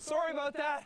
Sorry about that.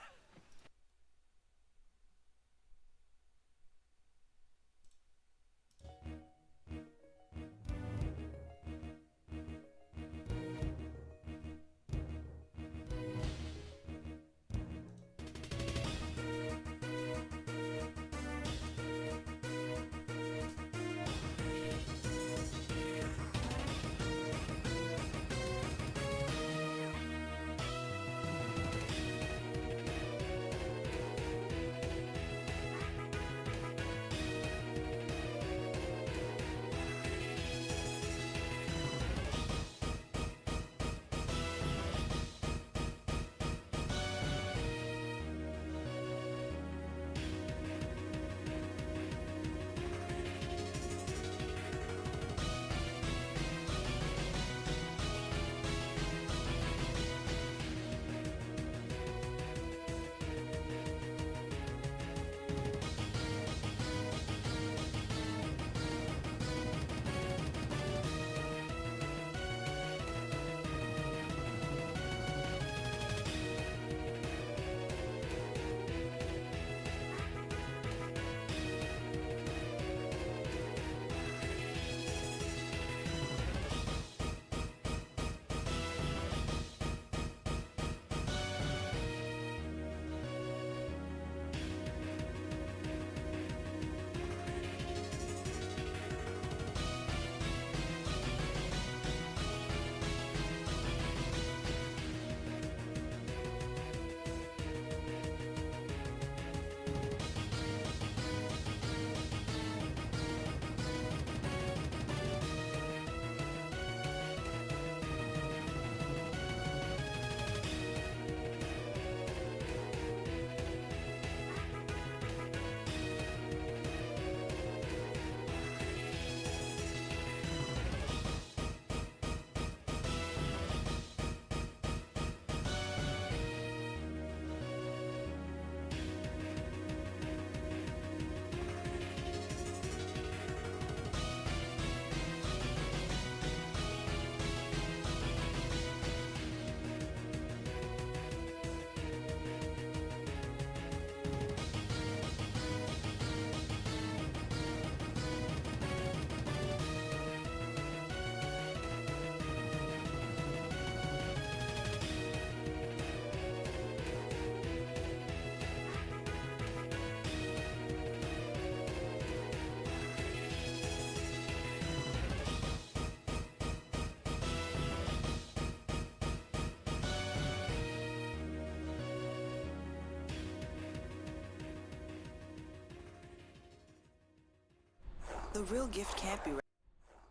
The real gift can't be right.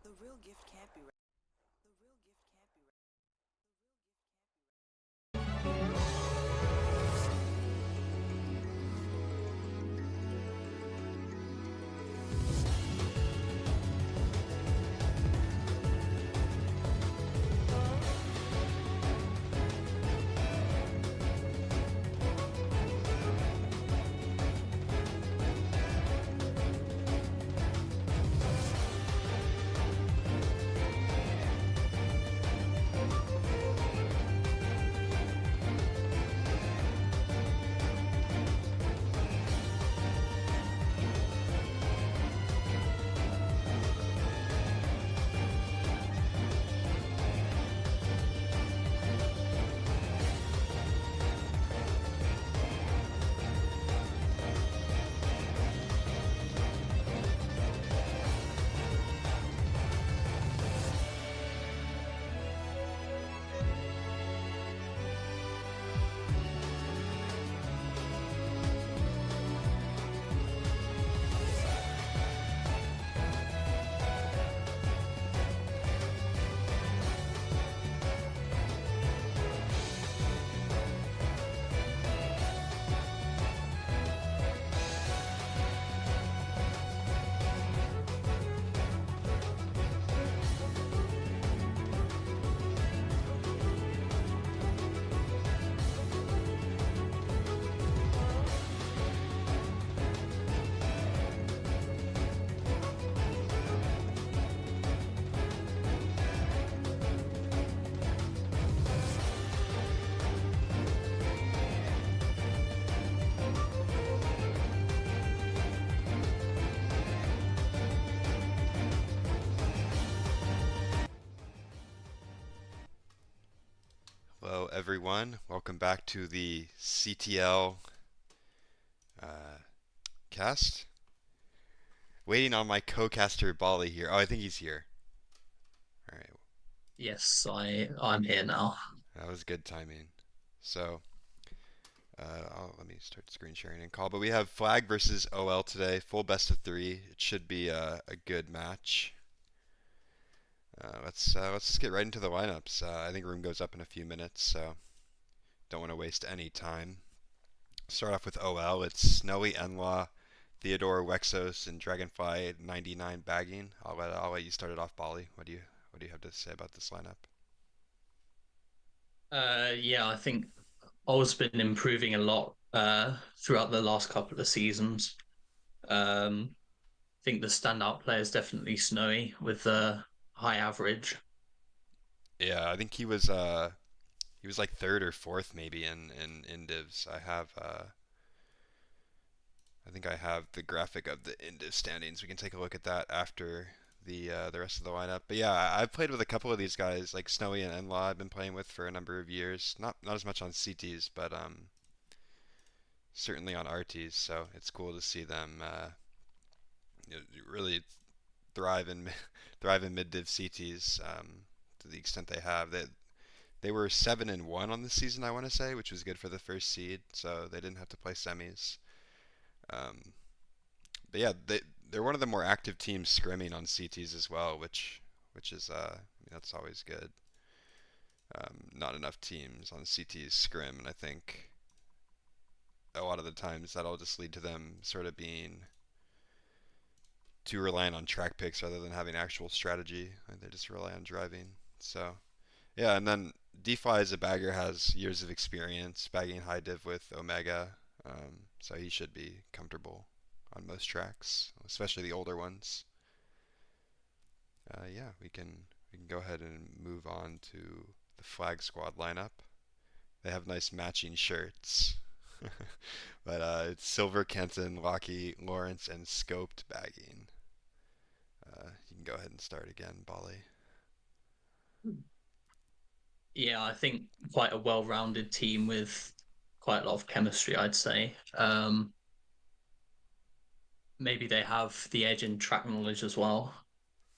The real gift can't be right. everyone. Welcome back to the CTL uh, cast. Waiting on my co-caster Bally here. Oh, I think he's here. All right, Yes, I'm here now. that was good timing. So, let me start screen sharing and call. But we have Flag versus OL today, full best of three. It should be a good match. Let's just get right into the lineups. I think room goes up in a few minutes, so don't want to waste any time. Start off with OL. It's Snowy Enlaw, Theodore Wexos, and Dragonfly 99 bagging. I'll let you start it off, Bali. What do you have to say about this lineup? Yeah, I think O's been improving a lot throughout the last couple of seasons. I think the standout player is definitely Snowy with the high average. Yeah, I think he was like third or fourth maybe in divs. I think I have the graphic of the in div standings. We can take a look at that after the rest of the lineup. But yeah, I've played with a couple of these guys like Snowy and Enlaw. I've been playing with for a number of years. Not as much on CTs, but certainly on RTs. So it's cool to see them really thrive in thrive in mid div CTs to the extent they have. They were 7-1 on the season, I want to say, which was good for the first seed. So they didn't have to play semis. Um, but yeah, they're one of the more active teams scrimming on CTs as well, which is that's always good. Not enough teams on CTs scrim, and I think a lot of the times that'll just lead to them sort of being too reliant on track picks rather than having actual strategy. Like they just rely on driving. So yeah, and then DeFi as a bagger has years of experience bagging high div with Omega, so he should be comfortable on most tracks, especially the older ones. Yeah, we can go ahead and move on to the Flag Squad lineup. They have nice matching shirts, but it's Silver, Kenton, Lockie, Lawrence, and Scoped bagging. You can go ahead and start again, Bali. Yeah, I think quite a well-rounded team with quite a lot of chemistry, I'd say. Maybe they have the edge in track knowledge as well,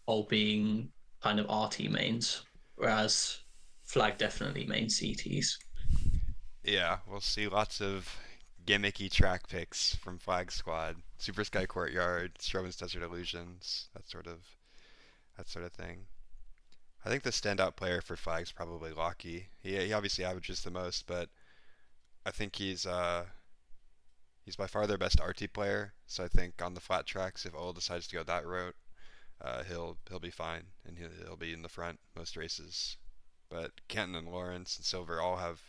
all being kind of RT mains, whereas Flag definitely main CTs. Yeah, we'll see lots of gimmicky track picks from Flag Squad, Super Sky Courtyard, Strowman's Desert Illusions, that sort of thing. I think the standout player for Flag's probably Lockie. He obviously averages the most, but I think he's by far their best RT player. So I think on the flat tracks, if Ol decides to go that route, he'll be fine and he'll be in the front most races. But Kenton and Lawrence and Silver all have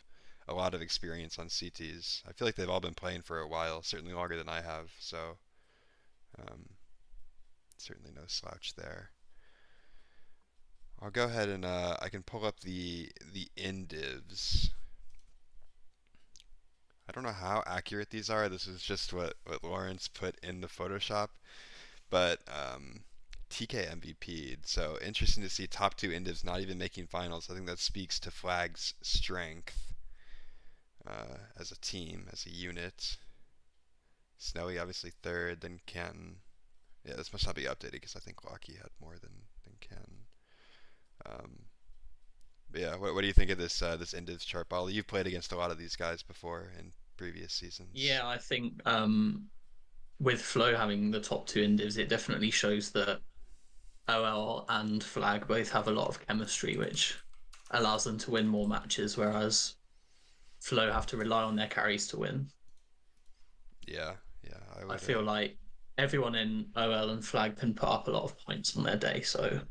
a lot of experience on CTs. I feel like they've all been playing for a while, certainly longer than I have. So um, certainly no slouch there. I'll go ahead and I can pull up the indivs. I don't know how accurate these are. This is just what Lawrence put in the Photoshop, but TK MVP'd. So interesting to see top two indivs not even making finals. I think that speaks to Flag's strength as a team, as a unit. Snowy obviously third, then Canton. Yeah, this must not be updated because I think Lockheed had more than Canton. Um, but yeah, what do you think of this Indians chart, Ball? You've played against a lot of these guys before in previous seasons. Yeah, I think with Flow having the top two indies, it definitely shows that OL and Flag both have a lot of chemistry, which allows them to win more matches, whereas Flow have to rely on their carries to win. Yeah, yeah, I I would. feel like everyone in OL and Flag can put up a lot of points on their day, so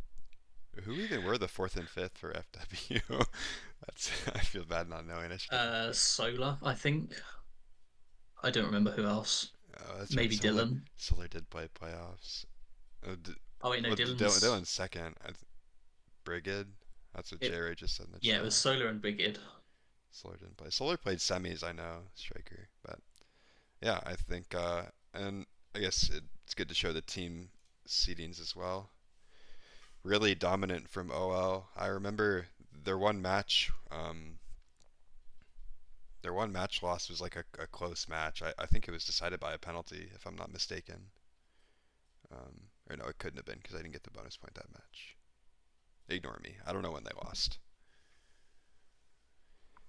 Who even were the fourth and fifth for FW? That's I feel bad not knowing. I should have. Solar, I think. I don't remember who else. Oh, that's right. Maybe Solar Dylan. Solar did play playoffs. Oh, Oh wait, no, well, Dylan's Dylan's second. Brigid. That's what J it. Ray just said in the Yeah, it was chat. Solar and Brigid. Solar didn't play. Solar played semis, I know, striker. But yeah, I think, and I guess it's good to show the team seedings as well. Really dominant from OL. I remember their one match. their one match loss was like a close match. I think it was decided by a penalty, if I'm not mistaken. Or no, it couldn't have been because I didn't get the bonus point that match. Ignore me. I don't know when they lost.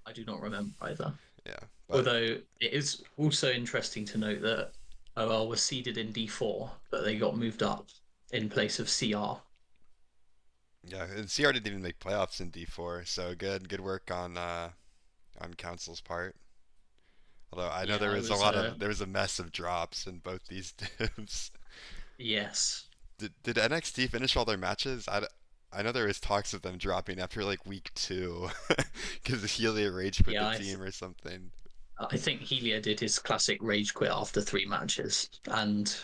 I do not remember either. Yeah, but Although it is also interesting to note that OL was seeded in D4, but they got moved up in place of CR. yeah, and CR didn't even make playoffs in D4, so good work on Council's part. Although I know Yeah, it was there was a mess of drops in both these divs. yes. Did NXT finish all their matches? I know there was talks of them dropping after like week 2 because Helia rage quit Yeah, the team or something. I think Helia did his classic rage quit after 3 matches, and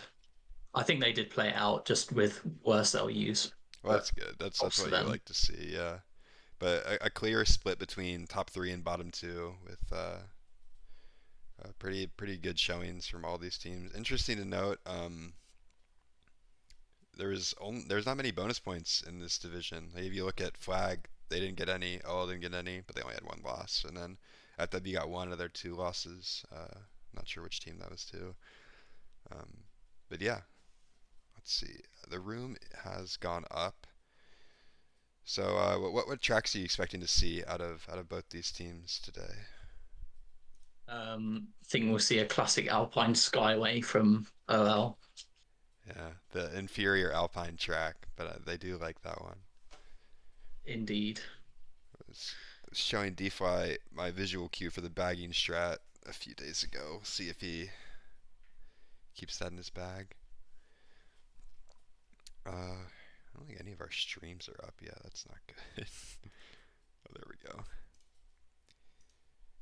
I think they did play it out just with worse LUs. Well, But that's good. That's props to what you them. like to see, yeah. But a clear split between top 3 and bottom 2 with pretty good showings from all these teams. Interesting to note, there's not many bonus points in this division. Like if you look at Flag, they didn't get any. OL didn't get any, but they only had one loss. And then FW got one of their 2 losses. Not sure which team that was to. Um, but yeah, let's see. The room has gone up. So what tracks are you expecting to see out of both these teams today? I think we'll see a classic Alpine Skyway from OL. Yeah, the inferior Alpine track, but they do like that one. Indeed. Was showing DeFi my visual cue for the bagging strat a few days ago. See if he keeps that in his bag. I don't think any of our streams are up yet. That's not good. Oh, there we go.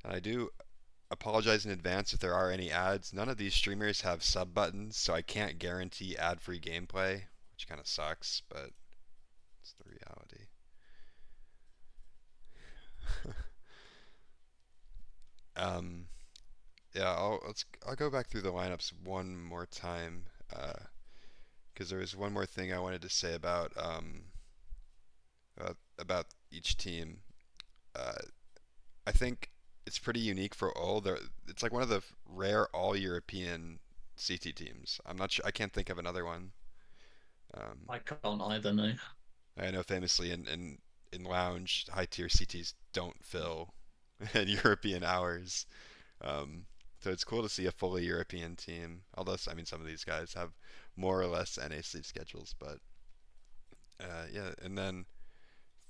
And I do apologize in advance if there are any ads. None of these streamers have sub buttons, so I can't guarantee ad-free gameplay, which kind of sucks, but it's the reality. um, yeah, I'll go back through the lineups one more time because there was one more thing I wanted to say about each team. Uh, I think it's pretty unique for all. It's like one of the rare all European CT teams. I'm not sure. I can't think of another one. Um, I can't either, no. I know famously in lounge high tier CTs don't fill European hours. Um, so it's cool to see a fully European team. Although I mean some of these guys have more or less NAC schedules, but yeah. And then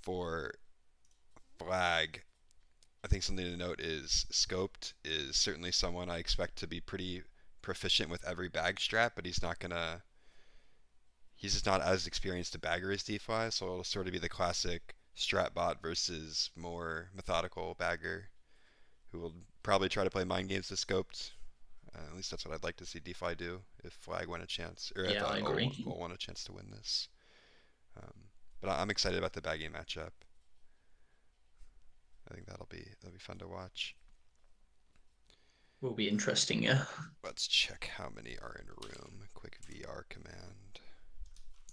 for Flag, I think something to note is Scoped is certainly someone I expect to be pretty proficient with every bag strat, but he's just not as experienced a bagger as DeFi, so it'll sort of be the classic strat bot versus more methodical bagger who will probably try to play mind games with Scoped. At least that's what I'd like to see DeFi do if Flag won a chance, or if Yeah, I agree. O won a chance to win this. But I'm excited about the bagging matchup. I think that'll be fun to watch. Will be interesting, yeah. Let's check how many are in a room. Quick VR command.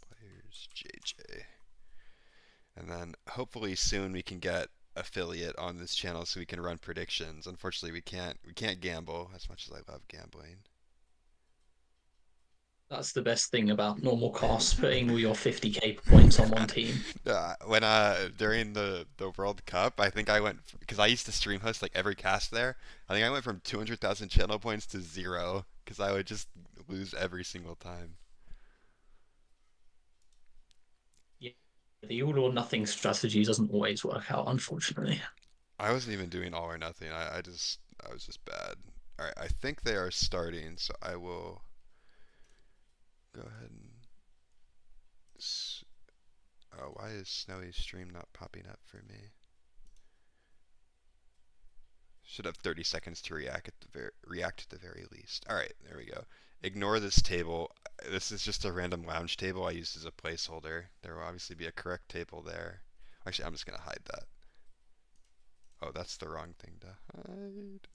Players JJ. And then hopefully soon we can get affiliate on this channel so we can run predictions. Unfortunately, we can't gamble as much as I love gambling. That's the best thing about normal costs, putting all your 50k points on one team. When during the World Cup, I think I went because I used to stream host like every cast there. I think I went from 200,000 channel points to 0 because I would just lose every single time. Yeah, the all or nothing strategy doesn't always work out, unfortunately. I wasn't even doing all or nothing. I was just bad. All right, I think they are starting, so I will go ahead and. Oh, why is Snowy's stream not popping up for me? Should have 30 seconds to react at the very least. All right, there we go. Ignore this table. This is just a random lounge table I used as a placeholder. There will obviously be a correct table there. Actually, I'm just gonna hide that. Oh, that's the wrong thing to hide.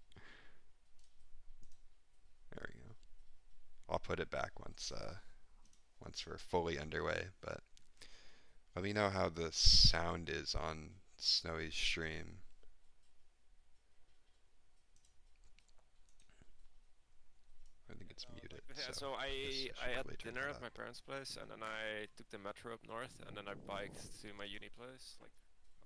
There we go. I'll put it back once we're fully underway. But let me know how the sound is on Snowy's stream. Yeah, So so I guess I I should had probably turn dinner that at my up. parents' place, and then I took the metro up north, and then I biked to my uni place, like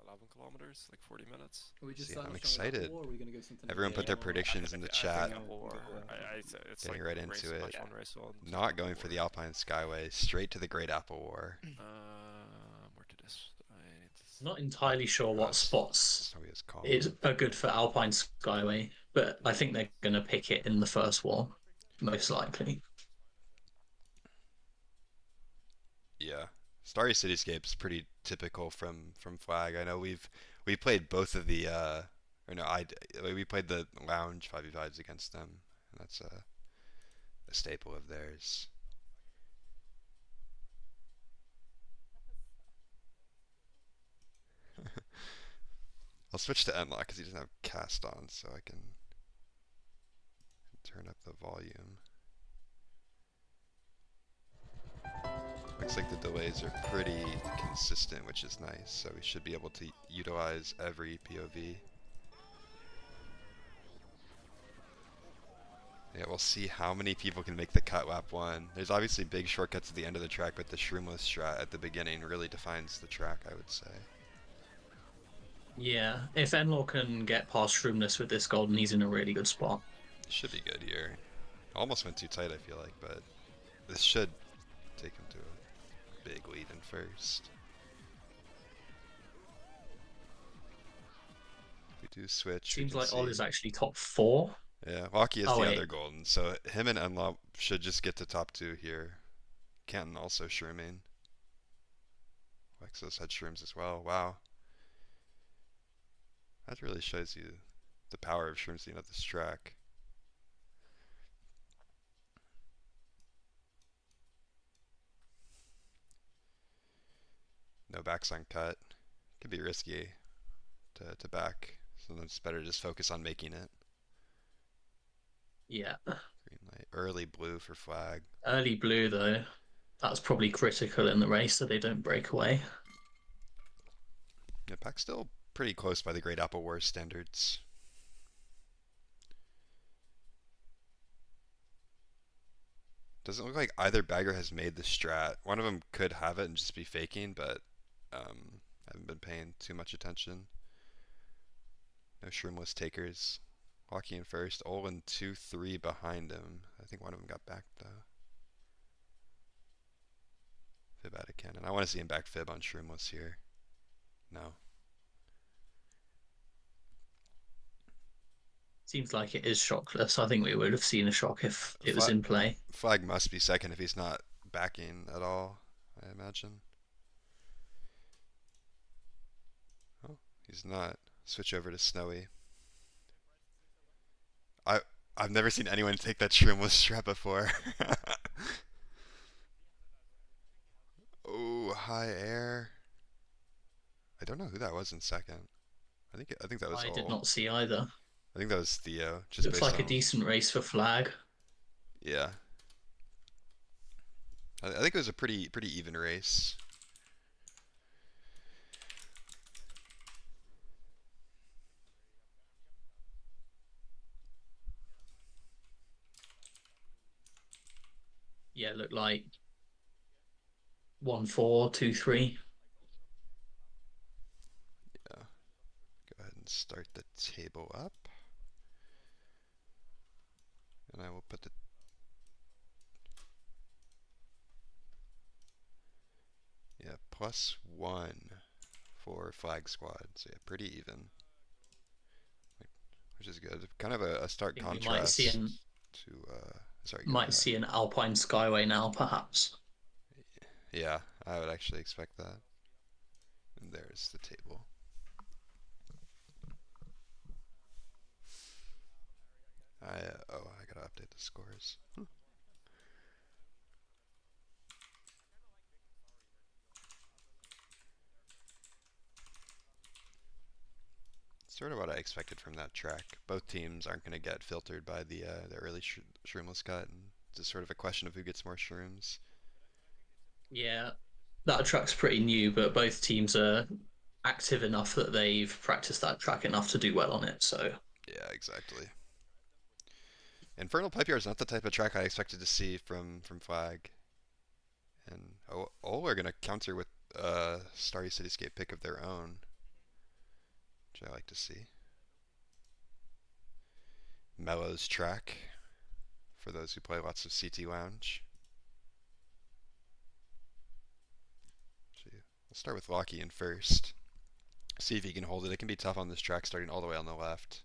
11 kilometers, like 40 minutes. Are we just See, starting I'm off strong with Apple excited. War, or are we going to go something Everyone put different? their Or... predictions in the I think chat. Apple War. Yeah. It's Getting like right race into it. match one, race one. So Not Apple going for War. the Alpine Skyway, straight to the Great Apple War. Where to this? Not Oh, entirely sure what spots Snowy is calm. are good for Alpine Skyway, but I think they're going to pick it in the first one, most likely. Yeah, Starry Cityscape's pretty typical from Flag. I know we played both of the or no, we played the lounge 5v5s against them, and that's a staple of theirs. I'll switch to Enlock because he doesn't have cast on, so I can turn up the volume. Looks like the delays are pretty consistent, which is nice, so we should be able to utilize every POV. Yeah, we'll see how many people can make the cut lap one. There's obviously big shortcuts at the end of the track, but the shroomless strat at the beginning really defines the track, I would say. Yeah, if Enlor can get past Shroomless with this golden, he's in a really good spot. Should be good here. Almost went too tight, I feel like, but this should take him to a big lead in first. We do switch. Seems like see. Ol is actually top 4. Yeah, Waki is Oh, the wait. other golden, so him and Enlop should just get to top 2 here. Canton also shrooming. Lexos had shrooms as well. Wow. That really shows you the power of shrooms at this track. No backside cut. Could be risky to back. Sometimes it's better to just focus on making it. Yeah. Green light. Early blue for Flag. Early blue, though, that's probably critical in the race so they don't break away. Yeah, pack's still pretty close by the Great Apple War standards. Doesn't look like either bagger has made the strat. One of them could have it and just be faking, but I haven't been paying too much attention. No shroomless takers. Walking in first. Olin 2-3 behind him. I think one of them got backed though. Fib out of cannon. I want to see him back Fib on shroomless here. No. Seems like it is shockless. I think we would have seen a shock if it was in play. Flag must be second if he's not backing at all, I imagine. Oh, he's not. Switch over to Snowy. I've never seen anyone take that shroomless strat before. Oh, high air. I don't know who that was in second. I think that was I did Ol. not see either. I think that was Theo. Just Looks based like a on, decent race for Flag. yeah. I think it was a pretty even race. Yeah, looked like 1-4, 2-3. Yeah. Go ahead and start the table up. And I will put the +1 for Flag Squad. So yeah, pretty even. Which is good. Kind of a stark I think we contrast might see an to sorry, go might ahead. see an Alpine Skyway now, perhaps. Yeah, I would actually expect that. And there's the table. I gotta update the scores. Sort of what I expected from that track. Both teams aren't going to get filtered by the early shroomless cut, and it's just sort of a question of who gets more shrooms. Yeah, that track's pretty new, but both teams are active enough that they've practiced that track enough to do well on it. So Yeah, exactly. Infernal Pipe Yard is not the type of track I expected to see from Flag. And Ol are gonna counter with a Starry Cityscape pick of their own, which I like to see. Mellow's track for those who play lots of CT Lounge. We'll start with Locky in first. See if he can hold it. It can be tough on this track starting all the way on the left.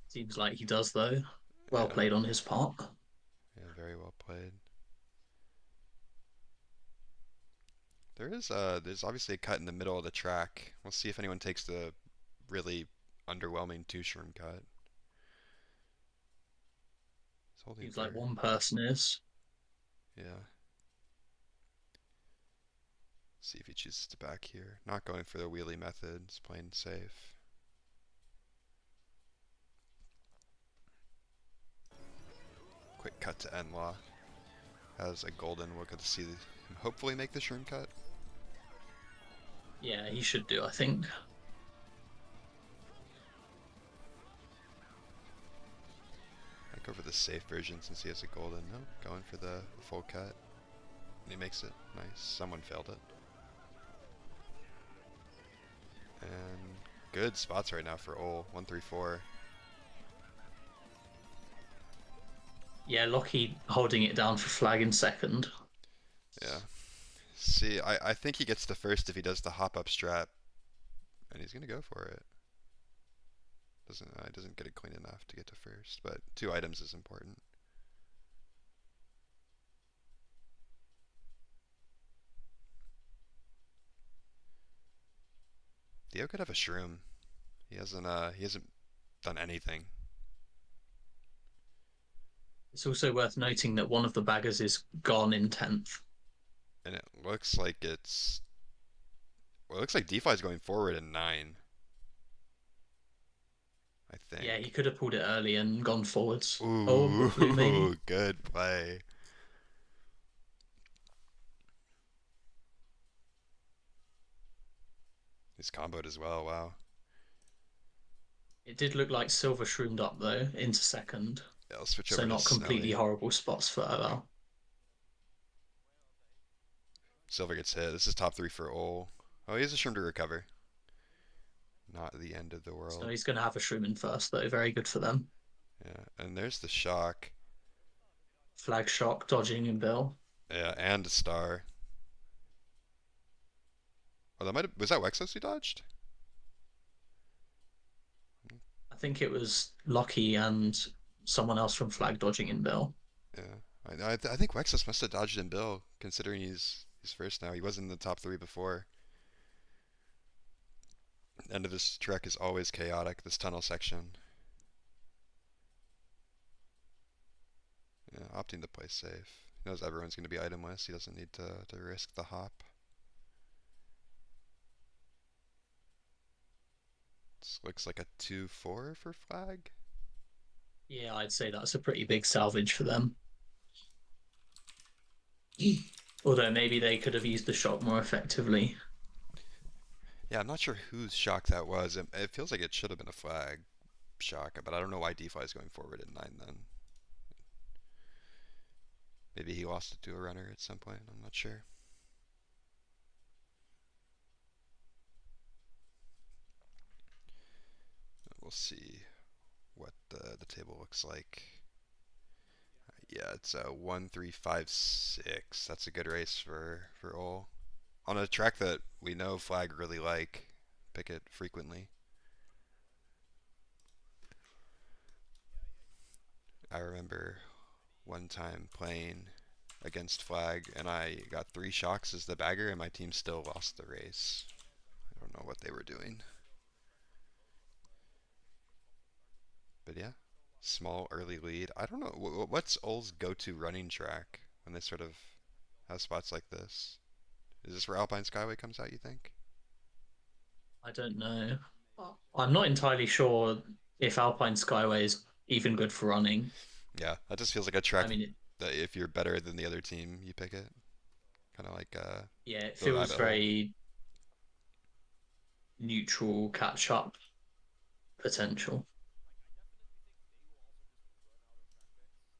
Seems like he does though. Well Yeah, played on his part. yeah, very well played. There's obviously a cut in the middle of the track. We'll see if anyone takes the really underwhelming two-shroom cut. He's holding Seems like third. one person is. Yeah. See if he chooses to back here. Not going for the wheelie method. He's playing safe. Quick cut to Enlaw. Has a golden. We'll get to see him hopefully make the shroom cut. Yeah, he should do, I think. Might go for the safe version since he has a golden. No, going for the full cut. And he makes it. Nice. Someone failed it. And good spots right now for Ol. 134. Yeah, Lockie holding it down for Flag in second. Yeah. See, I think he gets the first if he does the hop up strat. And he's gonna go for it. Doesn't get it clean enough to get to first, but 2 items is important. Theo could have a shroom. He hasn't done anything. It's also worth noting that one of the baggers is gone in 10th. And it looks like well, it looks like DeFi's going forward in 9. I think. Yeah, he could have pulled it early and gone forwards. Oh, blue maybe. Ooh, good play. He's comboed as well, wow. It did look like Silver shroomed up though into second, Yeah, I'll switch so over to not completely Snelly. horrible spots for OL. Silver gets hit. This is top 3 for Ol. Oh, he has a shroom to recover. Not the end of the So world. he's going to have a shroom in first though. Very good for them. Yeah, and there's the shock. Flag shock, dodging and Bill. Yeah, and a star. Oh, was that Wexos who dodged? I think it was Lockie and someone else from Flag dodging in Bill. Yeah, I think Wexos must have dodged in Bill, considering he's first now. He was in the top 3 before. End of this trek is always chaotic. This tunnel section. Yeah, opting to play safe. He knows everyone's going to be itemless. He doesn't need to risk the hop. This looks like a 2-4 for Flag. Yeah, I'd say that's a pretty big salvage for them. Although maybe they could have used the shock more effectively. Yeah, I'm not sure whose shock that was. It feels like it should have been a Flag shock, but I don't know why DeFi is going forward at 9 then. Maybe he lost it to a runner at some point. I'm not sure. We'll see what the table looks like. Yeah, it's a 1-3-5-6. That's a good race for Ol. On a track that we know Flag really like. Pick it frequently. I remember one time playing against Flag and I got 3 shocks as the bagger and my team still lost the race. I don't know what they were doing. But yeah, small early lead. I don't know, what's Ol's go-to running track when they sort of have spots like this? Is this where Alpine Skyway comes out, you think? I don't know. I'm not entirely sure if Alpine Skyway is even good for running. Yeah, that just feels like a I track mean, that if you're better than the other team, you pick it. kind of like Yeah, it the feels rabbit hole. very neutral catch up potential.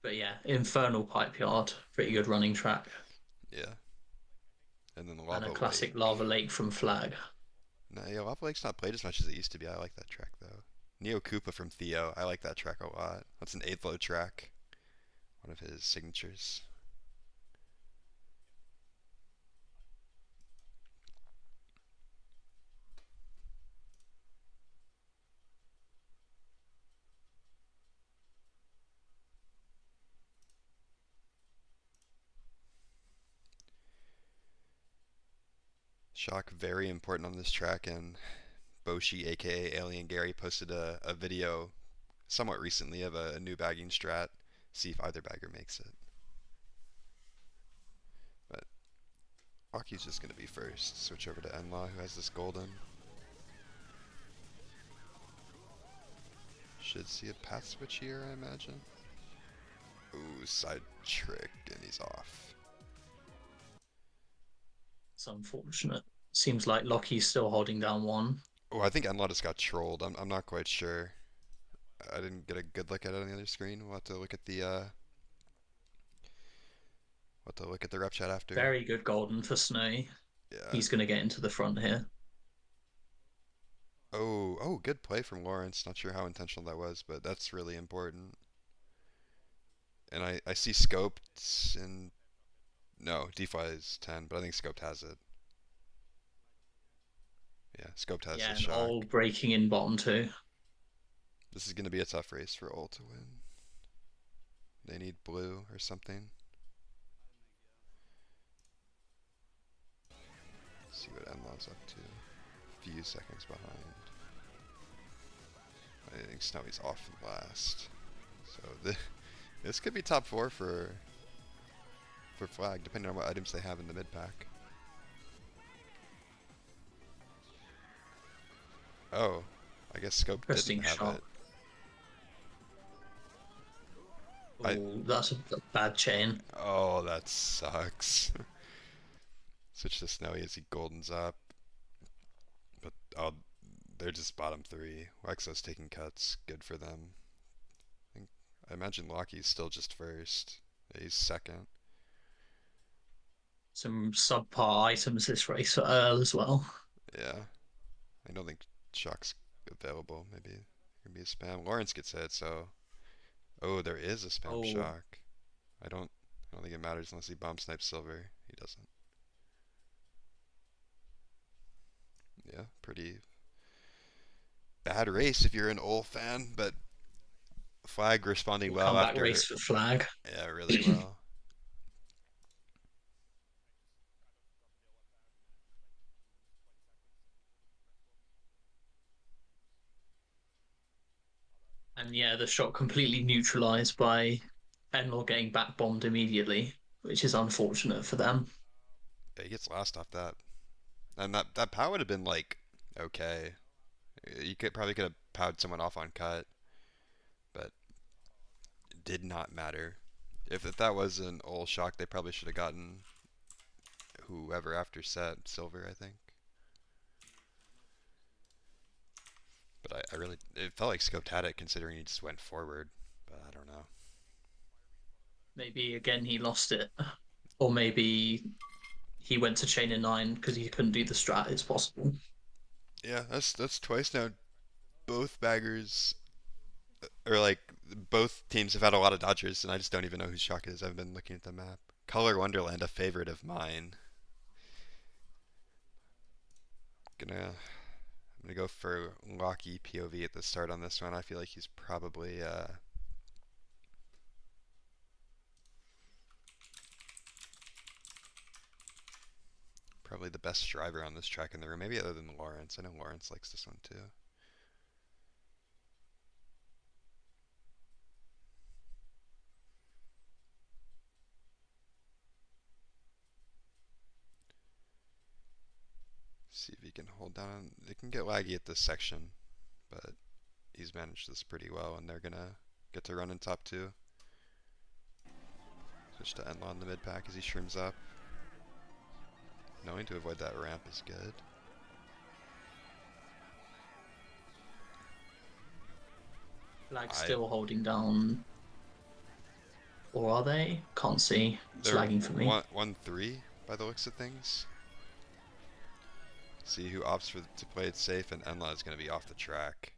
But yeah, Infernal Pipe Yard, pretty good running track, Yeah, and then the and a Lava classic Lake. Lava Lake from Flag. No, yeah, Lava Lake's not played as much as it used to be. I like that track though. Neo Koopa from Theo. I like that track a lot. That's an 8 low track. One of his signatures. Shock very important on this track, and Boshi, aka Alien Gary, posted a video somewhat recently of a new bagging strat. See if either bagger makes it. But Aki's just gonna be first. Switch over to Enlaw, who has this golden. Should see a path switch here, I imagine. Ooh, side trick, and he's off. It's unfortunate. Seems like Lockie's still holding down one. Oh, I think Enlaw just got trolled. I'm not quite sure. I didn't get a good look at it on the other screen. We'll have to look at the rep chat after. Very good golden for Snowy. Yeah. He's going to get into the front here. Oh, good play from Lawrence. Not sure how intentional that was, but that's really important. And I see Scoped and no, DeFi is 10, but I think Scoped has it. Yeah, Scoped has Yeah, the and shock. all breaking in bottom two. This is going to be a tough race for Ol to win. They need blue or something. See what Enlaw's up to. Few seconds behind. I think Snowy's off last. So this could be top 4 for Flagg, depending on what items they have in the mid pack. Oh, I guess Scope didn't Interesting have shot. it. Oh, that's a bad chain. Oh, that sucks. Switch to Snowy as he goldens up. But oh, they're just bottom 3. Wexo's taking cuts. Good for them. I imagine Lockie's still just first. He's second. Some subpar items this race for Earl as well. Yeah. I don't think Shock's available. Maybe it can be a spam. Lawrence gets hit, so oh, there is a spam Oh, Shock. I don't think it matters unless he bomb snipes silver. He doesn't. Yeah, pretty bad race if you're an Ol fan, but Flagg responding well comeback after race for Flag. yeah, really well. And yeah, the shot completely neutralized by Enlor getting back bombed immediately, which is unfortunate for them. Yeah, he gets last off that. And that pow would have been like okay. You could have powed someone off on cut, but it did not matter. If that was an Ol shock, they probably should have gotten whoever after set silver, I think. But I really it felt like Scoped had it considering he just went forward, but I don't know. Maybe again he lost it, or maybe he went to chain in 9 because he couldn't do the strat. It's possible. Yeah, that's twice now. Both baggers or like both teams have had a lot of dodgers, and I just don't even know who shock is. I've been looking at the map. Color Wonderland, a favorite of mine. I'm gonna go for Locky POV at the start on this one. I feel like he's probably the best driver on this track in the room. Maybe other than Lawrence. I know Lawrence likes this one too. See if he can hold down. They can get laggy at this section, but he's managed this pretty well, and they're gonna get to run in top 2. Switch to Enlaw in the mid pack as he shrooms up. Knowing to avoid that ramp is good. Flag I still holding down. Or are they? Can't see. It's They're lagging for me. 1-3 by the looks of things. See who opts to play it safe, and Enla is going to be off the track.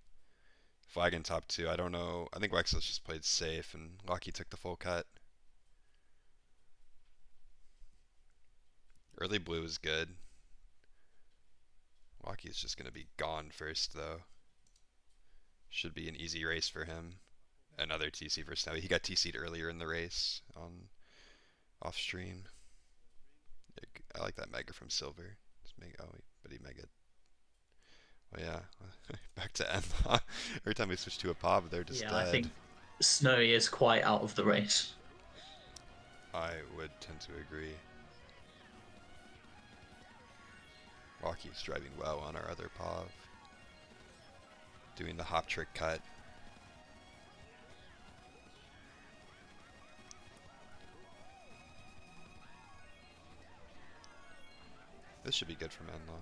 Flag in top 2. I don't know. I think Wexel's just played safe, and Lucky took the full cut. Early blue is good. Lucky is just going to be gone first, though. Should be an easy race for him. Another TC for Snowy. He got TC'd earlier in the race on off stream. I like that Mega from Silver. But he Mega. Oh yeah, back to Enla. Every time we switch to a pop, they're just Yeah, dead. I think Snowy is quite out of the race. I would tend to agree. Rocky's driving well on our other POV. Doing the hop trick cut. This should be good from Enla.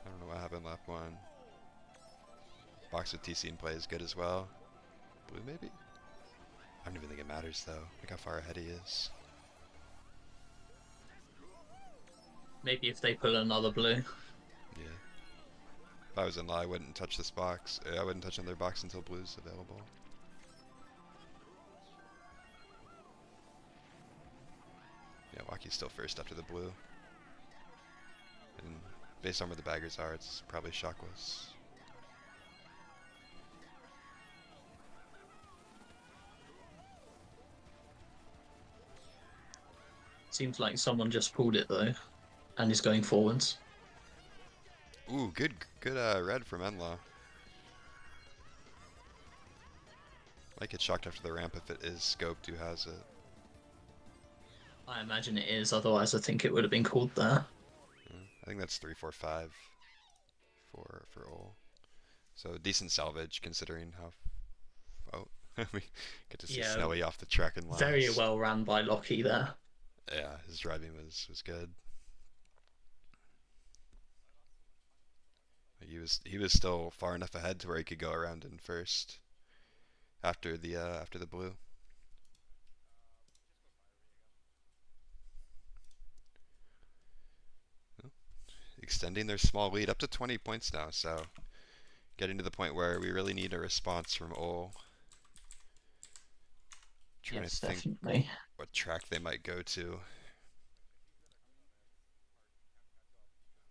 I don't know what happened lap 1. Box with TC in play is good as well. Blue maybe? I don't even think it matters though. Look how far ahead he is. Maybe if they pull another blue. Yeah. If I was Enla, I wouldn't touch this box. I wouldn't touch another box until blue's available. Yeah, Waki's still first after the blue. And based on where the baggers are, it's probably shockless. Seems like someone just pulled it though, and is going forwards. Ooh, good red from Enla. Might get shocked after the ramp if it is scoped who has it. I imagine it is, otherwise I think it would have been called there. I think that's 3-4-5 for all. So decent salvage considering how. Oh, we get to see Yeah, Snowy off the track and last. Very well ran by Lockie there. Yeah, his driving was good. He was still far enough ahead to where he could go around in first after the blue. Extending their small lead up to 20 points now, so getting to the point where we really need a response from Ol. Trying Yes, to think definitely. what track they might go to.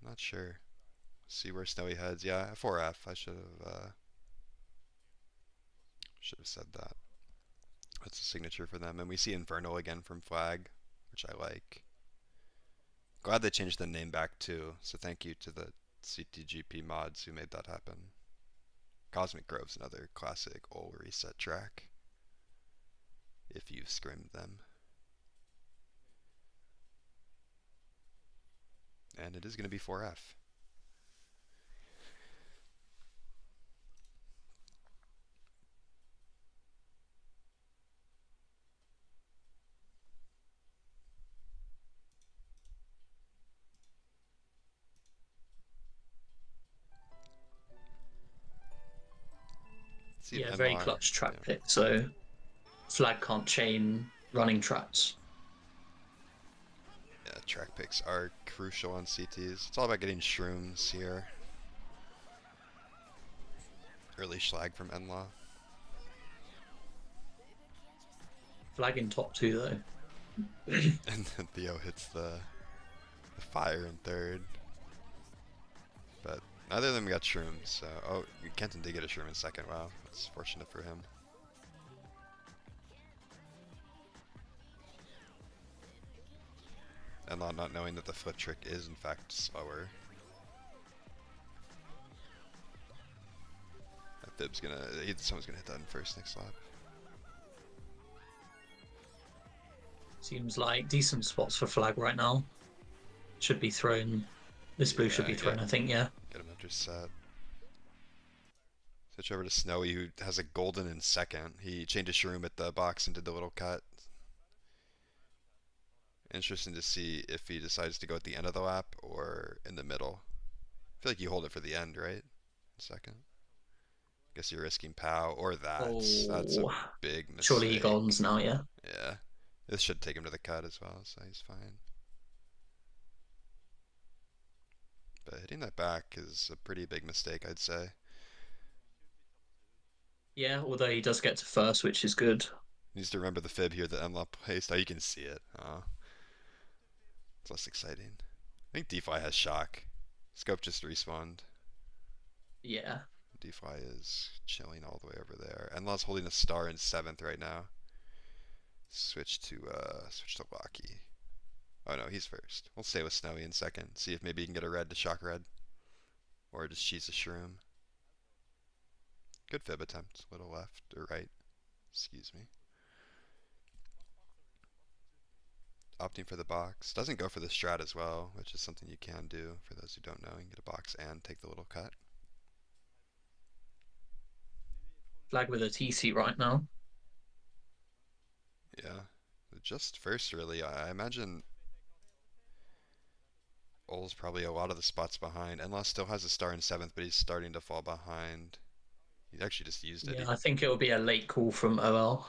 Not sure. See where Snowy heads. Yeah, 4F. I should have said that. That's a signature for them, and we see Infernal again from Flag, which I like. Glad they changed the name back too. So thank you to the CTGP mods who made that happen. Cosmic Grove's another classic Ol reset track. If you've scrimmed them. And it is going to be 4F. Yeah, very clutch track pick. So Flag can't chain running tracks. Yeah, track picks are crucial on CTs. It's all about getting shrooms here. Early Schlag from Enla. Flag in top 2 though. And then Theo hits the fire in third. But neither of them got shrooms. So, oh, Kenton did get a shroom in second. Wow, that's fortunate for him. And not knowing that the flip trick is in fact slower. That Thib's someone's gonna hit that in first next lap. Seems like decent spots for Flag right now. Should be thrown. This blue should be thrown, I think, yeah. Get him under set. Switch over to Snowy, who has a golden in second. He changed his shroom at the box and did the little cut. Interesting to see if he decides to go at the end of the lap or in the middle. I feel like you hold it for the end, right? Second. Guess you're risking POW or that. That's a Oh, big surely he mistake. gons now, yeah. Yeah. This should take him to the cut as well, so he's fine. But hitting that back is a pretty big mistake, I'd say. Yeah, although he does get to first, which is good. Needs to remember the fib here that Mlop placed. Oh, you can see it. Oh, it's less exciting. I think DeFi has shock. Scope just respawned. Yeah. DeFi is chilling all the way over there. Enlaw's holding a star in 7th right now. Switch to Locky. Oh no, he's first. We'll stay with Snowy in 2nd. See if maybe he can get a red to shock red. Or just cheese a shroom. Good fib attempt. Little left or right. Excuse me. Opting for the box. Doesn't go for the strat as well, which is something you can do for those who don't know. You can get a box and take the little cut. Flag with a TC right now. Yeah. Just first, really. I imagine Ol's probably a lot of the spots behind. Enlaw still has a star in 7th, but he's starting to fall behind. He actually just used it. Yeah, I think it'll be a late call from OL.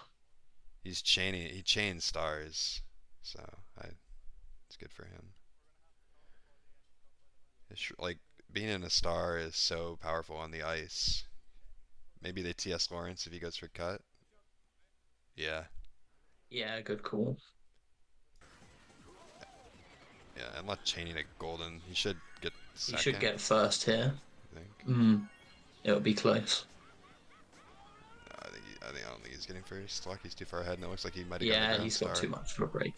He's chaining. He chains stars, so it's good for him. Like being in a star is so powerful on the ice. Maybe they TS Lawrence if he goes for cut. Yeah, Yeah, good call. yeah. I'm not chaining a golden. He should get He second. should get first here. I think. It'll be close. I don't think he's getting first. Lucky's too far ahead, and it looks like he might have gotten the Yeah, ground he's star. got too much for a break.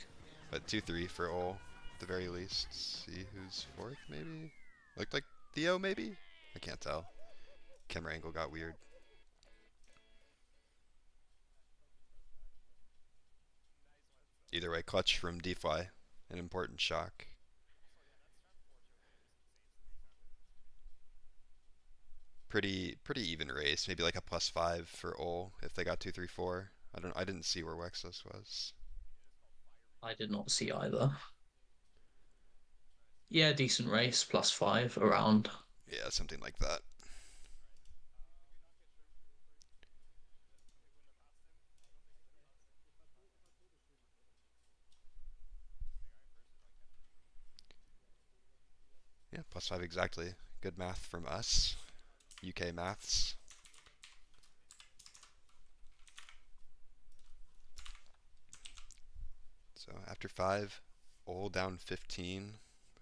But 2-3 for Ol, at the very least. See who's 4th, maybe? Looked like Theo, maybe? I can't tell. Camera angle got weird. Either way, clutch from DeFi. An important shock. Pretty even race. Maybe like a +5 for Ol if they got 2-3-4. I didn't see where Wexos was. I did not see either. Yeah, decent race, +5 around. Yeah, something like that. Yeah, +5 exactly. Good math from us. UK maths. So after 5, Ol down 15.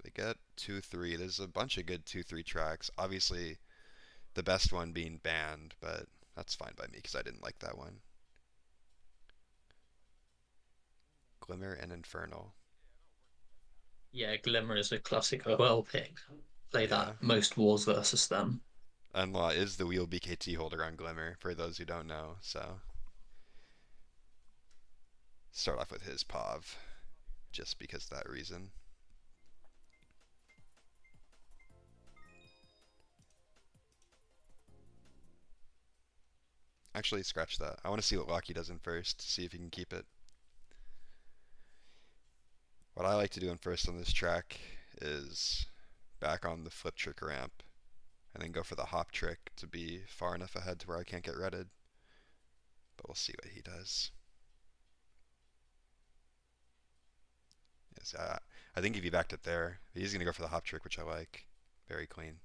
They get 2-3. There's a bunch of good 2-3 tracks. Obviously, the best one being banned, but that's fine by me because I didn't like that one. Glimmer and Infernal. Yeah, Glimmer is a classic OL pick. Play Yeah. that most wars versus them. Unlaw is the wheel BKT holder on Glimmer, for those who don't know, so. Start off with his POV, just because of that reason. Actually, scratch that. I want to see what Locky does in first, see if he can keep it. What I like to do in first on this track is back on the flip trick ramp and then go for the hop trick to be far enough ahead to where I can't get redded. But we'll see what he does. Yes, I think if he backed it there, he's going to go for the hop trick, which I like. Very clean.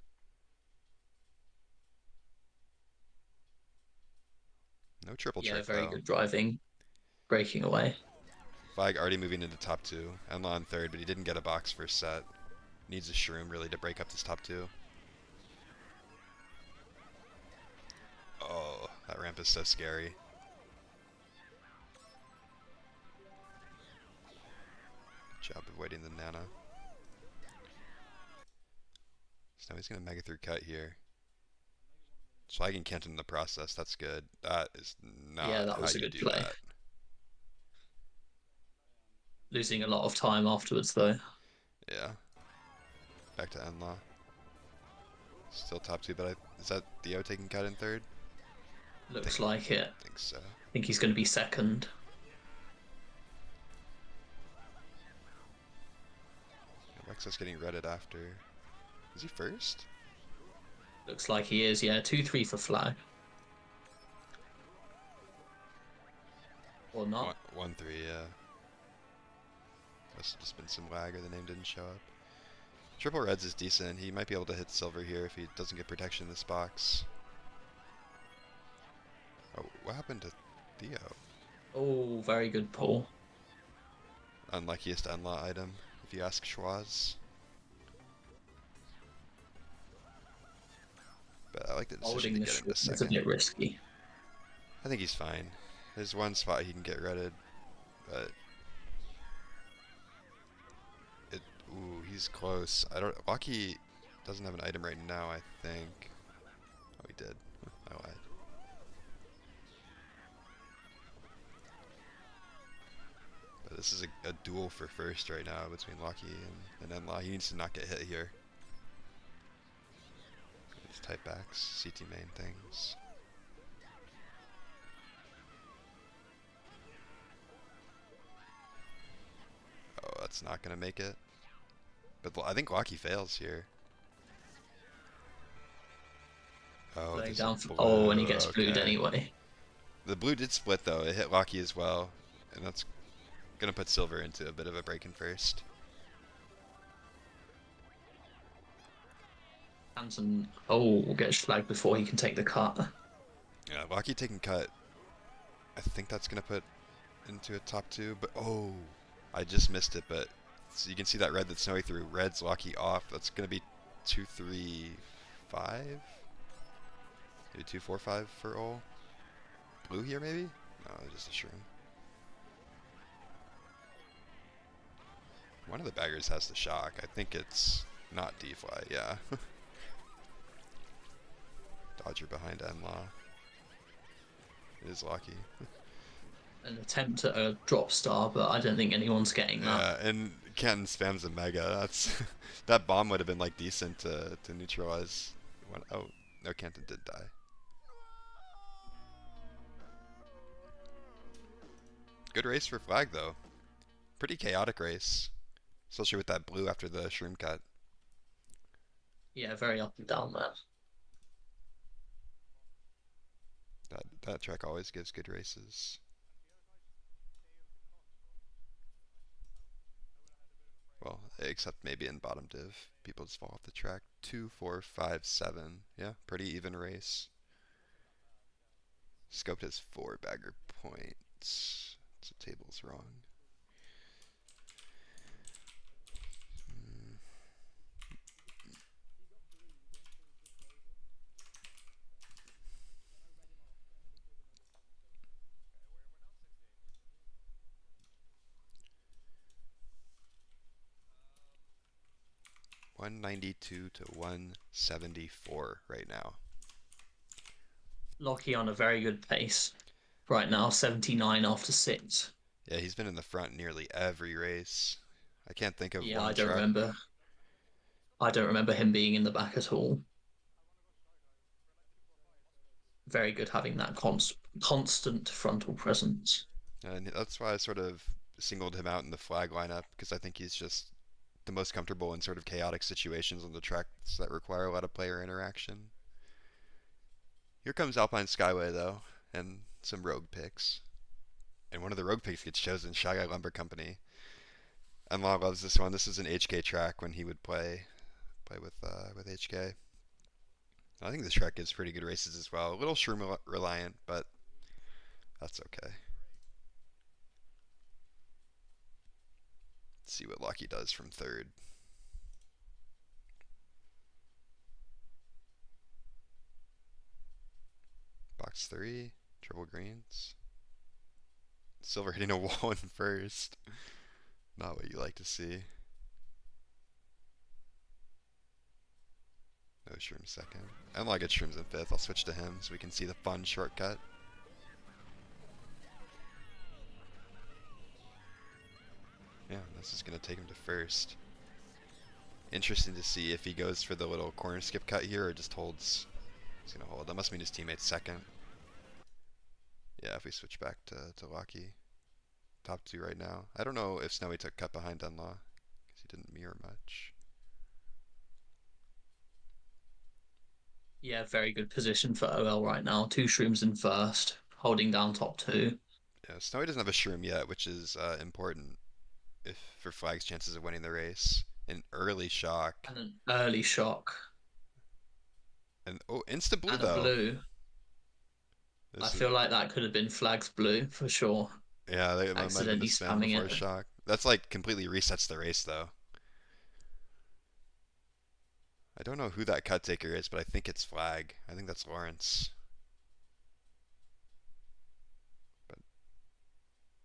No triple Yeah, trick very though. good driving. Breaking away. Flag already moving into top 2. Enlaw in 3rd, but he didn't get a box first set. Needs a shroom really to break up this top 2. Oh, that ramp is so scary. Good job avoiding the Nana. So now he's going to mega through cut here. Slagging Kenton in the process, that's good. That is not Yeah, that how was a you good do play. that. Losing a lot of time afterwards, though. Yeah. Back to Enlaw. Still top 2, but is that Theo taking cut in 3rd? Looks like it. I think so. I think he's going to be second. Rexo's getting redded after. Is he first? Looks like he is, yeah. 2-3 for Flag. Or not. 1-3, yeah. Must have just been some lag or the name didn't show up. Triple Reds is decent. He might be able to hit silver here if he doesn't get protection in this box. Oh, what happened to Theo? Oh, very good pull. Unluckiest unlaw item, if you ask Schwaz. But I like the decision Holding to the get him to shroom is a second. bit risky. I think he's fine. There's one spot he can get redded, but ooh, he's close. Lucky doesn't have an item right now, I think. Oh, he did. I lied. But this is a duel for first right now between Lucky and Enlaw. He needs to not get hit here. These type backs, CT main things. Oh, that's not gonna make it. But I think Lucky fails here. Oh, Laying there's down a blue. oh, and he gets blued Okay. anyway. The blue did split though. It hit Lucky as well, and that's gonna put silver into a bit of a break in first. Hansen, will get flagged before he can take the cut. Yeah, Lucky taking cut. I think that's gonna put into a top two, but oh, I just missed it. But so you can see that red that's snowy through. Red's Lucky off. That's gonna be 2-3-5, maybe 2-4-5 for all. Blue here maybe? No, just a shroom. One of the baggers has the shock. I think it's not D-Fly, yeah. Dodger behind Enlaw. It is Lucky. An attempt at a drop star, but I don't think anyone's getting that. Yeah, and Canton spams a mega. That's that bomb would have been like decent to neutralize one. Oh, no, Canton did die. Good race for Flag though. Pretty chaotic race. Especially with that blue after the shroom cut. Yeah, very up and down there. That track always gives good races. Well, except maybe in bottom div. People just fall off the track. 2, 4, 5, 7. Yeah, pretty even race. Scoped has 4 bagger points. So the table's wrong. 192 to 174 right now. Lockie on a very good pace right now, 79 after 6. Yeah, he's been in the front nearly every race. I can't think of Yeah, one I don't track. remember. I don't remember him being in the back at all. Very good having that constant frontal presence. And that's why I sort of singled him out in the Flag lineup, because I think he's just the most comfortable in sort of chaotic situations on the tracks that require a lot of player interaction. Here comes Alpine Skyway though, and some rogue picks. And one of the rogue picks gets chosen, Shy Guy Lumber Company. Enlaw loves this one. This is an HK track when he would play with HK. I think this track gives pretty good races as well. A little shroom reliant, but that's okay. Let's see what Lucky does from third. Box 3, triple greens. Silver hitting a wall in first. Not what you like to see. No shroom second. Enlaw gets shrooms in fifth. I'll switch to him so we can see the fun shortcut. Yeah, this is going to take him to first. Interesting to see if he goes for the little corner skip cut here or just holds. He's going to hold. That must mean his teammate's second. Yeah, if we switch back to Lucky. Top 2 right now. I don't know if Snowy took cut behind Enlaw because he didn't mirror shrimmer much. Yeah, very good position for OL right now. Two shrooms in first, holding down top two. Yeah, Snowy doesn't have a shroom yet, which is important if for Flag's chances of winning the race. An early shock. And an early shock. And oh, insta blue And a though. blue. I This is feel like that could have been Flag's blue for sure. yeah, they might have been the Accidentally spin spamming before it. shock. That's like completely resets the race though. I don't know who that cut taker is, but I think it's Flag. I think that's Lawrence. But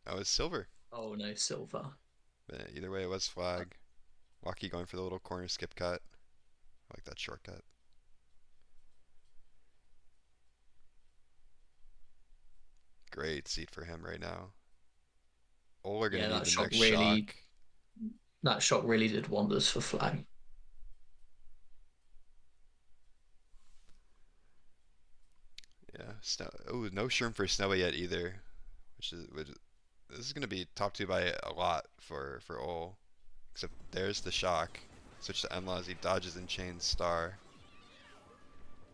oh, it's Silver. Oh no, silver. But either way, it was Flag. Lucky going for the little corner skip cut. I like that shortcut. Great seat for him right now. Oh, we're gonna Yeah, need that the shock next really shock. that shot really did wonders for Flag. Yeah, Snow. Oh, no Sherm for Snowy yet either, which this is gonna be top two by a lot for Ol. Except there's the shock. Switch to Enlaws. He dodges and chains star.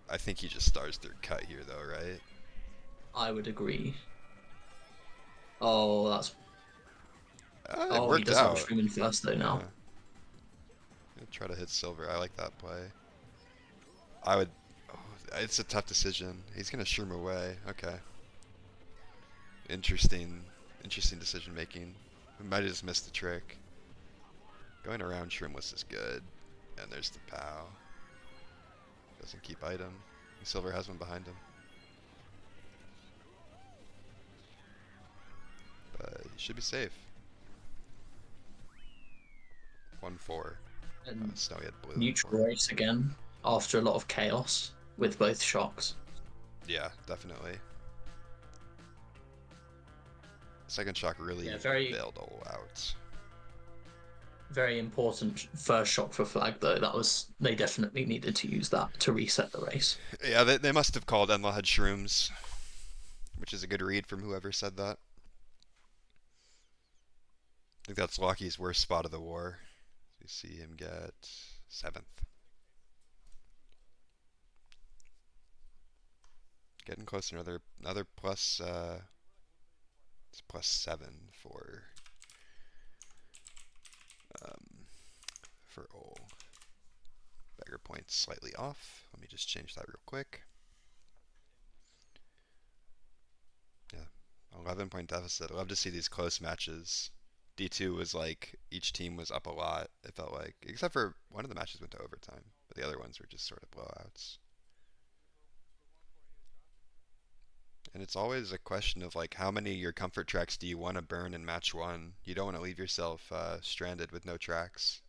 I think he just stars through cut here though, right? I would agree. Oh, that's It oh he worked does have a out. shroom in first though Yeah. now. Gonna try to hit Silver. I like that play. I would. Oh, it's a tough decision. He's gonna shroom away. Okay. Interesting. Interesting decision making. We might have just missed the trick. Going around shroomless is good. And there's the POW. Doesn't keep item. Silver has one behind him. But he should be safe. 1-4. And Snowy had blue. neutral Before. race again after a lot of chaos with both shocks. Yeah, definitely. Second shock really Yeah, very bailed all out. very important first shock for Flag though. That was they definitely needed to use that to reset the race. Yeah, they must have called Enla had shrooms, which is a good read from whoever said that. I think that's Lucky's worst spot of the war. You see him get 7th. Getting close to another plus it's +7 for Ol. Beggar points slightly off. Let me just change that real quick. Yeah, 11-point deficit. I love to see these close matches. D2 was like each team was up a lot. It felt like, except for one of the matches went to overtime, but the other ones were just sort of blowouts. And it's always a question of like how many of your comfort tracks do you want to burn in match one? You don't want to leave yourself stranded with no tracks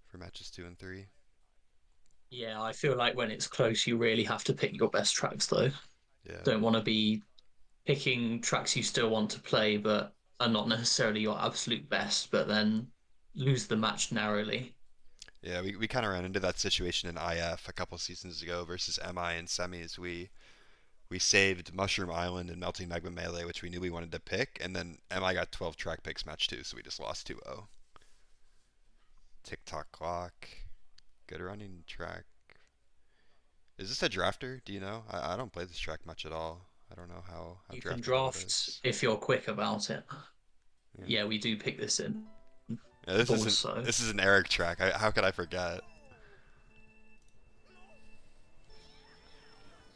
for matches 2 and 3. Yeah, I feel like when it's close, you really have to pick your best tracks though. Yeah. Don't want to be picking tracks you still want to play, but are not necessarily your absolute best, but then lose the match narrowly. Yeah, we kind of ran into that situation in IF a couple seasons ago versus MI in semis. We saved Mushroom Island and Melting Magma Melee, which we knew we wanted to pick, and then MI got 12 track picks match 2, so we just lost 2-0. Tick-tock clock. Good running track. Is this a drafter? Do you know? I don't play this track much at all. I don't know how You can draftable it draft is. if you're quick about it. Yeah. Yeah, we do pick this in. Yeah, this Also, is an Eric track. How could I forget?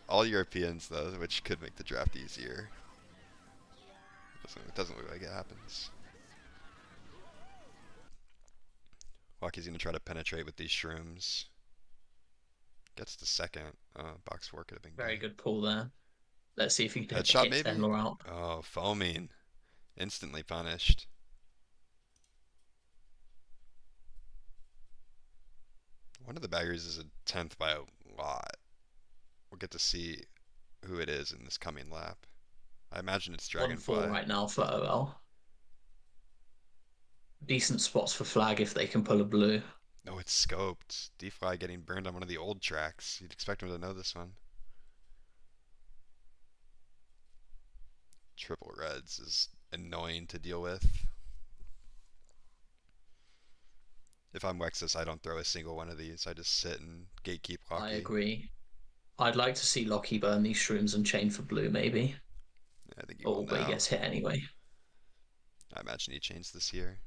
All Europeans though, which could make the draft easier. It doesn't look like it happens. Lucky's gonna try to penetrate with these shrooms. Gets the second. Box 4 could have been very good pull there. Let's see if he can Headshot hit maybe? Tenler out. Oh, foaming. Instantly punished. One of the baggers is a 10th by a lot. We'll get to see who it is in this coming lap. I imagine it's 1-4 Dragonfly. right now for OL. Decent spots for Flag if they can pull a blue. No, it's scoped. D-Fly getting burned on one of the old tracks. You'd expect him to know this one. Triple reds is annoying to deal with. If I'm Wexus, I don't throw a single one of these. I just sit and gatekeep I Locky. agree. I'd like to see Lockie burn these shrooms and chain for blue, maybe. I think he will Oh, but he now. gets hit anyway. I imagine he chains this here.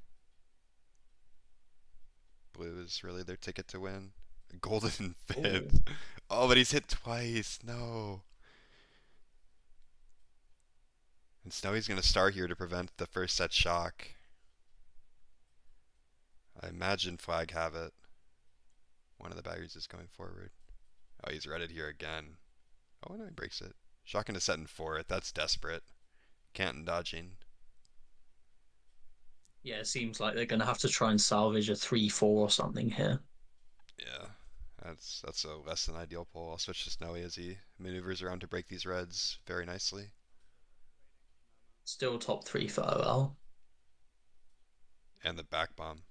Blue is really their ticket to win. Golden Oh, fifth. Oh, but he's hit twice. No. And Snowy's gonna star here to prevent the first set shock. I imagine Flag have it. One of the batteries is going forward. Oh, he's redded here again. Oh, no, he breaks it. Shock into set and fourth. That's desperate. Canton dodging. yeah, it seems like they're going to have to try and salvage a 3-4 or something here. Yeah, that's a less than ideal pull. I'll switch to Snowy as he maneuvers around to break these reds very nicely. Still top 3 for OL. And the back bomb.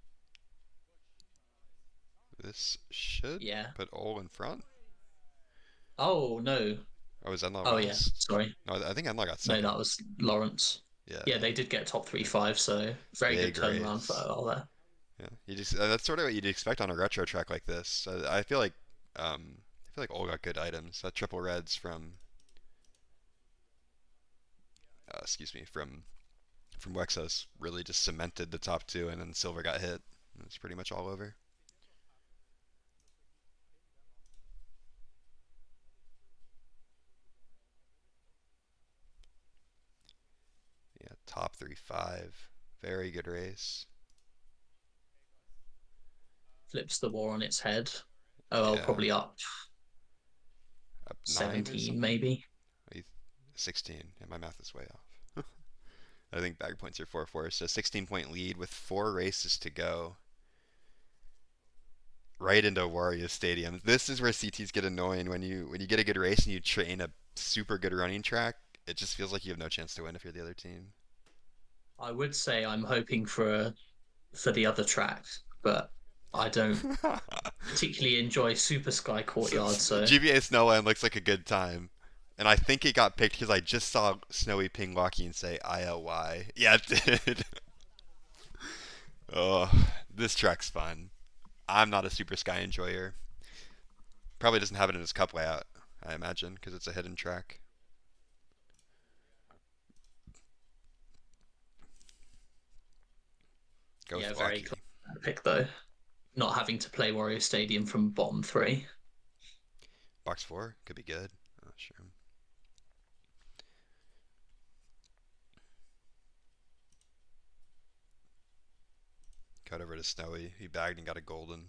This should Yeah. put Ol in front. Oh, no. Oh, is Enlaw Oh, yeah. last? Sorry. No, I think Enlaw got No, second. that was Lawrence. Yeah. Yeah, they did get top 3-5, so very Big good turnaround for raise. OL there. Yeah, you just that's sort of what you'd expect on a retro track like this. I feel like Ol got good items. That triple reds from excuse me from Wexos really just cemented the top two, and then Silver got hit. It's pretty much all over. Yeah, top 3-5. Very good race. Flips the war on its head. OL Yeah. probably up Up 9 or 17, something? maybe. 16. Yeah, my math is way off. I think bag points are 4-4, so 16-point lead with 4 races to go. Right into Wario Stadium. This is where CTs get annoying when you get a good race and you train a super good running track. It just feels like you have no chance to win if you're the other team. I would say I'm hoping for the other track, but I don't particularly enjoy Super Sky Courtyard, so GBA Snowland looks like a good time. And I think it got picked because I just saw Snowy ping Locky and say ILY. Yeah, it did. Oh, this track's fun. I'm not a Super Sky enjoyer. Probably doesn't have it in his cup layout, I imagine, because it's a hidden track. Go yeah, with very Locky. close pick though. Not having to play Wario Stadium from bottom 3. Box 4 could be good. Oh, sure. Cut over to Snowy. He bagged and got a golden.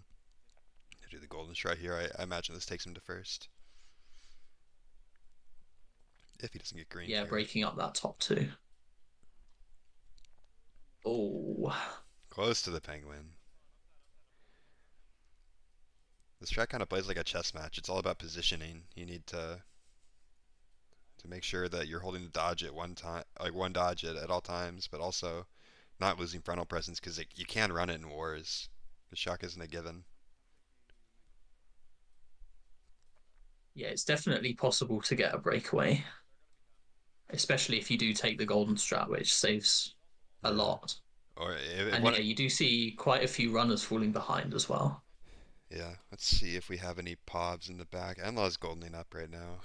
Do the golden shot here. I imagine this takes him to first. If he doesn't get green. Yeah, here. breaking up that top 2. Oh, Close to the penguin. This track kind of plays like a chess match. It's all about positioning. You need to make sure that you're holding the dodge at one time, like one dodge at all times, but also not losing frontal presence because you can run it in wars. The shock isn't a given. yeah, it's definitely possible to get a breakaway, especially if you do take the golden strat, which saves a Yeah. lot. Or And yeah, you do see quite a few runners falling behind as well. yeah, let's see if we have any pobs in the back. Enlaw's goldening up right now.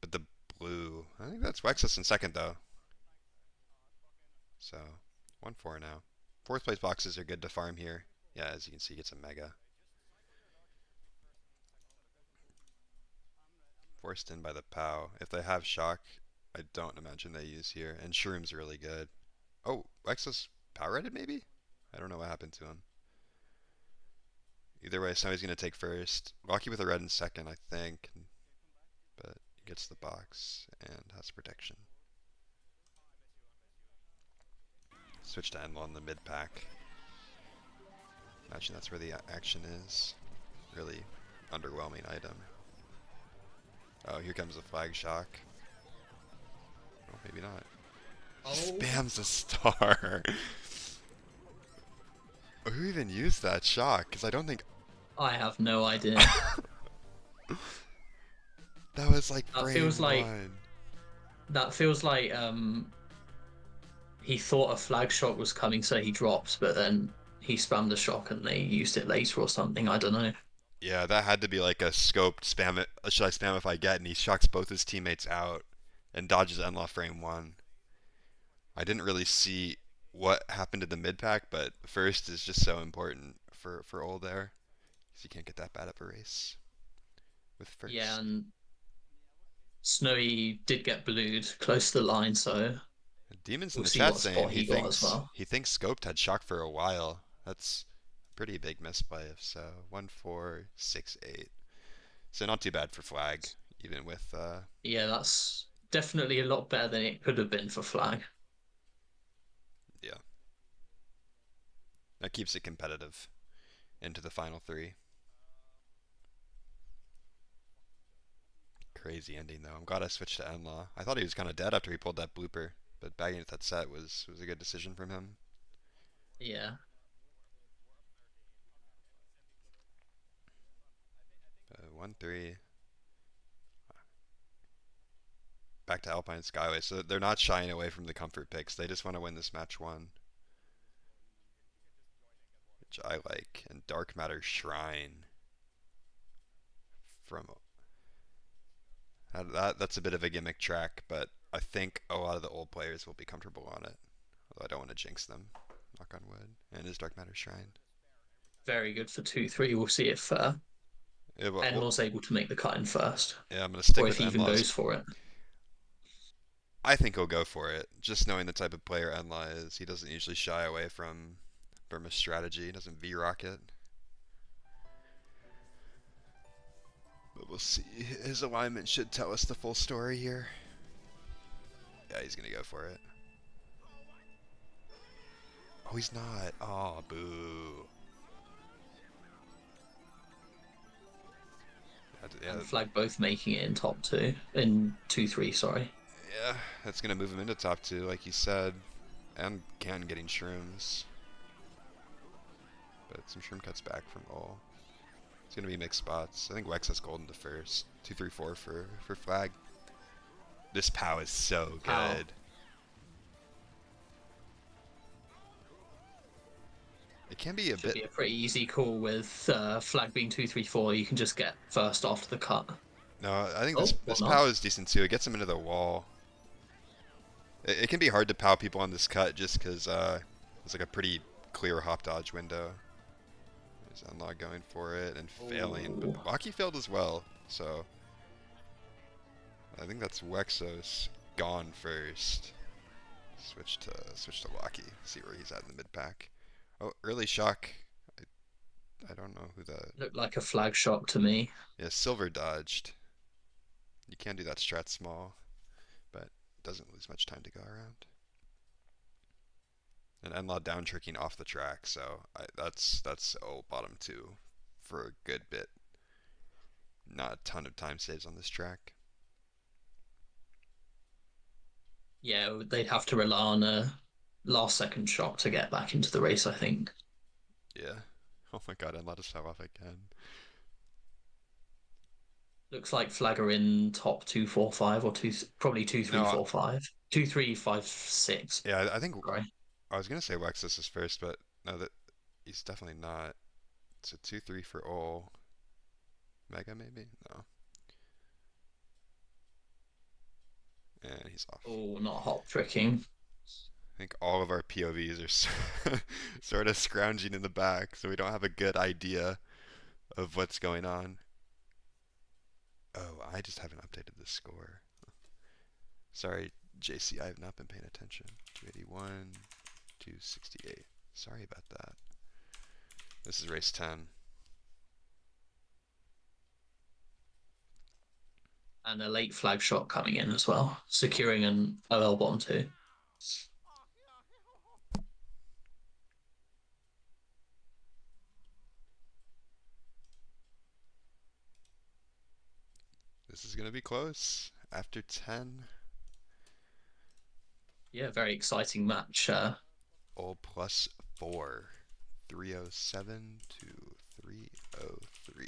But the blue, I think that's Wexus in second though. So, 1-4 now. Fourth place boxes are good to farm here. Yeah, as you can see, he gets a mega. Forced in by the POW. If they have shock, I don't imagine they use here. And Shroom's really good. Oh, Wexus power rated maybe? I don't know what happened to him. Either way, Snowy's going to take first. Locky with a red in second, I think. But he gets the box and has protection. Switch to Enlaw in the mid pack. Imagine that's where the action is. Really underwhelming item. Oh, here comes a flag shock. Oh, maybe not. He spams a star. Who even used that shock? Because I don't think I have no idea. that was like That frame feels like- one. That feels like he thought a flag shot was coming, so he dropped, but then he spammed the shock and they used it later or something. I don't know. Yeah, that had to be like a scoped spam it. Should I spam if I get? And he shocks both his teammates out and dodges Enlaw frame one. I didn't really see what happened to the mid pack, but first is just so important for old there. So you can't get that bad of a race with Yeah, first. and Snowy did get blued close to the line, so Demon's in we'll the see chat what saying spot he got as well. he thinks scoped had shock for a while. That's a pretty big misplay. So 1-4-6-8. So not too bad for Flag, even with Yeah, that's definitely a lot better than it could have been for Flag. yeah. That keeps it competitive into the final three. Crazy ending though. I'm glad I switched to Enlaw. I thought he was kind of dead after he pulled that blooper, but bagging at that set was a good decision from him. Yeah, 1-3. Back to Alpine Skyway. So they're not shying away from the comfort picks. They just want to win this match one, which I like. And Dark Matter Shrine from that's a bit of a gimmick track, but I think a lot of the old players will be comfortable on it. Although I don't want to jinx them. Knock on wood. And is Dark Matter Shrine. very good for 2-3. We'll see if Yeah, Enlaw's able to make the cut in first, yeah, I'm gonna stick or with if he even Enlaw's. goes for it. I think he'll go for it. Just knowing the type of player Enlaw is, he doesn't usually shy away from Burma's strategy. He doesn't V-rock it. But we'll see. His alignment should tell us the full story here. Yeah, he's gonna go for it. Oh, he's not. Oh, boo. Yeah, And Flag both making it in top two, in 2-3, sorry. yeah, that's gonna move him into top two, like you said, and Can getting shrooms. But some shroom cuts back from all. It's gonna be mixed spots. I think Wex has gold in the first. 2-3-4 for Flag. This POW is so Pow. good. It can be a Should bit. be a pretty easy call with Flag being 2-3-4. You can just get first after the cut. No, I think Oh, or this POW not. is decent too. It gets him into the wall. It can be hard to POW people on this cut just because it's like a pretty clear hop dodge window. There's Unlock going for it and failing, Ooh. but Waki failed as well. So I think that's Wexos gone first. Switch to Waki. See where he's at in the mid pack. Oh, early shock. I don't know who that. Looked like a Flag shot to me. Yeah, Silver dodged. You can do that strat small, but doesn't lose much time to go around. And Enlaw down tricking off the track, so that's bottom two for a good bit. Not a ton of time saves on this track. Yeah, they'd have to rely on a last second shot to get back into the race, I think. Yeah. Oh my god, Enlaw just fell off again. Looks like Flag are in top 2-4-5 or probably two three No, four five 2-3-5-6. yeah, I think Sorry. I was gonna say Wexus is first, but no, that he's definitely not. It's a 2-3 for all. Mega maybe? No. And he's off. Oh, not hop tricking. I think all of our POVs are sort of scrounging in the back, so we don't have a good idea of what's going on. Oh, I just haven't updated the score. Sorry, JC, I have not been paying attention. 281, 268. Sorry about that. This is race 10. And a late Flag shot coming in as well, securing an OL bottom two. This is going to be close. After 10. Yeah, very exciting match. All plus 4. 307 to 303.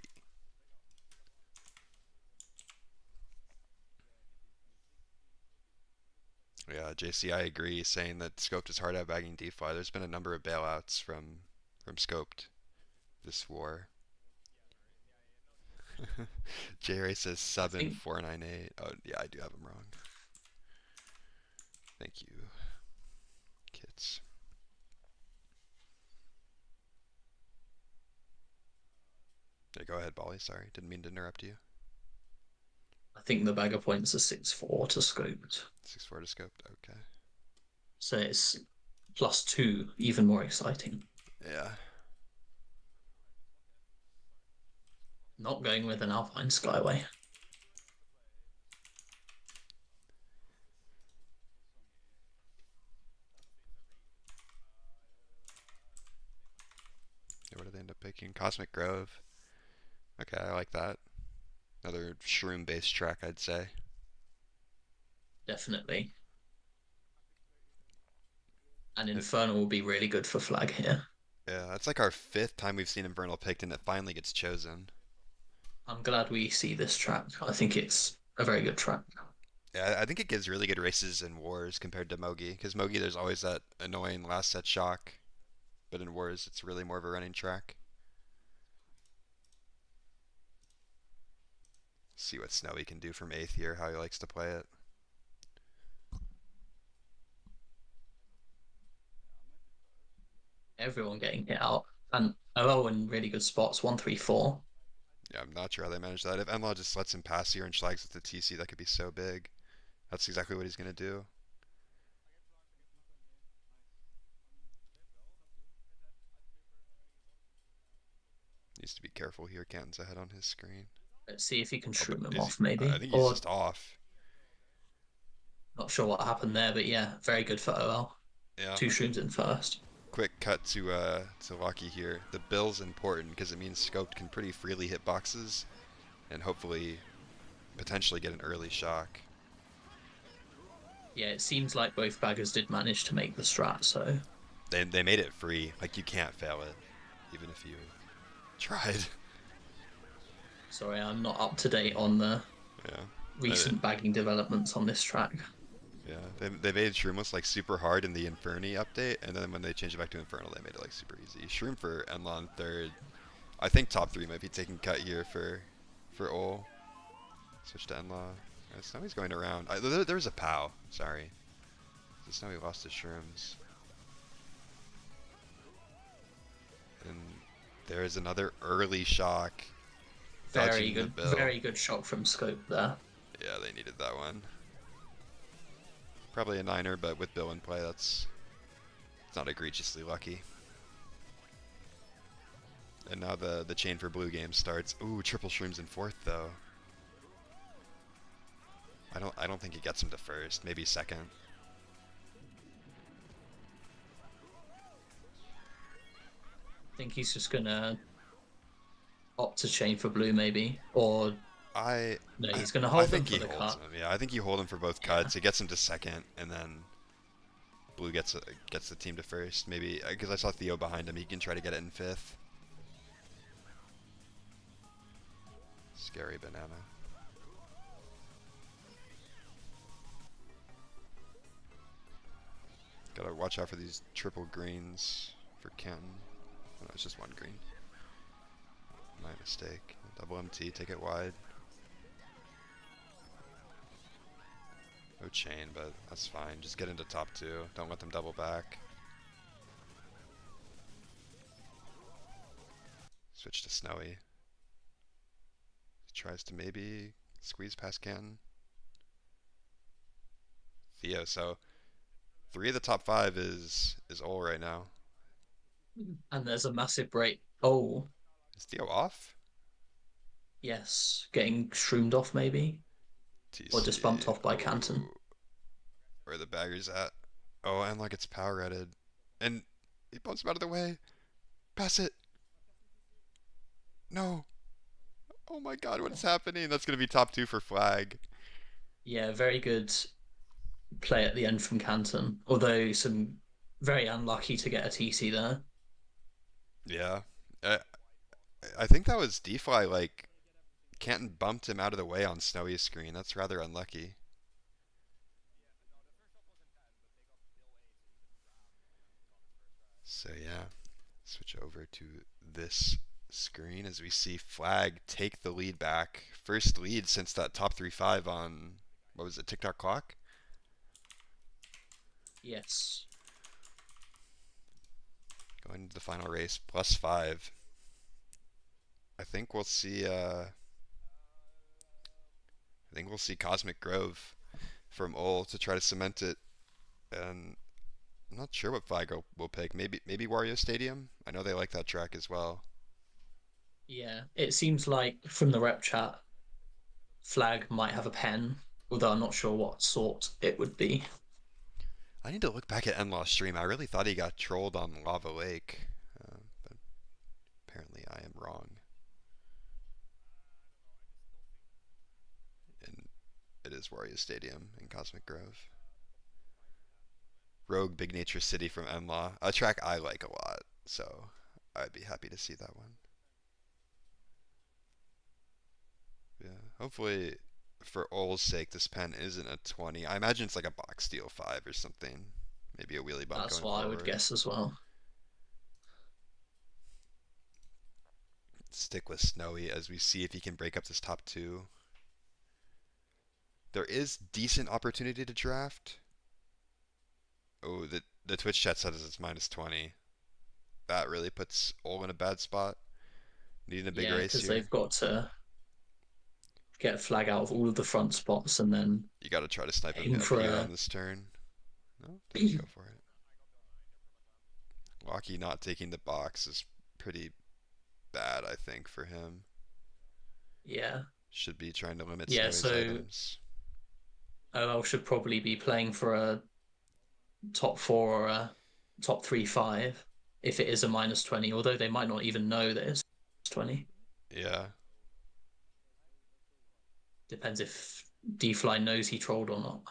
Yeah, JC, I agree, saying that Scoped is hard at bagging DeFi. There's been a number of bailouts from from Scoped this war. J-Ray says I sub in think 498. Oh, yeah, I do have him wrong. Thank you, Kits. Yeah, go ahead, Bally. Sorry, didn't mean to interrupt you. the bagger points are 6-4 to scoped. 6-4 to Scoped. Okay. So it's +2, even more exciting. Yeah. Not going with an Alpine Skyway. What did they end up picking? Cosmic Grove. Okay, I like that. Another shroom-based track, I'd say. Definitely. And It, Infernal will be really good for Flagg here. yeah, that's like our 5th time we've seen Infernal picked, and it finally gets chosen. I'm glad we see this track. I think it's a very good track. Yeah, I think it gives really good races in Wars compared to Mogi, because Mogi there's always that annoying last set shock, but in Wars it's really more of a running track. See what Snowy can do from 8th year, how he likes to play it. Everyone getting hit out. And OL in really good spots, 1-3-4. Yeah, I'm not sure how they manage that. If Enlaw just lets him pass here and Schlags with the TC, that could be so big. That's exactly what he's going to do. Needs to be careful here. Canton's ahead on his screen. Let's see if he can Oh, but shroom him is he? off, I maybe. think he's Or just off. not sure what happened there, but yeah, very good for OL. Yeah. 2 shrooms in first. Quick cut to Lucky here. The bill's important because it means Scoped can pretty freely hit boxes and hopefully potentially get an early shock. Yeah, it seems like both baggers did manage to make the strat, so They made it free. Like you can't fail it, even if you tried. sorry, I'm not up to date on the Yeah. recent bagging developments on this track. Yeah, they made Shroomless like super hard in the Inferni update, and then when they changed it back to Infernal, they made it like super easy. Shroom for Enlon third. I think top 3 might be taking cut here for Ol. Switch to Enlaw. Now he's going around. There was a POW. Sorry. Just now he lost his Shrooms. And there is another early shock. Very Dodging the good, bill. very good shot from Scope there. Yeah, they needed that one. Probably a 9er, but with Bill in play, it's not egregiously lucky. And now the chain for blue game starts. Ooh, triple Shrooms in 4th though. I don't think he gets him to first, maybe 2nd. I think he's just gonna opt to chain for blue, maybe, or no, he's gonna I hold them think for he the holds cut. him. Yeah, I think you hold him for both cuts. It gets him to 2nd, and then blue gets the team to first. Maybe because I saw Theo behind him, he can try to get it in 5th. Scary banana. Gotta watch out for these triple greens for Canton. Oh, no, it's just one green. My mistake. Double MT, take it wide. No chain, but that's fine. Just get into top 2. Don't let them double back. Switch to Snowy. He tries to maybe squeeze past Canton. Theo, so 3 of the top 5 is Ol right now. And there's a massive break. Oh, Is Theo off? yes, getting shroomed off maybe, TC. or just bumped off by Canton. Ooh, where the bagger's at. Oh, and like it's power redded. And he bumps him out of the way. Pass it. No. Oh my god, what's happening? That's going to be top 2 for Flagg. Yeah, very good play at the end from Canton, although some very unlucky to get a TC there. Yeah. I, I think that was DeFly, like, Canton bumped him out of the way on Snowy's screen. That's rather unlucky. So yeah. Switch over to this screen as we see Flag take the lead back. First lead since that top 3-5 on, what was it, TikTok clock? Yes. Going to the final race, +5. I think we'll see Cosmic Grove from Ol to try to cement it, and I'm not sure what Flag will pick. Maybe Wario Stadium. I know they like that track as well. Yeah. It seems like from the rep chat, Flag might have a pen, although I'm not sure what sort it would be. I need to look back at Enlaw's stream. I really thought he got trolled on Lava Lake, but apparently I am wrong. And it is Wario Stadium in Cosmic Grove. Rogue Big Nature City from Enlaw, a track I like a lot, so I'd be happy to see that one. Yeah, hopefully for Ol's sake this pen isn't a 20. I imagine it's like a box steal 5 or something. Maybe a wheelie bump That's going what I would forward. guess as well. Stick with Snowy as we see if he can break up this top 2. There is decent opportunity to draft. Oh, the Twitch chat says it's -20. That really puts Ol in a bad spot. Needing a big Yeah, race because here. they've got to get Flag out of all of the front spots and then You got to try to snipe him aim up for here a. on this turn. No, doesn't go for it. Locky not taking the box is pretty bad, I think, for him. Yeah. Should be trying to limit Yeah, Snowy's so items. OL should probably be playing for a top 4 or a top 3-5 if it is a -20, although they might not even know that it's 20. Yeah. Depends if D-Fly knows he trolled or not.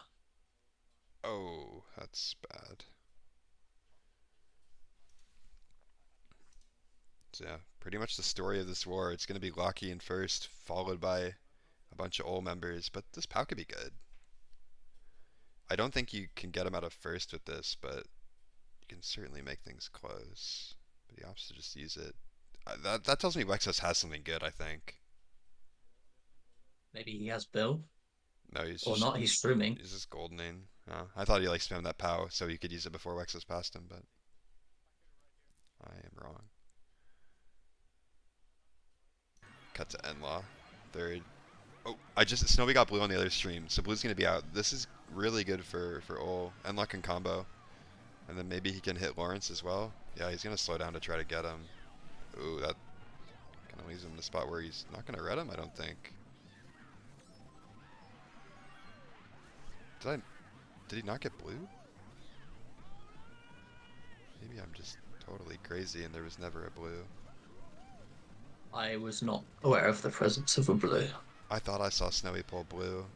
Oh, that's bad. So yeah, pretty much the story of this war. It's going to be Locky in first, followed by a bunch of Ol members, but this POW could be good. I don't think you can get him out of first with this, but you can certainly make things close. But he opts to just use it. That tells me Wexos has something good, I think. Maybe he has Bill No, he's or just not. He's streaming. he's just goldening. I thought he like spammed that POW so he could use it before Wexos passed him, but I am wrong. Cut to Enlaw. Third. Oh, Snowy got blue on the other stream, so blue's gonna be out. This is really good for Ol. Enlaw can combo, and then maybe he can hit Lawrence as well. Yeah, he's gonna slow down to try to get him. Ooh, that kind of leaves him in a spot where he's not gonna red him, I don't think. Did he not get blue? Maybe I'm just totally crazy and there was never a blue. I was not aware of the presence of a blue. I thought I saw Snowy pull blue,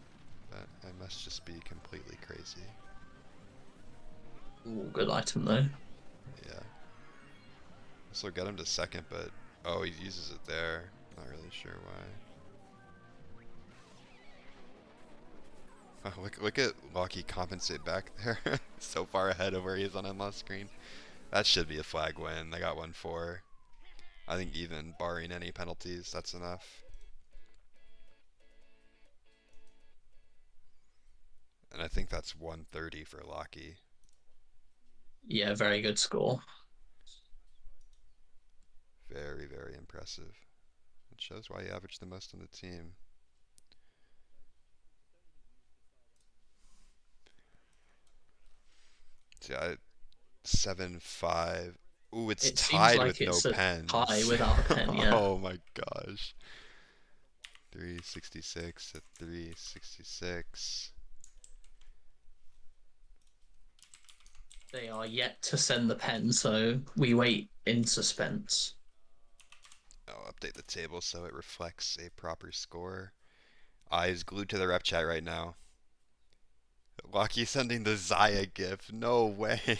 but I must just be completely crazy. Ooh, good item though. Yeah. This will get him to second, but oh, he uses it there. Not really sure why. Oh, look at Locky compensate back there. So far ahead of where he is on Enlaw's screen. That should be a Flag win. They got 1-4. I think even barring any penalties, that's enough. And I think that's 130 for Locky. Yeah, very good score. Very, very impressive. It shows why he averaged the most on the team. Yeah, 7-5. Ooh, it's It seems tied like with no it's a pens. tie without a pen, yeah. Oh my gosh. 366 to 366. They are yet to send the pen, so we wait in suspense. I'll update the table so it reflects a proper score. Eyes glued to the rep chat right now. Lucky sending the Zaya gif. No way.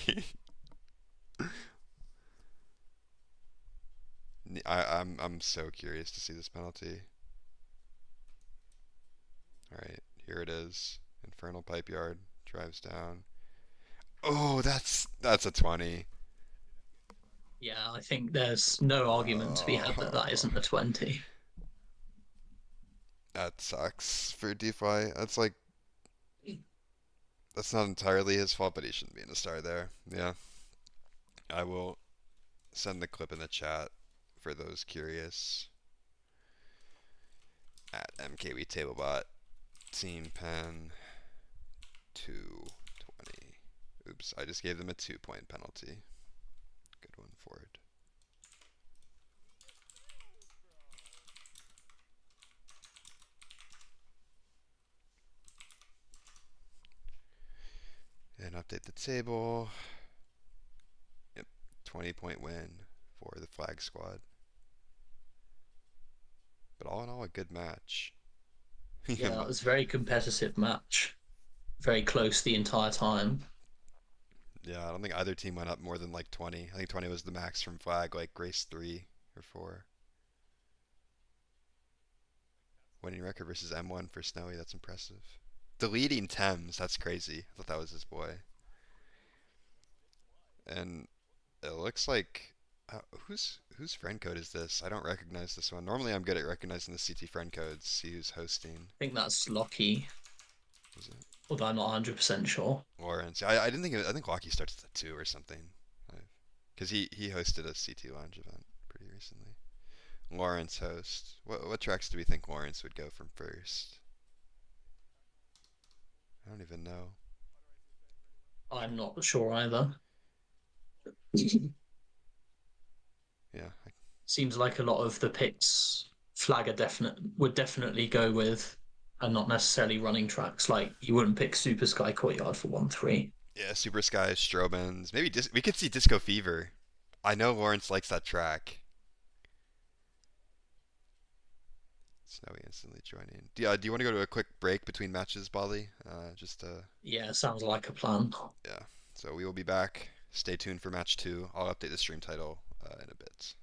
I'm so curious to see this penalty. Alright, here it is. Infernal Pipe Yard. Drives down. Oh, that's a 20. Yeah, I think there's no argument to be had that that Oh, isn't a 20. that sucks for DeFi. That's not entirely his fault, but he shouldn't be in a star there. Yeah, I will send the clip in the chat for those curious at MKB Tablebot Team Pen 220. Oops, I just gave them a 2 point penalty. Good one, Ford. And update the table. Yep, 20 point win for the Flag squad. But all in all, a good match. Yeah, it was a very competitive match. Very close the entire time. Yeah, I don't think either team went up more than like 20. I think 20 was the max from Flag, like Grace 3 or 4. Winning record versus M1 for Snowy, that's impressive. Deleting Thames, that's crazy. I thought that was his boy. And it looks like whose friend code is this? I don't recognize this one. Normally I'm good at recognizing the CT friend codes. See who's hosting. I think that's Locky, Is it although I'm not 100% sure. Lawrence? I didn't think I think Locky starts at 2 or something. Because he hosted a CT Lounge event pretty recently. Lawrence host. What tracks do we think Lawrence would go from first? I don't even know. I'm not sure either. Yeah, Seems like a lot of the picks Flag would definitely go with, and not necessarily running tracks. Like you wouldn't pick Super Sky Courtyard for 1-3. yeah. Super Sky, Strobens. Maybe we could see Disco Fever. I know Lawrence likes that track. Snowy instantly joining. Do you want to go to a quick break between matches, Bali? Just Yeah, sounds like a plan. yeah. So we will be back. Stay tuned for match 2. I'll update the stream title in a bit.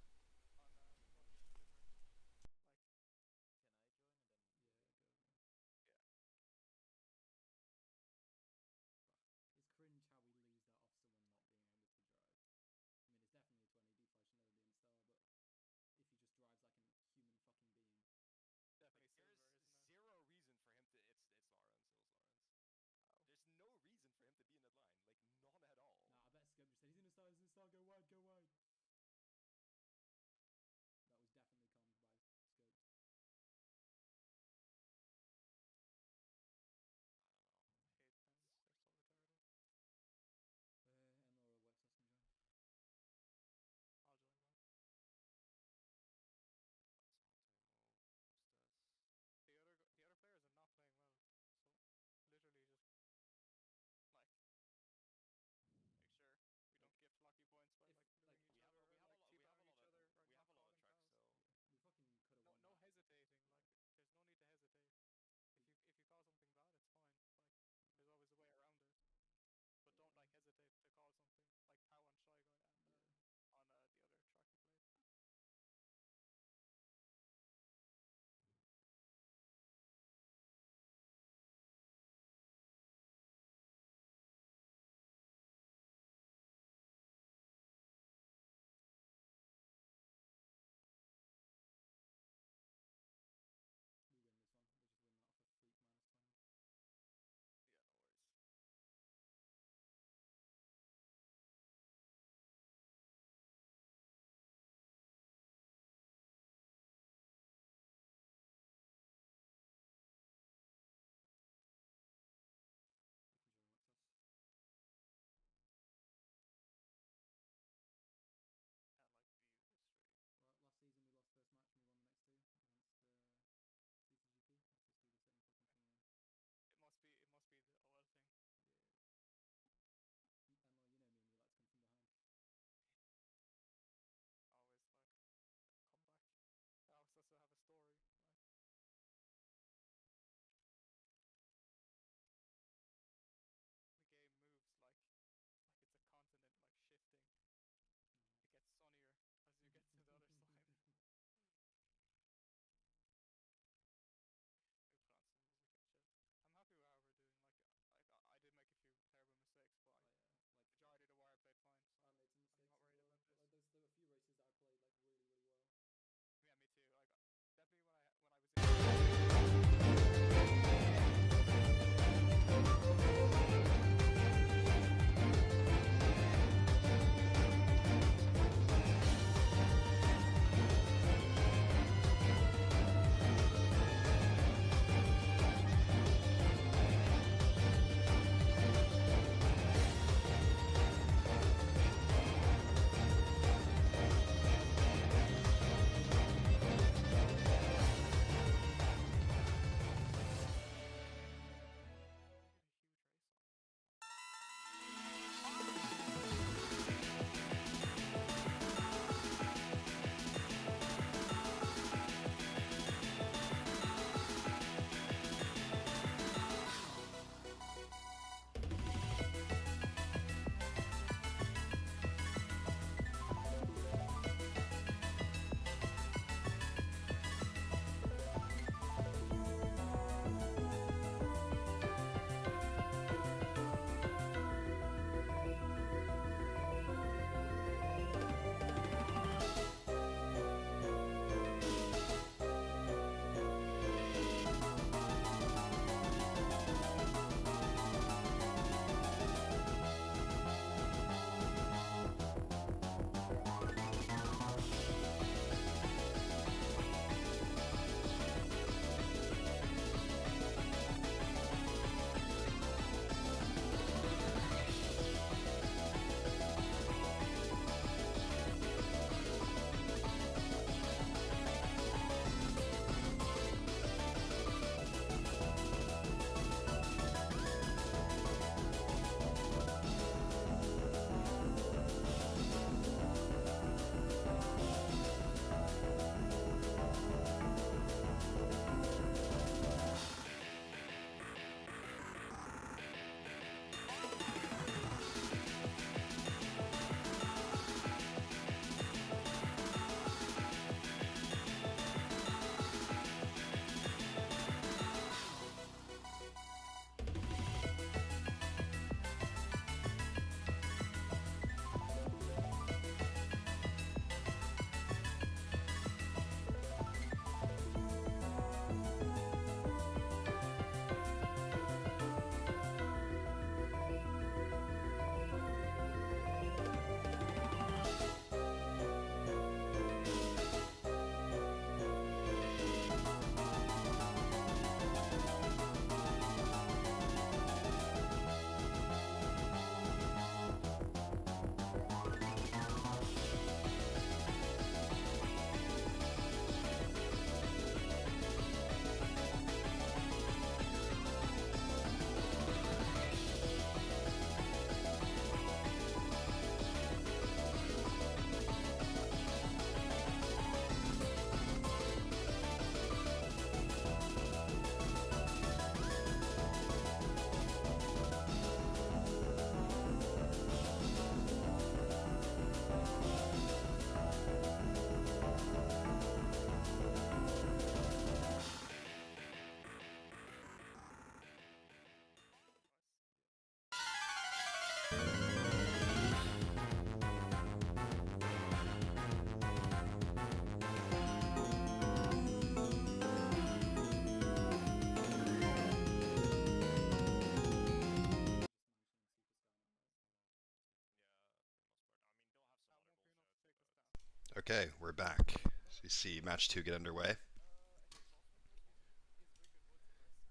Okay, we're back. So you see match 2 get underway.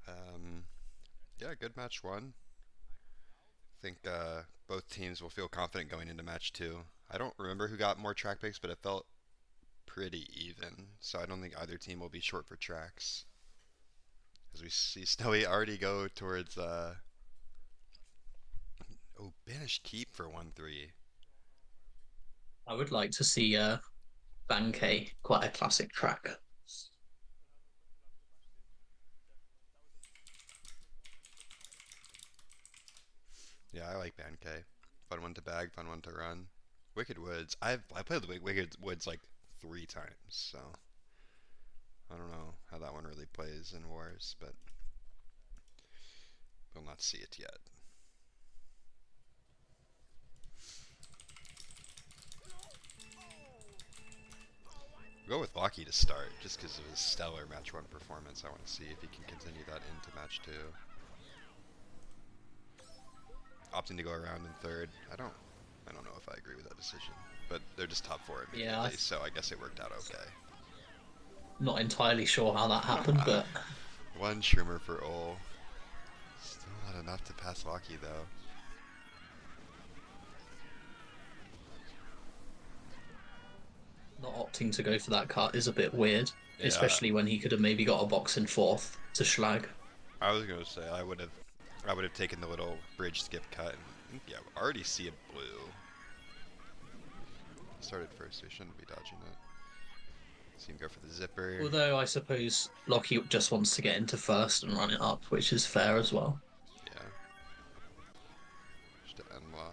Um, yeah, good match 1. I think both teams will feel confident going into match 2. I don't remember who got more track picks, but it felt pretty even. So I don't think either team will be short for tracks. As we see Snowy already go towards Banished Keep for 1-3. I would like to see Bankei, quite a classic track. Yeah, I like Bankei. Fun one to bag, fun one to run. Wicked Woods. I played the Wicked Woods like 3 times, so I don't know how that one really plays in Wars, but we'll not see it yet. We'll go with Locky to start, just because of his stellar match 1 performance. I want to see if he can continue that into match 2. Opting to go around in third. I don't know if I agree with that decision, but they're just top 4 Yeah, immediately, so I guess it worked out okay. not entirely sure how that happened, but One Shrimmer for Ol. Still not enough to pass Locky though. not opting to go for that cut is a bit weird, Yeah, especially when he could have maybe got a box in fourth to Schlag. I was gonna say I would have taken the little bridge skip cut and yeah, already see a blue. Started first, so he shouldn't be dodging it. See him go for the zipper. Although I suppose Lockie just wants to get into first and run it up, which is fair as well. Yeah. Just to Enwa.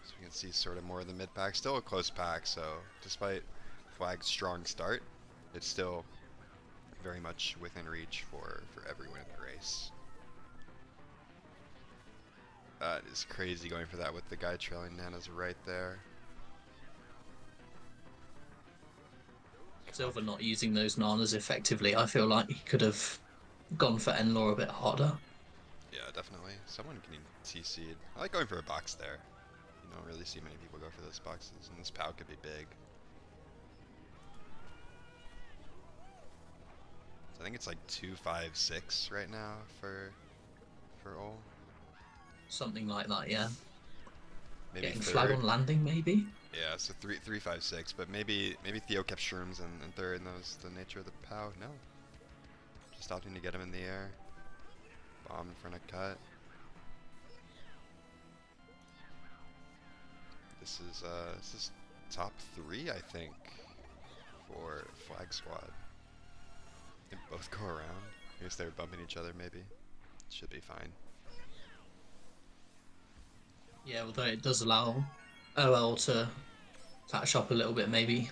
So we can see sort of more of the mid pack. Still a close pack, so despite Flag's strong start, it's still very much within reach for everyone in the race. That is crazy going for that with the guy trailing Nana's right there. Silver not using those nanas effectively. I feel like he could have gone for Enlaw a bit harder. Yeah, definitely. Someone getting TC'd. I like going for a box there. You don't really see many people go for those boxes, and this POW could be big. So I think it's like 2-5-6 right now for Ol. Something like that, yeah. Maybe Getting third. Flag on landing, maybe? Yeah, so 3-5-6, but maybe Theo kept shrooms in third, and that was the nature of the POW. No. Just opting to get him in the air. Bomb in front of cut. This is top 3, I think, for Flag Squad. They both go around. I guess they're bumping each other, maybe. Should be fine. Yeah, although it does allow OL to catch up a little bit, maybe.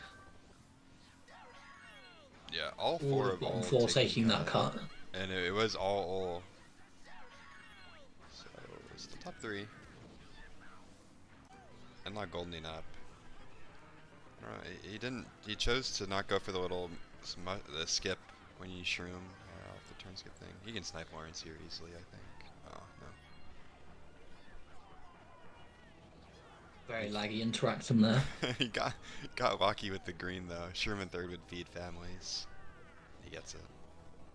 Yeah, all 4 of bottom Ol four taking that cut. And it was all Ol. So it's the top 3. And not goldening up. I don't know, he didn't. He chose to not go for the little the skip when you shroom off the turn skip thing. He can snipe Lawrence here easily, I think. Oh no. Very laggy interaction there. He got lucky with the green though. Shroom in third would feed families. He gets it.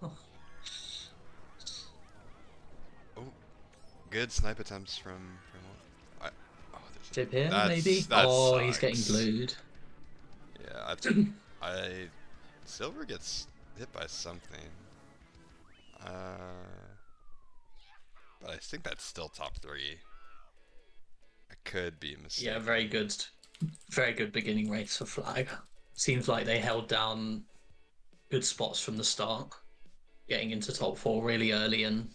Oh. Oh, good snipe attempts from. I, oh, Tip here, that's, maybe? that Oh, sucks. he's getting glued. Yeah, I Silver gets hit by something. But I think that's still top 3. I could be mistaken. Yeah, very good beginning race for Flag. Seems like they held down good spots from the start, getting into top 4 really early, and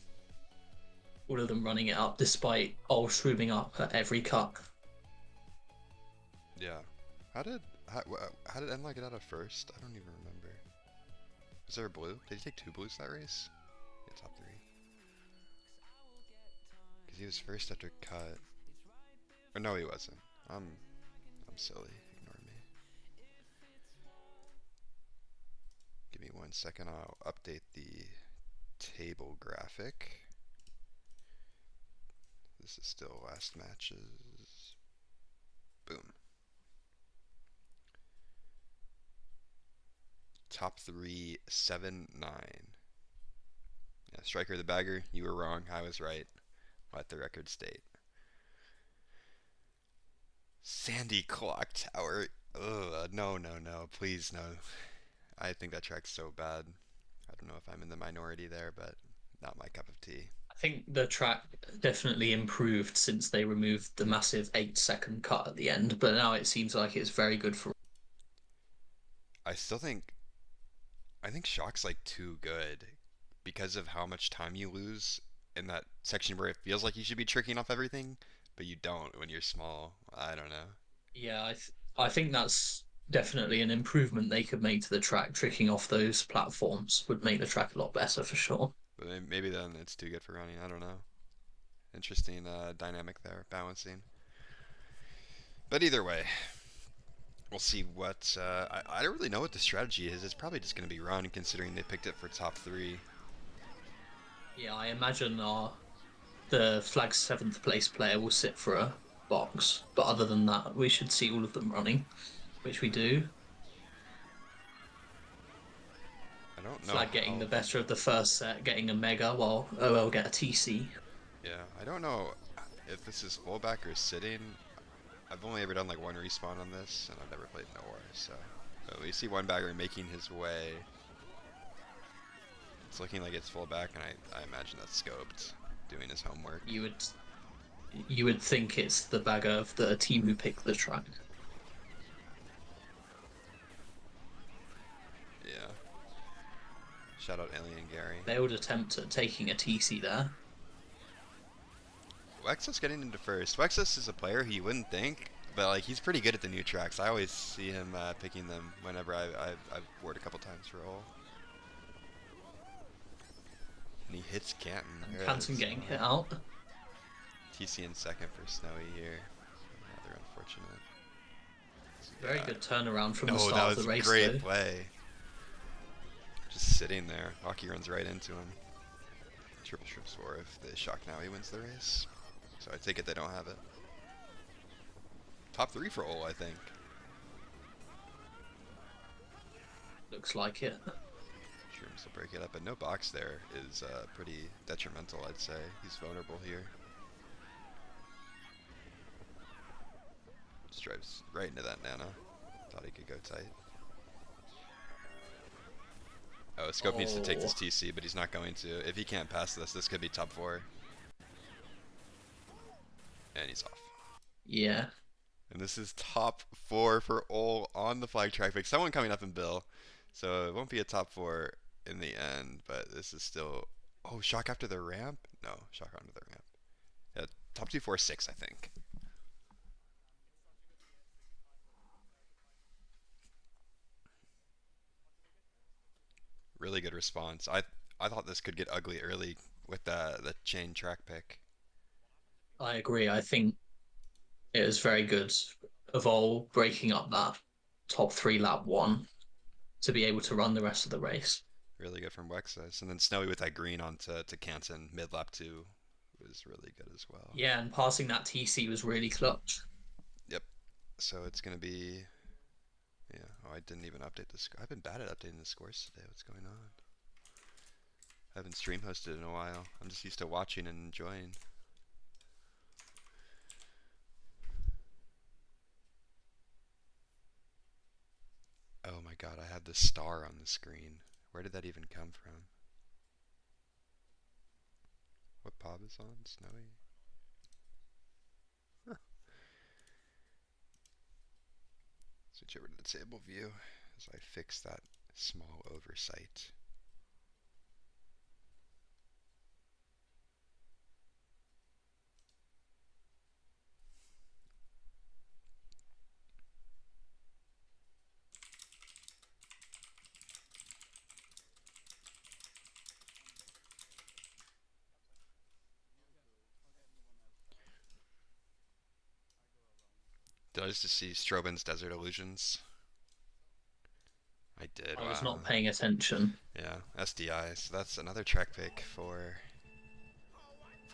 all of them running it up despite all shrooming up at every cut. Yeah. How did Enla get out of first? I don't even remember. Was there a blue? Did he take 2 blues that race? Yeah, top 3. Because he was first after cut. Or no, he wasn't. I'm silly. Ignore me. Give me 1 second. I'll update the table graphic. This is still last matches. Boom. top 3, 7-9. Yeah, Striker the Bagger, you were wrong. I was right. Let the record state. Sandy Clock Tower. Ugh, no, no, no. Please, no. I think that track's so bad. I don't know if I'm in the minority there, but not my cup of tea. I think the track definitely improved since they removed the massive 8-second cut at the end, but now it seems like it's very good for. I still think I think Shock's like too good because of how much time you lose in that section where it feels like you should be tricking off everything, but you don't when you're small. I don't know. Yeah, I think that's definitely an improvement they could make to the track. Tricking off those platforms would make the track a lot better for sure. But maybe then it's too good for running. I don't know. Interesting dynamic there, balancing. But either way, we'll see what. I don't really know what the strategy is. It's probably just going to be run, considering they picked it for top 3. Yeah, I imagine the Flag's 7th place player will sit for a box, but other than that, we should see all of them running, which we do. I don't know. Flag getting the better of the first set, getting a mega, while OL get a TC. Yeah, I don't know if this is fullback or sitting. I've only ever done like one respawn on this, and I've never played Nowhere, so. But we see one bagger making his way. It's looking like it's fullback, and I imagine that's scoped, doing his homework. You would think it's the bagger of the team who picked the track. Yeah. Shout out Alien Gary. Failed attempt at taking a TC there. Wexus getting into first. Wexus is a player who you wouldn't think, but like he's pretty good at the new tracks. I always see him picking them whenever I've warred a couple times for ult. And he hits Canton. And Canton getting hit out. TC in second for Snowy here. Rather unfortunate. Very good turnaround from the Oh, that start was of the race. great Though. play. Just sitting there. Hockey runs right into him. Triple Shrimp Swore if they shock now he wins the race. So I take it they don't have it. Top 3 for Ol, I think. Looks like it. Shrooms will break it up, but no box there is pretty detrimental, I'd say. He's vulnerable here. Just drives right into that Nana. Thought he could go tight. Oh, Scope needs to take this TC, but he's not going to. If he can't pass this, this could be top 4. And he's off. Yeah. And this is top 4 for Ol on the flag track pick. Someone coming up in Bill. So it won't be a top 4 in the end, but this is still... Oh, shock after the ramp? No, shock onto the ramp. Yeah, top 2, 4, 6, I think. Really good response. I thought this could get ugly early with the chain track pick. I agree. I think it was very good of all breaking up that top 3 lap 1 to be able to run the rest of the race. Really good from Wexus. And then Snowy with that green onto Canton mid lap 2 was really good as well. Yeah, and passing that TC was really clutch. Yep. So it's going to be... Yeah. Oh, I didn't even update the score. I've been bad at updating the scores today. What's going on? I haven't stream hosted in a while. I'm just used to watching and enjoying. Oh my god, I had the star on the screen. Where did that even come from? What pop is on? Snowy? Huh. Switch over to the table view as I fix that small oversight. Did I just see Strobin's Desert Illusions? I did. I was Wow. not paying attention. Yeah, SDI. So that's another track pick for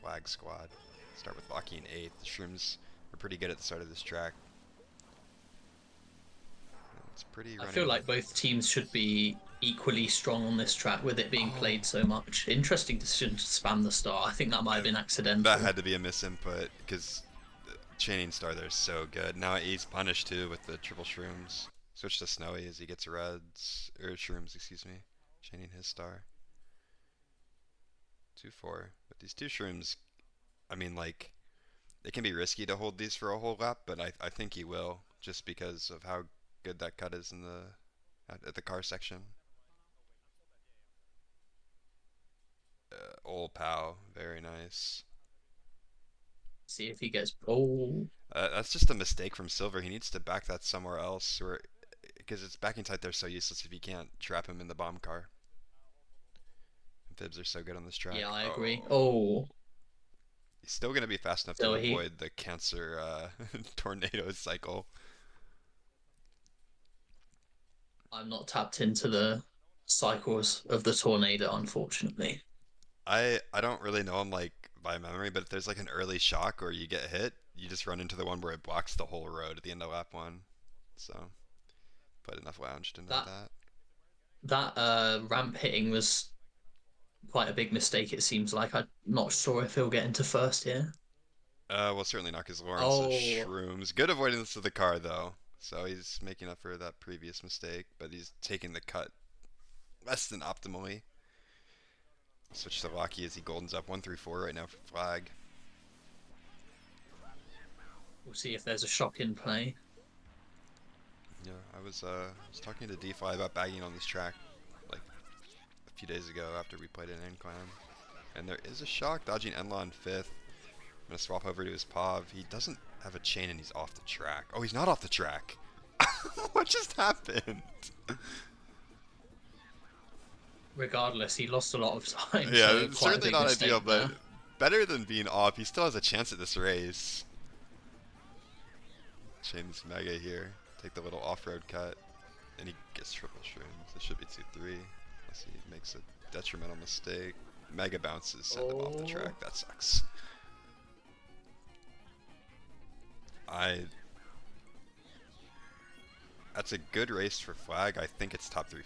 Flag Squad. Start with Locky in 8th. The Shrooms are pretty good at the start of this track. It's pretty. I feel like both teams should be equally strong on this track with it being Oh, played so much. Interesting decision to spam the star. I think that might have been that accidental. had to be a misinput because chaining star there is so good. Now he's punished too with the triple shrooms. Switch to snowy as he gets reds or shrooms, excuse me. Chaining his star. 2-4. But these two shrooms, I mean, like it can be risky to hold these for a whole lap, but I think he will just because of how good that cut is in the at the car section. Old pal, very nice. See if he gets. Oh, That's just a mistake from Silver. He needs to back that somewhere else, or because it's backing tight there so useless if you can't trap him in the bomb car. Fibs are so good on this yeah, track. I agree. Oh, Oh, he's still gonna be fast enough to so he. avoid the cancer tornado cycle. I'm not tapped into the cycles of the tornado, unfortunately. I don't really know him like by memory, but if there's like an early shock or you get hit, you just run into the one where it blocks the whole road at the end of lap one. So played enough lounge to know That that. ramp hitting was quite a big mistake. It seems like I'm not sure if he'll get into first here. Well, certainly not because Lawrence has Oh, shrooms. Good avoidance of the car though, so he's making up for that previous mistake, but he's taking the cut less than optimally. Switch to Locky as he goldens up 1-3-4 right now for Flag. we'll see if there's a shock in play. Yeah, I was talking to DeFi about bagging on this track like a few days ago after we played an Inclan. And there is a shock, dodging Enlaw in 5th. I'm gonna swap over to his POV. He doesn't have a chain and he's off the track. Oh, he's not off the track. What just happened? Regardless, he lost a lot of time, Yeah, so quite a certainly big not ideal, mistake but there. better than being off. He still has a chance at this race. Chains Mega here. Take the little off-road cut. And he gets triple shrooms. It should be 2-3. Unless he makes a detrimental mistake. Mega bounces, send him off the Oh, track. That sucks. I. That's a good race for Flag. I think it's top 3-5.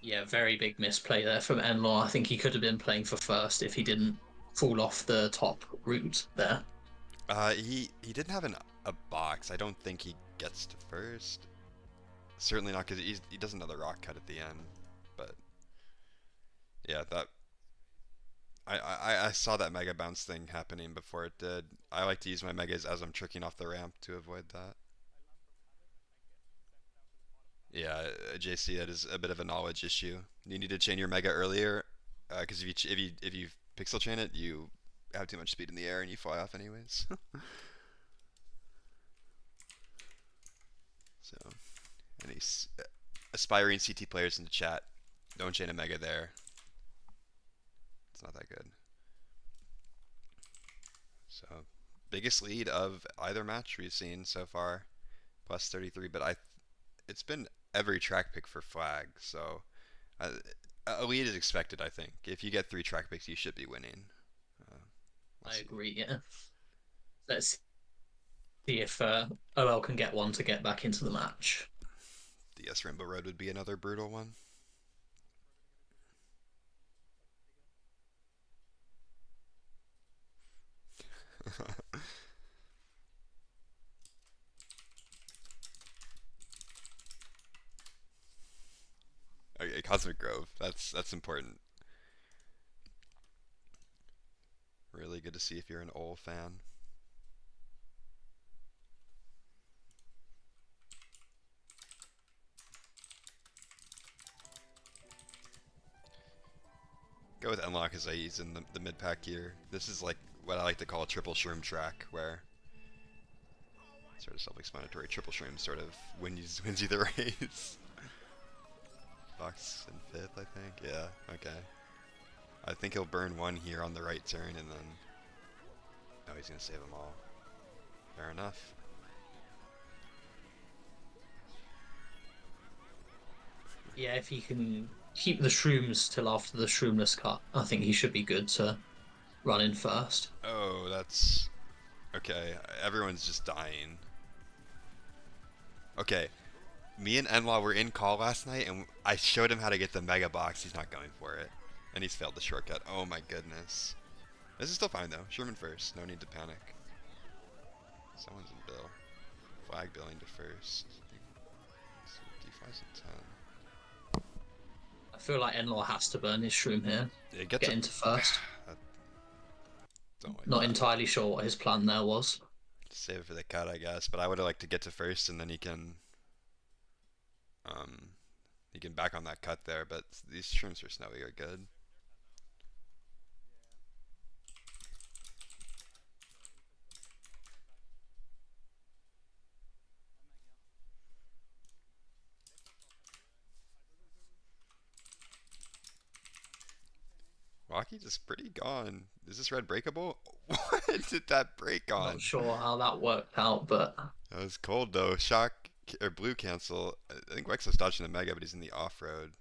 yeah, very big misplay there from Enlaw. I think he could have been playing for first if he didn't fall off the top route there. He didn't have a box. I don't think he gets to first. Certainly not because he does another rock cut at the end. But yeah, that I saw that mega bounce thing happening before it did. I like to use my megas as I'm tricking off the ramp to avoid that. Yeah, JC, that is a bit of a knowledge issue. You need to chain your mega earlier, because if you pixel chain it, you have too much speed in the air and you fly off anyways. So, any aspiring CT players in the chat, don't chain a mega there. It's not that good. So, biggest lead of either match we've seen so far, plus 33. But it's been every track pick for Flag, so uh, a lead is expected. I think if you get 3 track picks, you should be winning. Uh, we'll I see. agree, yeah. Let's see if OL can get one to get back into the match. DS Rainbow Road would be another brutal one. Okay, Cosmic Grove. That's important. Really good to see if you're an old fan. Go with Enlock because he's in the mid pack here. This is like what I like to call a triple shroom track, where sort of self-explanatory. Triple shroom sort of wins you the race. Fox in 5th, I think. Yeah. Okay. I think he'll burn one here on the right turn, and then no, he's gonna save them all. Fair enough. Yeah, if he can keep the shrooms till after the shroomless cut, I think he should be good to run in first. Oh, that's okay. Everyone's just dying. Okay, Me and Enlaw were in call last night, and I showed him how to get the mega box. He's not going for it, and he's failed the shortcut. Oh my goodness. This is still fine though. Sherman first. No need to panic. Someone's in Bill. Flag billing to first. So D5's in 10. I feel like Enlaw has to burn his shroom here. Yeah, Get into first. Don't like Not that. entirely sure what his plan there was. Save it for the cut, I guess. But I would have liked to get to first, and then he can back on that cut there. But these shrooms for Snowy are good. Rocky's just pretty gone. Is this red breakable? What did that break on? Not sure how that worked out, but That was cold though. Shock or blue cancel. I think Wex was dodging the mega, but he's in the off road.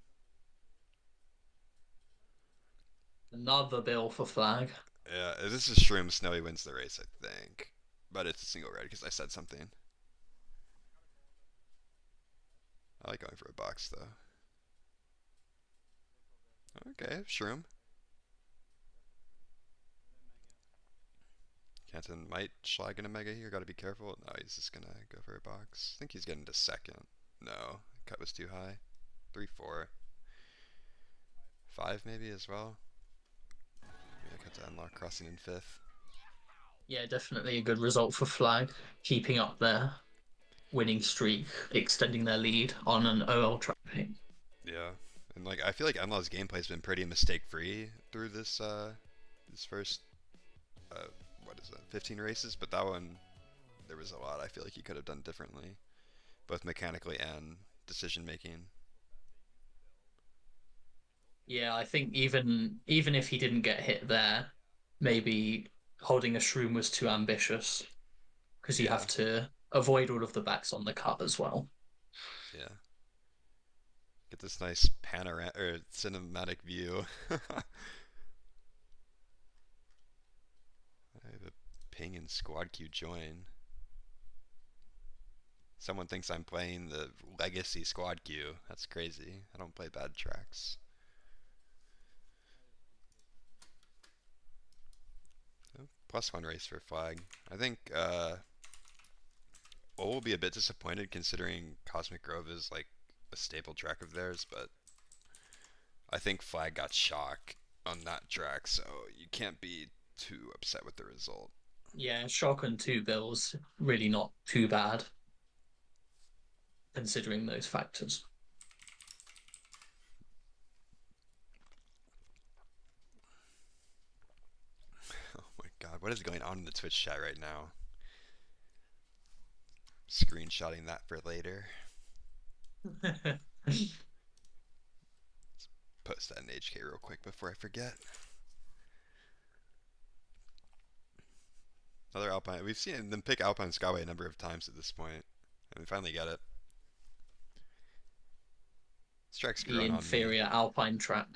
another bill for Flag. Yeah, if this is Shroom, Snowy wins the race, I think. But it's a single red because I said something. I like going for a box though. Okay, Shroom. Canton might Schlag in a mega here. Gotta be careful. No, he's just gonna go for a box. I think he's getting to second. No, cut was too high. 3, 4. 5 maybe as well. Yeah, cut to Unlock, crossing in 5th. Yeah, definitely a good result for Flag, keeping up their winning streak, extending their lead on an OL track pick. Yeah, and like I feel like Unlaw's gameplay's been pretty mistake-free through this first what is it, 15 races, but that one there was a lot I feel like he could have done differently, both mechanically and decision making. Yeah, I think even if he didn't get hit there, maybe holding a shroom was too ambitious because you Yeah. have to avoid all of the backs on the cut as well. Yeah. Get this nice panorama or cinematic view. I have a ping and squad queue join. Someone thinks I'm playing the legacy squad queue. That's crazy. I don't play bad tracks. Oh, +1 race for Flag. I think Ol will be a bit disappointed considering Cosmic Grove is like a staple track of theirs, but I think Flag got shock on that track, so you can't be too upset with the result. Yeah, shock and 2 bills, really not too bad considering those factors. Oh my god, what is going on in the Twitch chat right now? Screenshotting that for later. Post that in HK real quick before I forget. Another Alpine. We've seen them pick Alpine Skyway a number of times at this point, and we finally get it. This track's The growing on me. inferior Alpine track.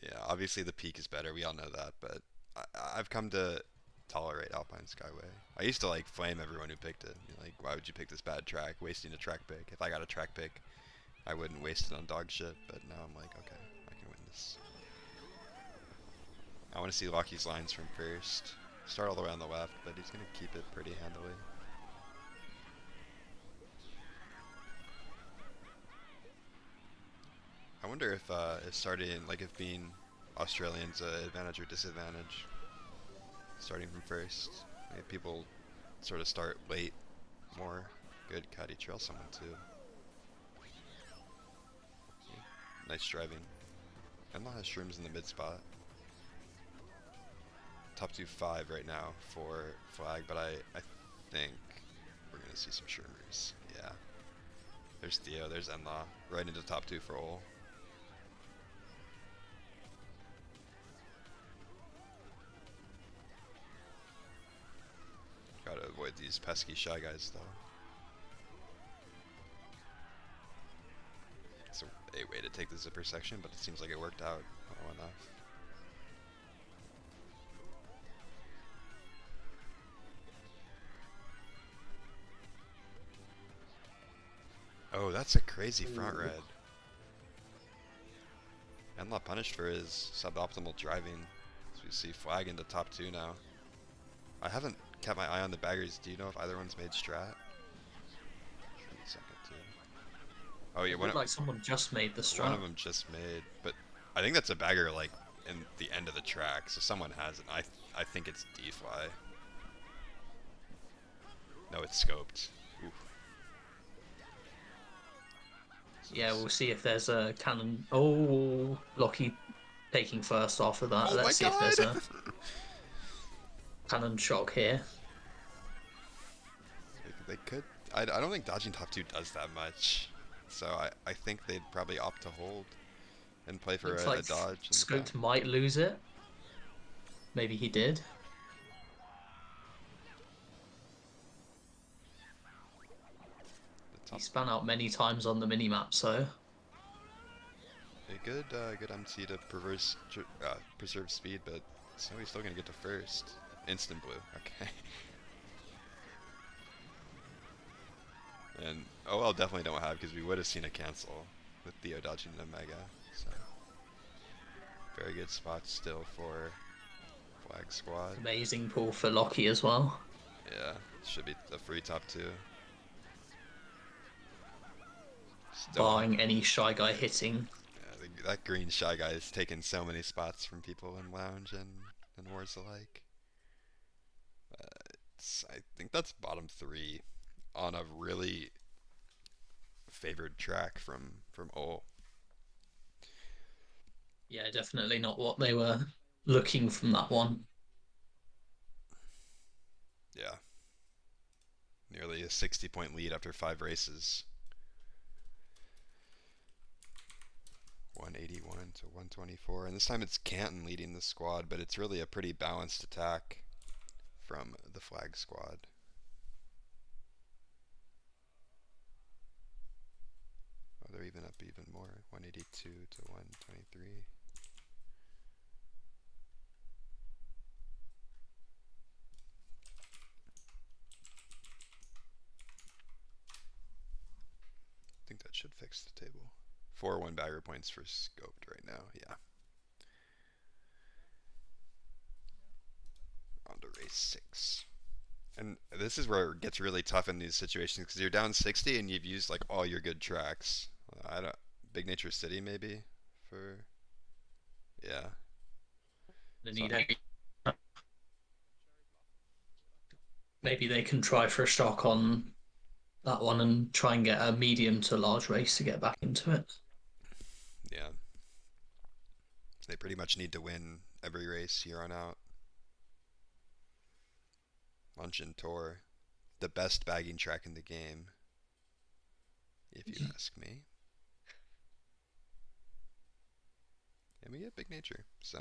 Yeah, obviously the peak is better. We all know that, but I've come to tolerate Alpine Skyway. I used to like flame everyone who picked it. Like, why would you pick this bad track? Wasting a track pick. If I got a track pick, I wouldn't waste it on dog shit. But now I'm like, okay, I can win this. I want to see Lockie's lines from first. Start all the way on the left, but he's gonna keep it pretty handily. I wonder if starting, like if being Australian's an advantage or disadvantage. Starting from first. Maybe people sort of start late more. Good cut, he trails someone too. Nice driving. Emma has shrooms in the mid spot. Top 2-5 right now for Flag, but I think we're gonna see some shroomers. Yeah. There's Theo, there's Enlaw. Right into top 2 for Ol. Gotta avoid these pesky shy guys though. It's a way to take the zipper section, but it seems like it worked out well enough. Oh, that's a crazy front Ooh. red. And not punished for his suboptimal driving. So we see Flag into top 2 now. I haven't kept my eye on the baggers. Do you know if either one's made strat? Should be second too. Oh yeah, It looked like someone just made the one strat. of them just made, but I think that's a bagger like in the end of the track, so someone has it. I think it's D-Fly. No, it's scoped. Oof. Yeah, we'll see if there's a cannon. Oh, Lockie taking first after that. Oh my Let's see if god! there's a cannon shock here. They could. I don't think dodging top 2 does that much, so I think they'd probably opt to hold and play for Looks a like dodge in the back. Scoped might lose it. Maybe he did. The He top, span out many times on the minimap, so a good MT to preserve speed, but so he's still gonna get to first. Instant blue. Okay. And OL definitely don't have because we would have seen a cancel with Theo dodging an Omega. So very good spot still for Flag Squad. amazing pull for Lockie as well. Yeah, should be a free top 2. Still, Barring any Shy Guy hitting. yeah, that green Shy Guy has taken so many spots from people in Lounge and Wars alike. I think that's bottom 3 on a really favored track from OL. Yeah, definitely not what they were looking from that one. Yeah, nearly a 60-point lead after 5 races. 181 to 124, and this time it's Canton leading the squad, but it's really a pretty balanced attack from the Flag Squad. Oh, they're even up even more, 182 to 123. I think that should fix the table. 4-1 bagger points for scoped right now, yeah. On to race 6. And this is where it gets really tough in these situations because you're down 60 and you've used like all your good tracks. I don't. Big Nature City maybe for. Yeah. Maybe they can try for a shock on that one and try and get a medium to large race to get back into it. Yeah. They pretty much need to win every race here on out. Luncheon Tour, the best bagging track in the game, if you ask me. And we get Big Nature, so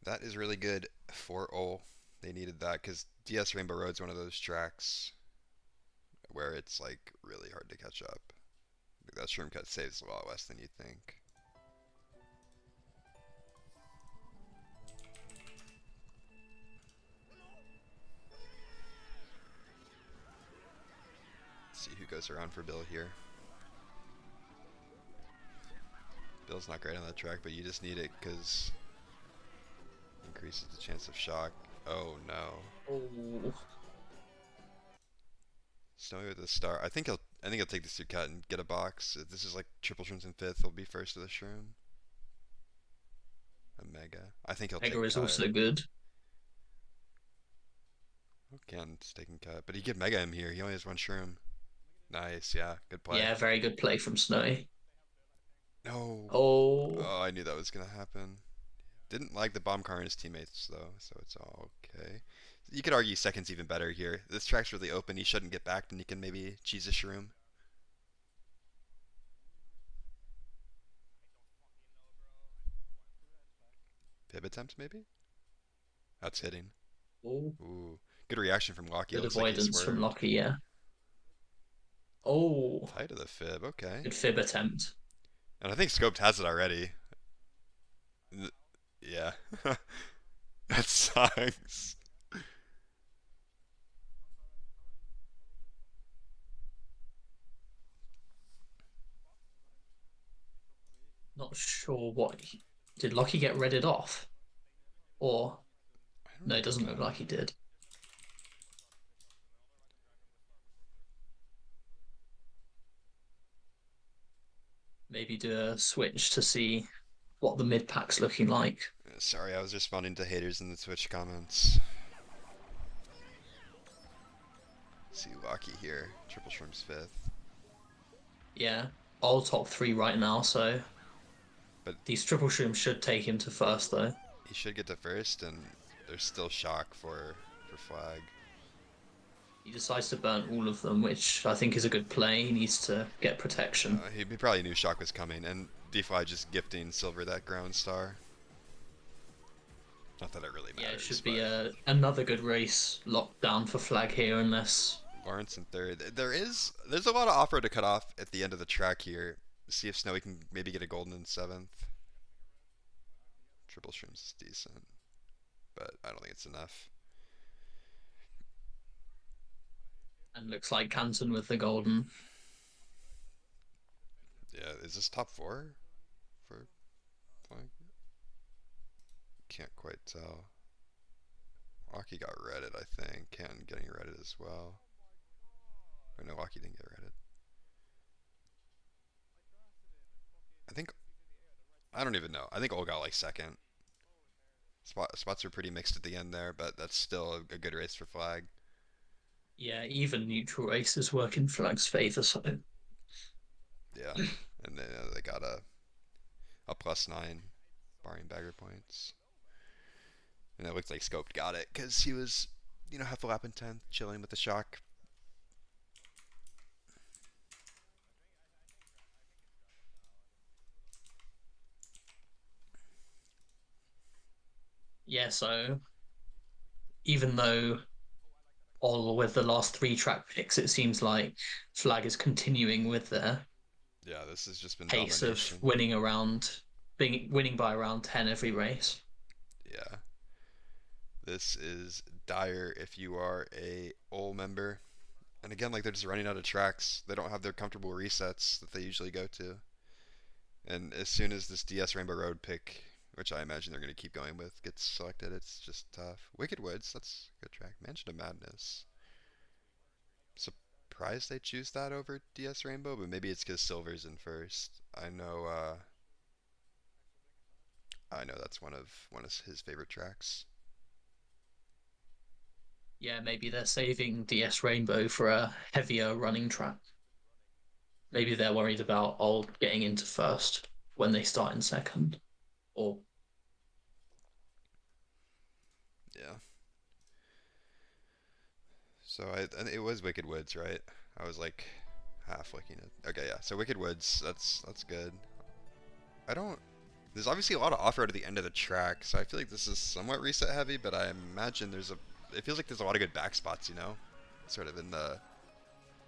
that is really good for OL. They needed that because DS Rainbow Road's one of those tracks where it's like really hard to catch up. That shroom cut saves a lot less than you think. Let's see who goes around for Bill here. Bill's not great on that track, but you just need it because increases the chance of shock. Oh no. Oh, Snowy with a star. I think he'll take this through cut and get a box. If this is like triple shrooms in 5th, he'll be first to the shroom. A mega. I think he'll Mega take is cut. also good. Can's taking cut, but he could mega him here. He only has 1 shroom. Nice, yeah, good play. Yeah, very good play from Snowy. No. Oh, Oh, I knew that was gonna happen. Didn't like the bomb car and his teammates though, so it's all okay. You could argue second's even better here. This track's really open. He shouldn't get backed, and he can maybe cheese a shroom. Pib attempt maybe. That's hitting. oh, Ooh, good reaction from Locky. good Looks like he avoidance from swerved. Lockie. Yeah. Oh, Tight to the fib. Okay. good fib attempt. And I think Scoped has it already. Yeah. That sucks. Not sure what did Lockie get redded off, or I don't no, it doesn't look know. like he did. Maybe do a switch to see what the mid pack's looking like. Sorry, I was responding to haters in the Twitch comments. See Lucky here. Triple Shrimp's 5th. Yeah, all top three right now, so But these triple shrooms should take him to first though. he should get to first, and there's still shock for Flag. He decides to burn all of them, which I think is a good play. He needs to get protection. He probably knew shock was coming, and DeFly just gifting Silver that ground star. Not that it really Yeah, it matters. should be But another good race locked down for Flag here, unless Lawrence in 3rd. There's a lot of off-road to cut off at the end of the track here. See if Snowy can maybe get a golden in 7th. Triple Shrooms is decent, but I don't think it's enough. and looks like Canton with the golden. Yeah, is this top 4 for Flag? Can't quite tell. Rocky got redded, I think. Canton getting redded as well. Or no, Rocky didn't get redded. I think, I don't even know. I think Ol got like 2nd. Spots are pretty mixed at the end there, but that's still a good race for Flag. Yeah, even neutral races work in Flag's favor, so Yeah, and then they got a +9, barring bagger points. And it looks like Scoped got it because he was, half a lap in 10th, chilling with the shock. yeah, so even though all with the last three track picks, it seems like Flag is continuing with their Yeah, this has just been pace of domination. winning by around 10 every race. Yeah, this is dire if you are a Ol member. And again, like they're just running out of tracks. They don't have their comfortable resets that they usually go to. And as soon as this DS Rainbow Road pick, which I imagine they're going to keep going with, gets selected, it's just tough. Wicked Woods, that's a good track. Mansion of Madness. Surprised they choose that over DS Rainbow, but maybe it's because Silver's in first. I know that's one of his favorite tracks. Yeah, maybe they're saving DS Rainbow for a heavier running track. Maybe they're worried about old getting into first when they start in second. Or Yeah. So it was Wicked Woods, right? I was like half looking at. Okay, yeah. So Wicked Woods, that's good. I don't. There's obviously a lot of off-road at the end of the track, so I feel like this is somewhat reset heavy. But I imagine it feels like there's a lot of good back spots, sort of in the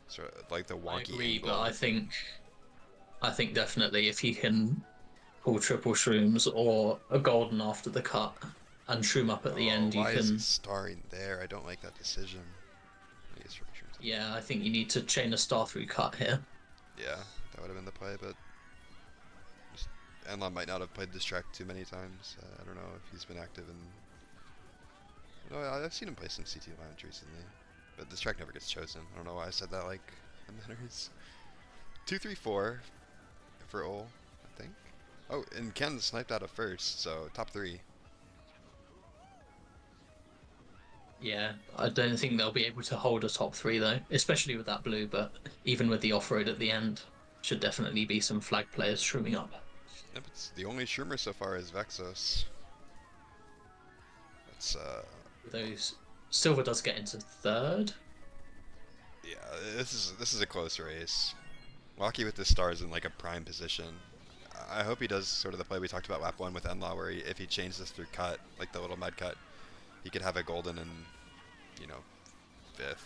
sort of like the I wonky agree, angle. but I think definitely if he can pull triple shrooms or a golden after the cut and shroom up at the Oh, end, you why is he can. starring there? I don't like that decision. I guess triple shrooms. Yeah, I think you need to chain a star through cut here. Yeah, that would have been the play, but Enlon might not have played this track too many times. I don't know if he's been active in. No, I've seen him play some CT Lounge recently, but this track never gets chosen. I don't know why I said that like it matters. 2-3-4 for Ol, I think. Oh, and Ken sniped out of first, so top 3. Yeah, I don't think they'll be able to hold a top three though, especially with that blue. But even with the off road at the end, should definitely be some flag players shrooming up. Yep, it's the only Shroomer so far is Vexos. That's Those Silver does get into third. yeah, this is a close race. Lucky with the stars in like a prime position. I hope he does sort of the play we talked about lap 1 with Enlaw, where if he changed this through cut, like the little mud cut, he could have a golden in, 5th.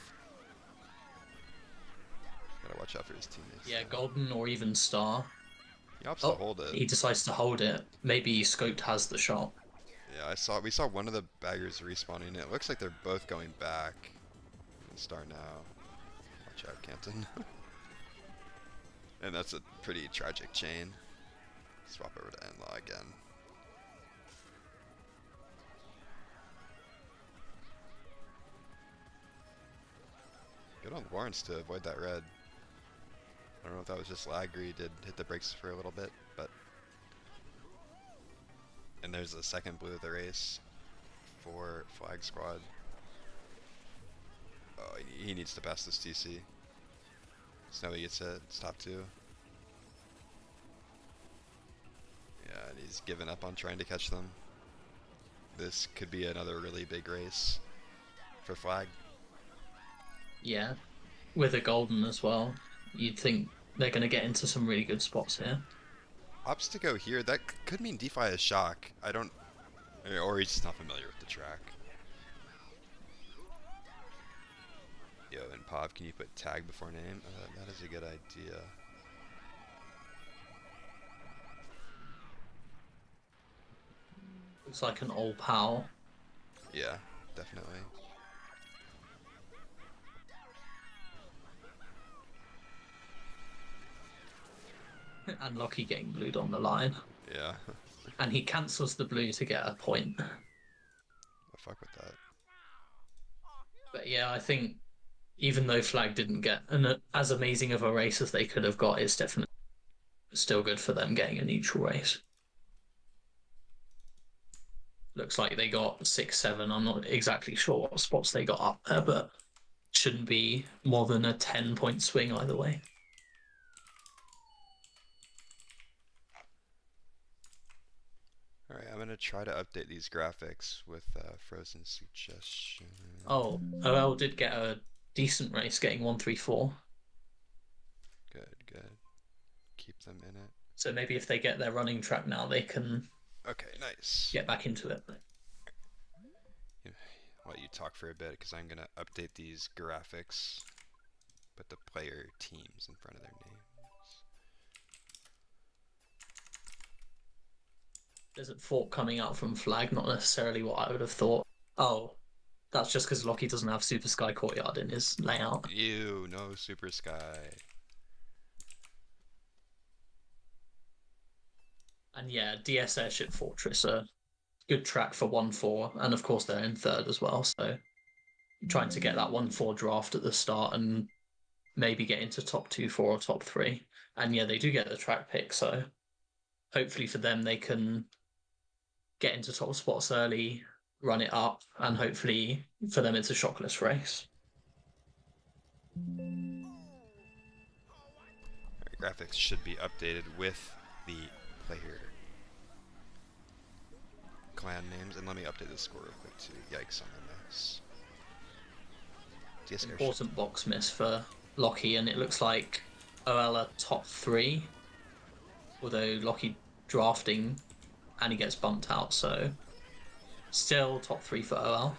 Gotta watch out for his teammates. Yeah, though. golden or even star. He opts to Oh, hold it. he decides to hold it. Maybe Scoped has the shot. Yeah, we saw one of the baggers respawning. It looks like they're both going back. Star now. Watch out, Canton. And that's a pretty tragic chain. Swap it warrants to avoid that red. I don't know if that was just lag or he did hit the brakes for a little bit, but... And there's a second blue of the race for Flag Squad. Oh, he needs to pass this TC. So now he gets it. It's top 2. Yeah, and he's given up on trying to catch them. This could be another really big race for Flag. Yeah, with a golden as well, you'd think they're going to get into some really good spots here. Opts to go here, that could mean DeFi is shock. I don't... Or he's just not familiar with the track. Yo, and Pav, can you put tag before name? That is a good idea. Looks like an old pal. Yeah, definitely. And Lockie getting blued on the line. Yeah. And he cancels the blue to get a point. What the fuck with that? But yeah, I think even though Flag didn't get as amazing of a race as they could have got, it's definitely still good for them getting a neutral race. Looks like they got 6, 7. I'm not exactly sure what spots they got up there, but shouldn't be more than a 10-point swing either way. Alright, I'm gonna try to update these graphics with frozen suggestion. Oh, OL did get a decent race, getting 134. Good, good. Keep them in it. So maybe if they get their running track now, they can Okay, nice. get back into it. I'll let you talk for a bit because I'm gonna update these graphics. Put the player teams in front of their names. There's a fork coming out from Flag, not necessarily what I would have thought. Oh, that's just because Lockie doesn't have Super Sky Courtyard in his layout. Ew, no Super Sky. And yeah, DS Airship Fortress, a good track for 1-4, and of course they're in third as well, so trying to get that 1-4 draft at the start and maybe get into top 2, 4 or top 3. And yeah, they do get the track pick, so hopefully for them they can get into top spots early, run it up, and hopefully for them it's a shockless race. Graphics should be updated with the player clan names, and let me update the score real quick too. Yikes on the mess. DS Airship. Important box miss for Lockie, and it looks like OL are top 3, although Lockie drafting and he gets bumped out, so still top 3 for OL.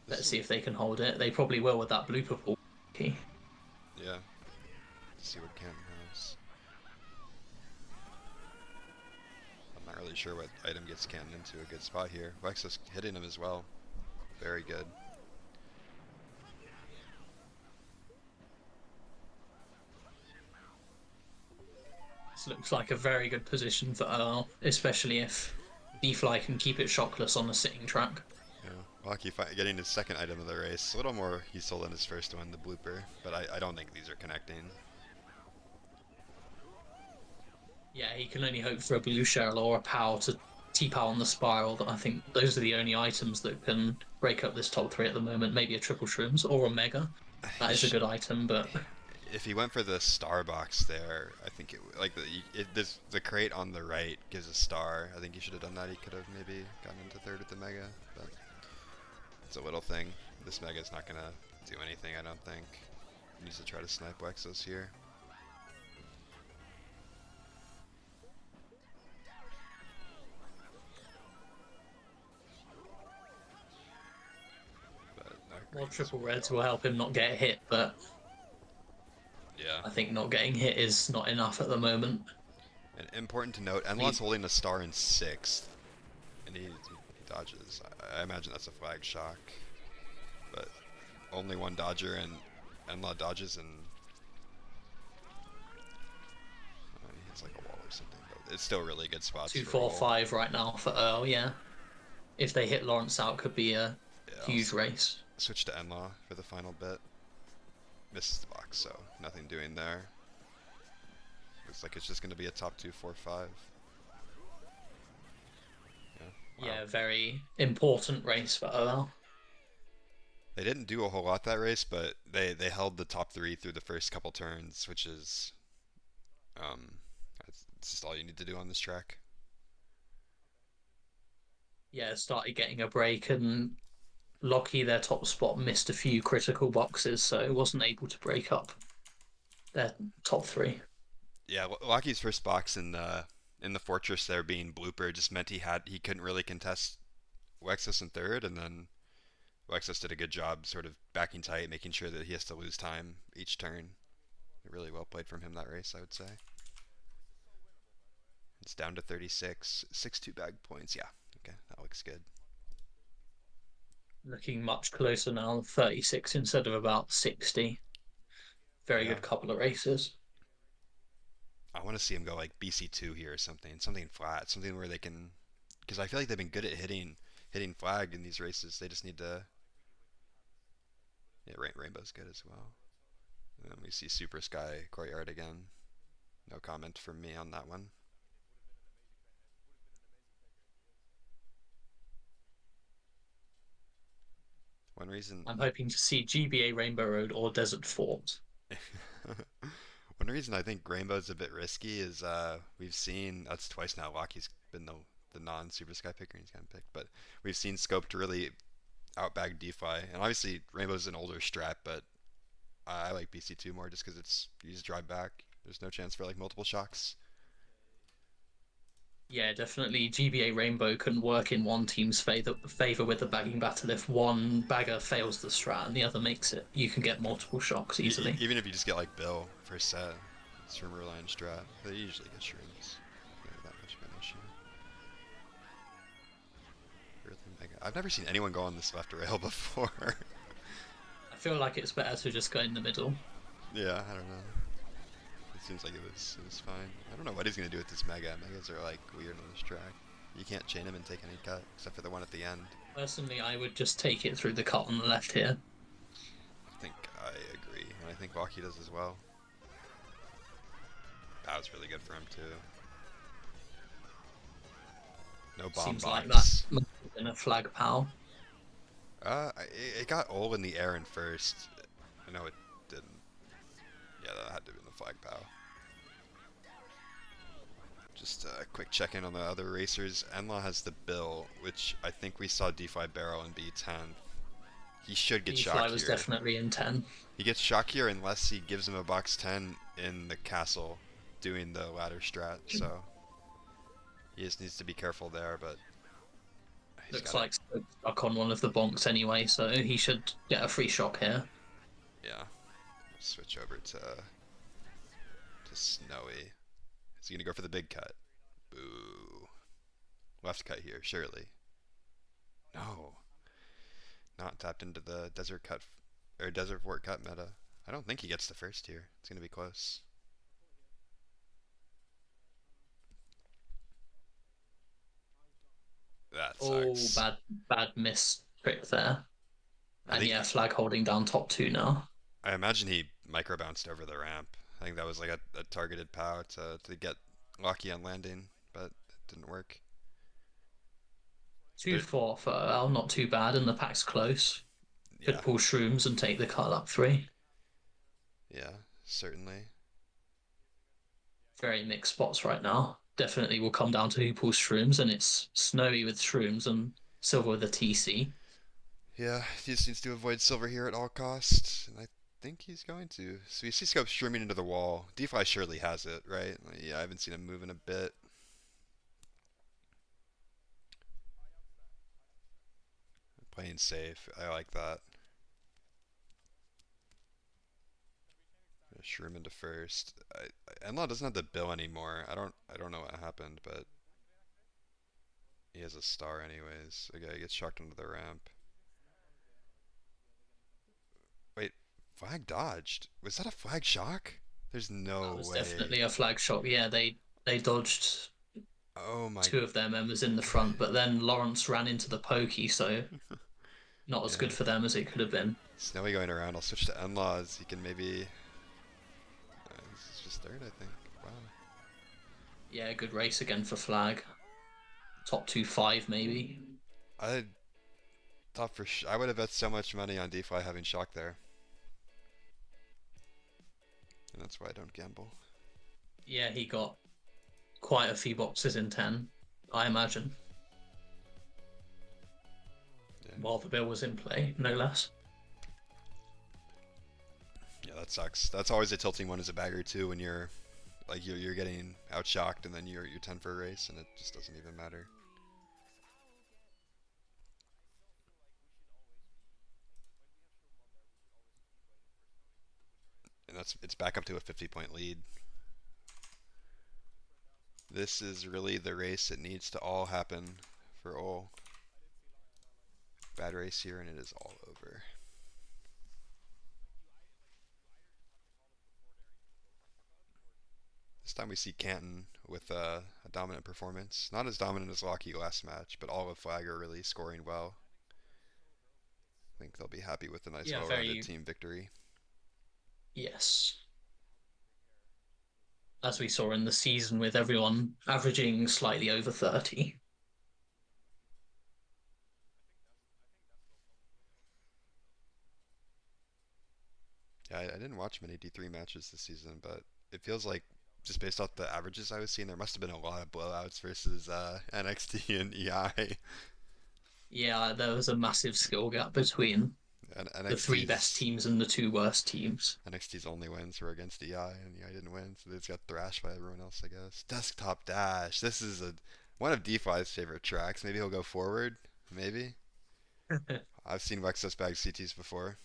Let's see if they can hold it. They probably will with that blooper pool. Okay. Yeah. Let's see what Canton has. I'm not really sure what item gets Canton into a good spot here. Vexus hitting him as well. Very good. This looks like a very good position for OL, especially if D-Fly can keep it shockless on the sitting track. Yeah. Lucky getting his second item of the race. A little more useful than his first one, the blooper. But I don't think these are connecting. Yeah, he can only hope for a blue shell or a power to T-power on the spiral. I think those are the only items that can break up this top 3 at the moment. Maybe a triple shrooms or a mega. That is a good item, but if he went for the star box there, I think the crate on the right gives a star. I think he should have done that. He could have maybe gotten into third with the mega, but it's a little thing. This mega's not gonna do anything, I don't think. He needs to try to snipe Wexos here. more triple reds will help him not get hit, but yeah, I think not getting hit is not enough at the moment. And important to note, Enlaw's holding a star in 6th, and he dodges. I imagine that's a flag shock, but only one dodger, and Enlaw dodges, and he hits like a wall or something. But it's still really good spots. 2, for 4, roll. 5 right now for Earl. Yeah, if they hit Lawrence out, could be a huge race. Switch to Enlaw for the final bit. misses the box, so nothing doing there. Looks like it's just going to be a top 2, 4, 5. Yeah. Wow. Yeah, very important race for OL. They didn't do a whole lot that race, but they held the top 3 through the first couple turns, which is um, it's just all you need to do on this track. Yeah, started getting a break, and Lockie, their top spot, missed a few critical boxes, so it wasn't able to break up their top three. Yeah, Lockie's first box in the fortress there being blooper just meant he couldn't really contest Lexus in third, and then Lexus did a good job sort of backing tight, making sure that he has to lose time each turn. Really well played from him that race, I would say. It's down to 36, 6-2 bag points. Yeah, okay, that looks good. Looking much closer now, 36 instead of about 60. Very Yeah, good couple of races. I want to see him go like BC2 here or something flat, something where they can, because I feel like they've been good at hitting Flag in these races. They just need to. Yeah, Rainbow's good as well. And then we see Super Sky Courtyard again. No comment from me on that one. One reason. I'm hoping to see GBA Rainbow Road or Desert Fort. One reason I think Rainbow's a bit risky is we've seen that's twice now. Lockie's been the non Super Sky picker and he's gotten picked, but we've seen Scoped really outbag DeFi, and obviously Rainbow's an older strat, but I like BC2 more just because it's you just drive back. There's no chance for like multiple shocks. Yeah, definitely. GBA Rainbow can work in one team's favor with the bagging battle. If one bagger fails the strat and the other makes it, you can get multiple shocks easily. Even if you just get like Bill first set, it's from Reliant strat. They usually get shrooms. Not that much of an issue. Really mega. I've never seen anyone go on this left rail before. I feel like it's better to just go in the middle. Yeah, I don't know. It seems like it was fine. I don't know what he's gonna do with this mega. Megas are like weird on this track. You can't chain him and take any cut except for the one at the end. Personally, I would just take it through the cut on the left here. I think I agree, and I think Lockheed does as well. Pow's really good for him too. No bomb Seems box. like that must have been a flag pal. It got all in the air in first. I know it didn't. Yeah, that had to be in the flag pow. Just a quick check-in on the other racers. Enlaw has the Bill, which I think we saw DeFi barrel in B10. He should get shock Fly was here. definitely in 10. He gets shock here unless he gives him a box 10 in the castle doing the ladder strat, so he just needs to be careful there, but Looks like stuck on one of the bonks anyway, so he should get a free shock here. Yeah. Switch over to Snowy. Is he gonna go for the big cut? Boo. Left cut here, surely. No. Not tapped into the desert cut or desert fort cut meta. I don't think he gets the first here. It's gonna be close. That sucks. Oh, bad miss trick there. And think yeah, Flag holding down top 2 now. I imagine he micro bounced over the ramp. I think that was like a targeted pow to get Locky on landing, but it didn't work. 2-4 for OL, not too bad, and the pack's close. Yeah, Could pull shrooms and take the cut up 3. yeah, certainly. Very mixed spots right now. Definitely will come down to who pulls shrooms, and it's Snowy with shrooms and Silver with a TC. Yeah, he just needs to avoid silver here at all costs, and I think he's going to. So you see Scope streaming into the wall. DeFi surely has it, right? Like, yeah, I haven't seen him move in a bit. Playing safe, I like that. Shroom into first. Enlaw doesn't have the bill anymore. I don't know what happened, but he has a star anyways. Okay, he gets shocked into the ramp. Wait, flag dodged. Was that a flag shock? There's no That was way. definitely a flag shot. Yeah, they dodged Oh my. 2 of their members in the front, but then Lawrence ran into the pokey, so not as Yeah. good for them as it could have been. Snowy going around. I'll switch to N-Laws. He can maybe. This is just third, I think. Wow. Yeah, good race again for Flag. Top 2-5 maybe. I thought I would have bet so much money on DeFi having shock there, and that's why I don't gamble. Yeah, he got quite a few boxes in 10, I imagine. Yeah. While the bill was in play, no less. Yeah, that sucks. That's always a tilting one as a bagger too, when you're like you're getting outshocked and then you're 10 for a race and it just doesn't even matter. And it's back up to a 50-point lead. This is really the race that needs to all happen for all. Bad race here and it is all over. This time we see Canton with a dominant performance. Not as dominant as Locky last match, but all of Flag are really scoring well. I think they'll be happy with a nice well-rounded team victory. Yes. As we saw in the season with everyone averaging slightly over 30. Yeah, I didn't watch many D3 matches this season, but it feels like just based off the averages I was seeing, there must have been a lot of blowouts versus NXT and EI. Yeah, there was a massive skill gap between the three best teams and the two worst teams. NXT's only wins were against EI, and EI didn't win, so they just got thrashed by everyone else, I guess. Desktop Dash. This is one of DeFi's favorite tracks. Maybe he'll go forward. Maybe. I've seen Wexus bag CTs before.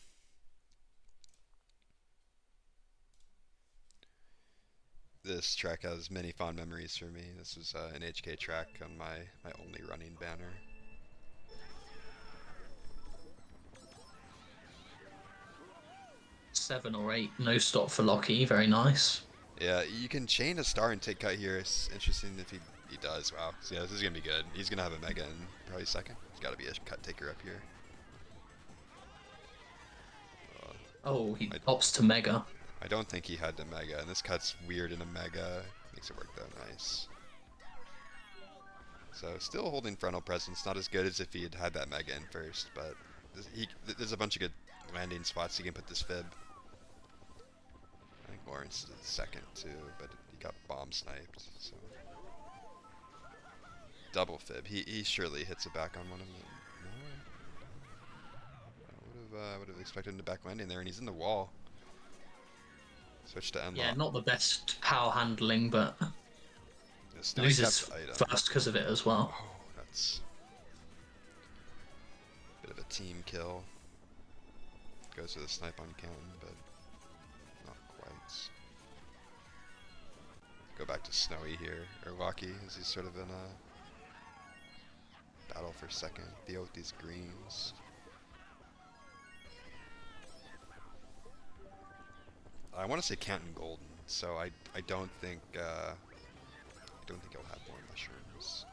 This track has many fond memories for me. This was an HK track on my only running banner. Seven or eight, no stop for Locky, very nice. Yeah, you can chain a star and take cut here. It's interesting if he does. Wow. So yeah, this is gonna be good. He's gonna have a mega in probably second. He's gotta be a cut taker up here. Oh, he opts to mega. I don't think he had the mega, and this cut's weird in a mega. Makes it work though, nice. So still holding frontal presence, not as good as if he had had that mega in first, but there's a bunch of good landing spots he can put this fib. I think Lawrence is second too, but he got bomb sniped, so. Double fib, he surely hits it back on one of them. No? I would have expected him to back landing there, and he's in the wall. Switch to end. Yeah, not the best power handling, but no loses first because of it as well. Oh, that's a bit of a team kill. Goes with a snipe on Canton, but not quite. Go back to Snowy here, or Locky, as he's sort of in a battle for second. Theo with these greens. I want to say Canton Golden, so I don't think he'll have more mushrooms.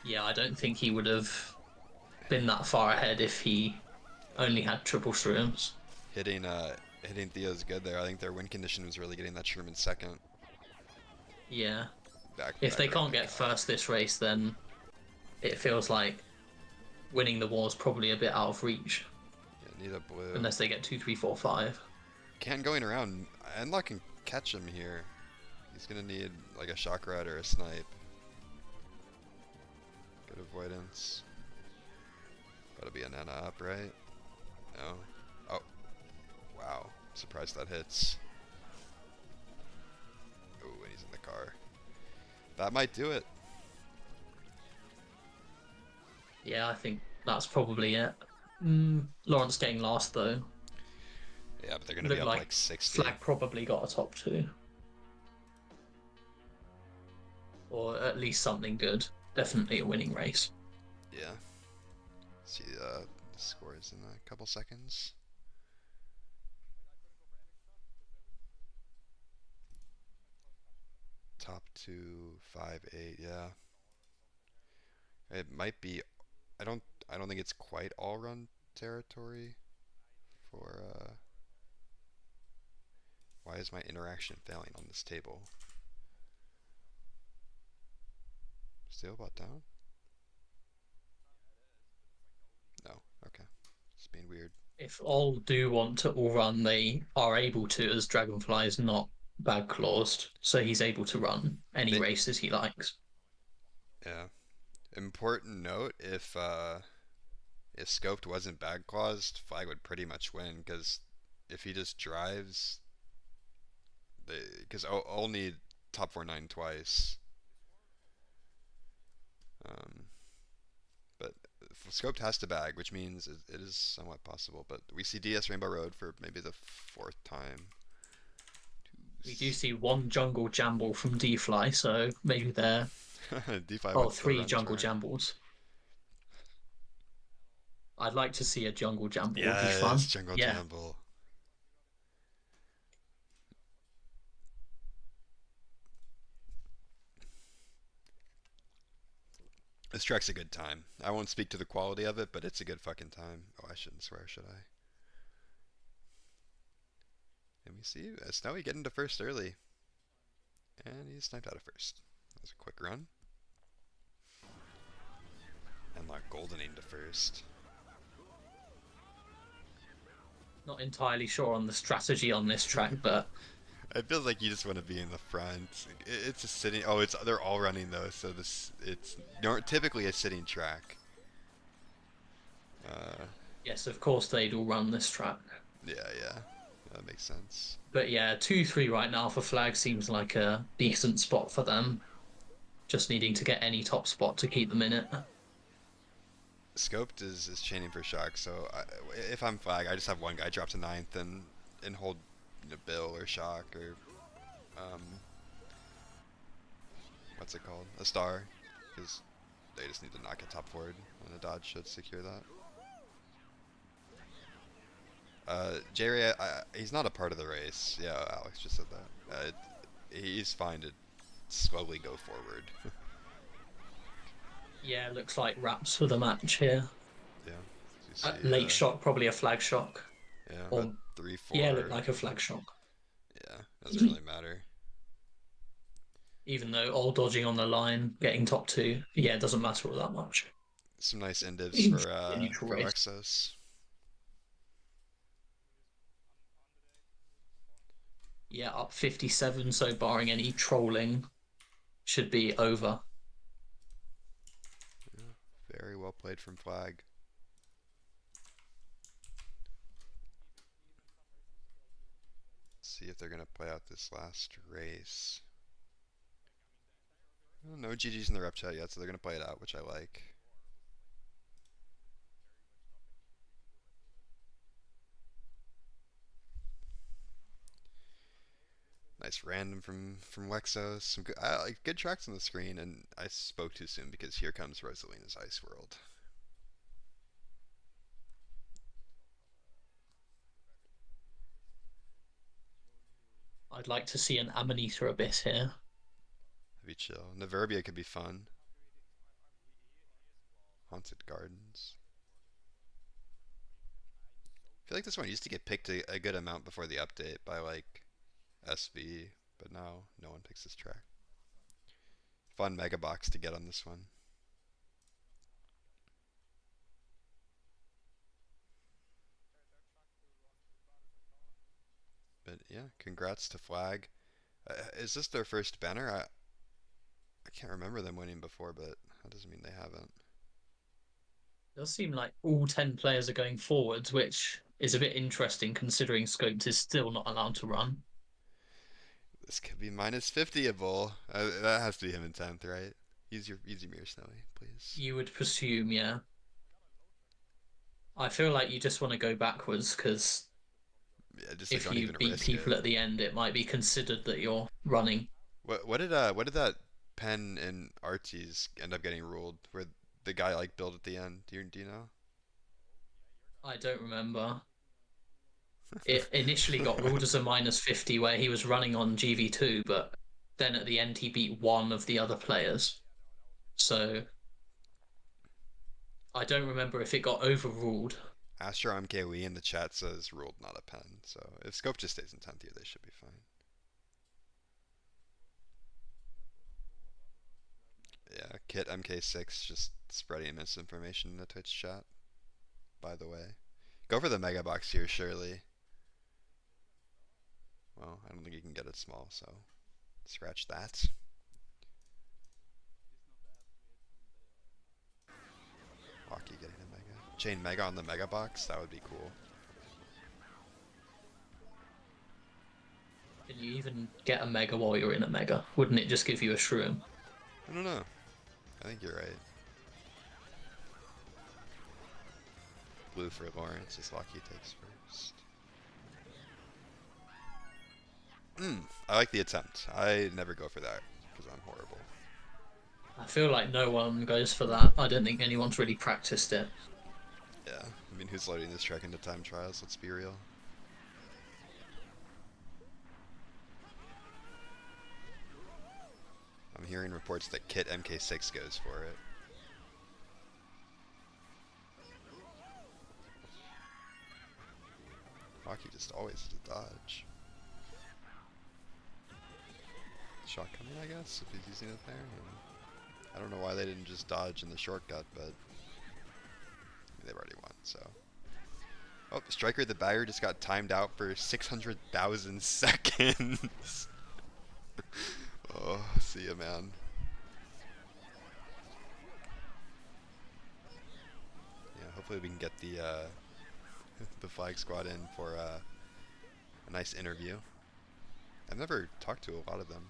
Yeah, I don't think he would have been that far ahead if he only had triple shrooms. Hitting Theo's good there. I think their win condition was really getting that shroom in second. Yeah. If they can't get first this race, then it feels like winning the war is probably a bit out of reach. Need a blue. Unless they get 2, 3, 4, 5. Can't going around. Enlock can catch him here. He's gonna need like a shock rod or a snipe. Good avoidance. That'll be an Nana up, right? No. Oh. Wow. Surprised that hits. Oh, and he's in the car. That might do it. Yeah, I think that's probably it. Lawrence getting last though. Yeah, but they're going to be up like 60. Flag probably got a top 2. Or at least something good. Definitely a winning race. Yeah. See the scores in a couple seconds. Top 2, 5, 8, yeah. It might be. I don't think it's quite all run territory for why is my interaction failing on this table? Still bot down? No. Okay. It's being weird. If all do want to all run, they are able to, as Dragonfly is not bag claused, so he's able to run any They, races he likes. yeah. Important note: if Scoped wasn't bag claused, Flag would pretty much win because if he just drives, because I'll need top 4-9 twice. Um, but Scoped has to bag, which means it is somewhat possible. But we see DS Rainbow Road for maybe the fourth time. We do see one jungle jamble from D-Fly, so maybe they're DeFi oh, would still three run jungle turn. jambles. I'd like to see a jungle jamble. Would be Yes, fun. Jungle Yeah. Jamble. This track's a good time. I won't speak to the quality of it, but it's a good fucking time. Oh, I shouldn't swear, should I? And we see Snowy getting to first early. And he sniped out of first. That was a quick run. And like goldening to first. Not entirely sure on the strategy on this track, but It feels like you just want to be in the front. It's a sitting. Oh, they're all running though, so it's typically a sitting track. Uh, yes, of course they'd all run this track. yeah, that makes sense. But yeah, 2-3 right now for Flag seems like a decent spot for them. Just needing to get any top spot to keep them in it. Scoped is chaining for Shock, so if I'm Flag, I just have one guy drop to ninth and hold Bill or Shock or what's it called? A star, because they just need to knock a top forward, and a dodge should secure that. Jerry, he's not a part of the race. Yeah, Alex just said that. He's fine to slowly go forward. Yeah, looks like wraps for the match here. Yeah. So you see, Late shock, probably a flag shock. Yeah, Or, about 3-4. yeah, looked like a flag shock. Yeah, doesn't really matter. Even though all dodging on the line, getting top 2, yeah, it doesn't matter all that much. Some nice indivs Neutral for race. Lexos. Yeah, up 57, so barring any trolling, should be over. Yeah, very well played from Flag. Let's see if they're gonna play out this last race. Well, no GG's in the rep chat yet, so they're gonna play it out, which I like. Nice random from Lexos. Some good, like good tracks on the screen, and I spoke too soon because here comes Rosalina's Ice World. I'd like to see an Amanita Abyss here. That'd be chill. Naverbia could be fun. Haunted Gardens. I feel like this one used to get picked a good amount before the update by like SV, but now no one picks this track. Fun mega box to get on this one. But yeah, congrats to Flag. Is this their first banner? I can't remember them winning before, but that doesn't mean they haven't. It does seem like all 10 players are going forwards, which is a bit interesting considering Scopes is still not allowed to run. This could be minus 50able. That has to be him in 10th, right? Use your mirror, Snowy, please. You would presume, yeah. I feel like you just want to go backwards because Yeah, just if don't you even beat risk people it. at the end, it might be considered that you're running. What did that Penn and Arties end up getting ruled? Where the guy like built at the end? Do you know? I don't remember. It initially got ruled as a minus 50 where he was running on GV2, but then at the end he beat one of the other players. So I don't remember if it got overruled. Astro MKWE in the chat says ruled not a pen. So if Scope just stays in 10th tier, they should be fine. Yeah, Kit MK6 just spreading misinformation in the Twitch chat, by the way. Go for the mega box here, surely. Well, I don't think you can get it small, so scratch that. Rocky getting a mega. Chain mega on the mega box, that would be cool. Can you even get a mega while you're in a mega? Wouldn't it just give you a shroom? I don't know. I think you're right. Blue for Lawrence as Lucky takes first. I like the attempt. I never go for that because I'm horrible. I feel like no one goes for that. I don't think anyone's really practiced it. Yeah, I mean, who's loading this track into time trials? Let's be real. I'm hearing reports that Kit MK6 goes for it. Rocky just always is a dodge. Shot coming, I guess, if he's using it there. I don't know why they didn't just dodge in the shortcut, but they've already won, so. Oh, Striker the Bagger just got timed out for 600,000 seconds. Oh, see ya, man. Yeah, hopefully we can get the the Flag squad in for a nice interview. I've never talked to a lot of them.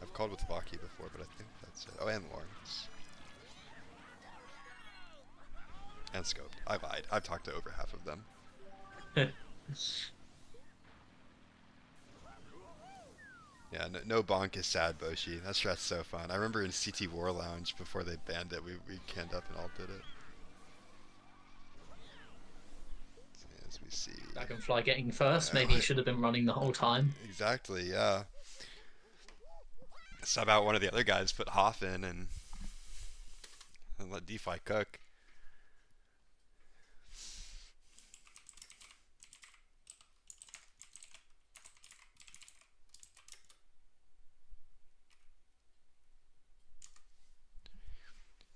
I've called with Bally before, but I think that's it. Oh, and Lawrence. And Scoped. I lied. I've talked to over half of them. Yeah, no bonk is sad, Boshi. That strat's so fun. I remember in CT War Lounge before they banned it, we canned up and all did it. As we see. Dragonfly getting first. Yeah, Maybe he should have been running the whole time. Exactly, yeah. Sub out one of the other guys, put Hoff in, and let DeFi cook.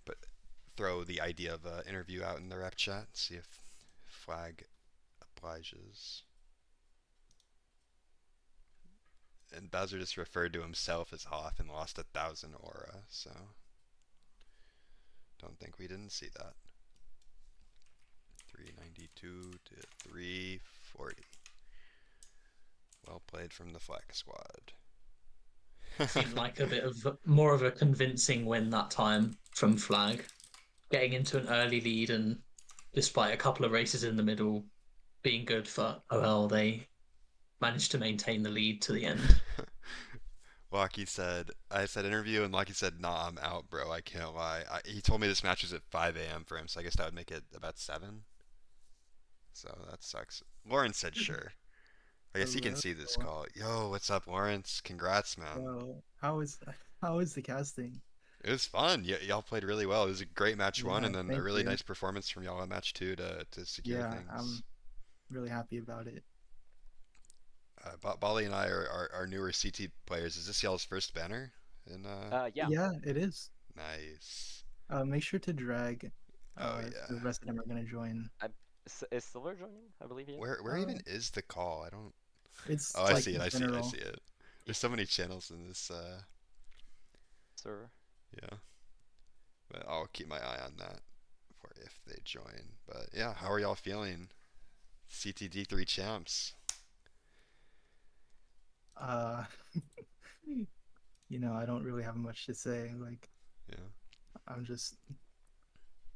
But throw the idea of an interview out in the rep chat, see if Flag obliges. And Bowser just referred to himself as Hoff and lost 1,000 aura, so don't think we didn't see that. 392 to 340. Well played from the Flag squad. Seemed like a bit of more of a convincing win that time from Flag, getting into an early lead, and despite a couple of races in the middle being good for OL, they managed to maintain the lead to the end. Lucky said, I said interview, and Lucky said, nah, I'm out, bro. I can't lie. He told me this match was at 5 a.m. for him, so I guess that would make it about 7. So that sucks. Lawrence said sure. I guess he can see this call. Yo, what's up, Lawrence? Congrats, man. Yo, how is the casting? It was fun. Y'all played really well. It was a great match one, Yeah, and then a thank really you. nice performance from y'all in match two to secure Yeah, things. I'm really happy about it. Bally and I are newer CT players. Is this y'all's first banner? Yeah. Yeah, it is. Nice. Make sure to drag. Oh if yeah. the rest of them are gonna join. Is Silver joining? I believe he is. Where even is the call? I don't. It's Oh, I like see it. in I see it. I general. see it. There's so many channels in this. Server. Yeah. But I'll keep my eye on that for if they join. But yeah, how are y'all feeling? CTD3 champs. Uh, I don't really have much to say. Like, Yeah. I'm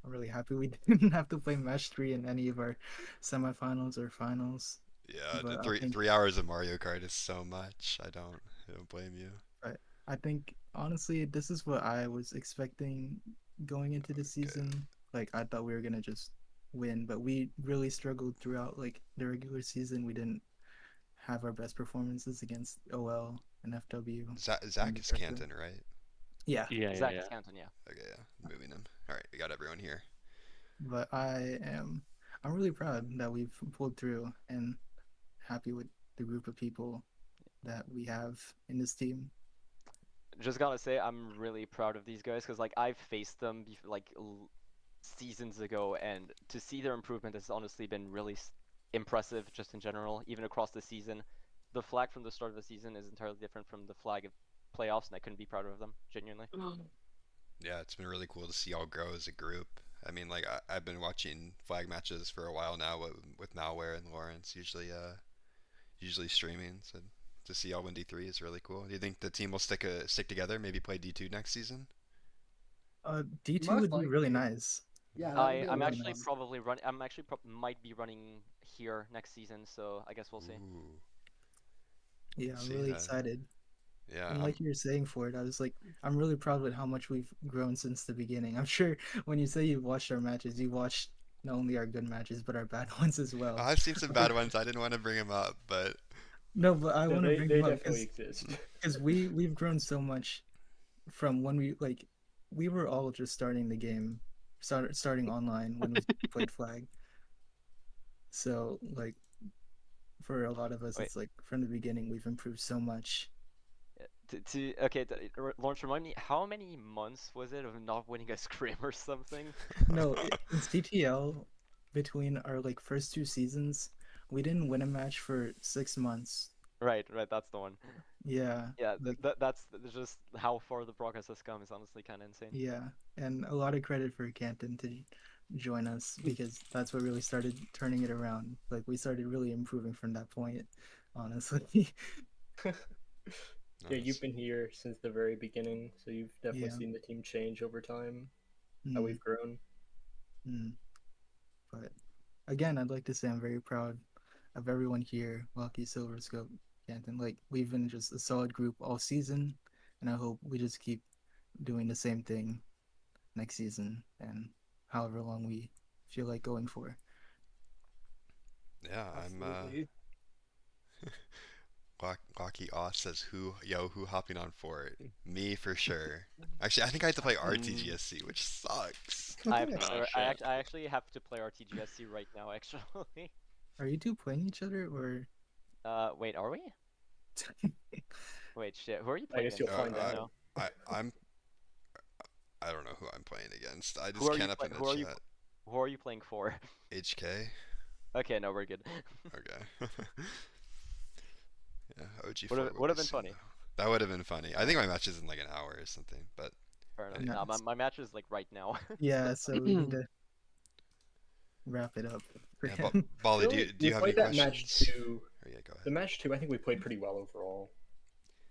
really happy we didn't have to play match 3 in any of our semifinals or finals. Yeah, But the 3 hours of Mario Kart is so much. I don't blame you. I think honestly, this is what I was expecting going into the season. Like, I thought we were gonna just win, but we really struggled throughout like the regular season. We didn't have our best performances against OL and FW. Zach is Pressure. Canton, right? Yeah. Zach Canton, yeah. Okay, yeah. Moving him. All right, we got everyone here. but I'm really proud that we've pulled through and happy with the group of people that we have in this team. Just gotta say, I'm really proud of these guys because like I've faced them seasons ago, and to see their improvement has honestly been really impressive just in general, even across the season. The Flag from the start of the season is entirely different from the Flag of playoffs, and I couldn't be prouder of them, genuinely. Yeah, it's been really cool to see y'all grow as a group. I mean, like I've been watching Flag matches for a while now with Malware and Lawrence, usually streaming. So to see y'all win D3 is really cool. Do you think the team will stick together? Maybe play D2 next season? D2 Most would be really likely. nice. Yeah, that would be a I'm lot of actually fun. probably might be running here next season, so I guess we'll see. Ooh, Yeah, I'm see really that? excited. Yeah, And like you were saying, Ford, I was like, I'm really proud with how much we've grown since the beginning. I'm sure when you say you watched our matches, you watched not only our good matches but our bad ones as well. I've seen some bad ones. I didn't want to bring them up, but No, but I No, want to they bring they them up definitely exist. because we've grown so much from when we were all just starting the game, starting online when we played Flag. So like for a lot of us, Wait, it's like from the beginning we've improved so much. okay, Lawrence, remind me, how many months was it of not winning a scrim or something? No, in CTL, between our like first two seasons, we didn't win a match for 6 months. Right, that's the one. Yeah, Yeah, like that's just how far the progress has come is honestly kind of insane. yeah, and a lot of credit for Canton to join us because that's what really started turning it around. Like we started really improving from that point, honestly. Yeah, nice. you've been here since the very beginning, so you've definitely Yeah. seen the team change over time, how Mm, we've grown. mm. But again, I'd like to say I'm very proud of everyone here, Lucky, Silver Scope, Canton. Like we've been just a solid group all season, and I hope we just keep doing the same thing next season and however long we feel like going for. Yeah, I'm Absolutely. Locky Oz says who hopping on for it? Me for sure. Actually, I think I have to play RTGSC, which sucks. I have to Oh play. shit. I actually have to play RTGSC right now, actually. Are you two playing each other or? Wait, are we? Wait, shit. Who are you I playing guess you'll against find right out. now? I'm I don't know who I'm playing against. I Who just are you can't up play? in the Who are you? chat. Who are you playing for? HK. Okay, no, we're good. Okay. Yeah, Would OG4 would have be been soon funny. though. That would have been funny. I think my match is in like an hour or something, but Fair enough. anyway. No, No, my match is like right now. yeah, so we need to wrap it up for Yeah, but him. Bally, do Really, you we have any played that match questions? two. Oh, yeah, go The ahead. match two, I think we played pretty well overall.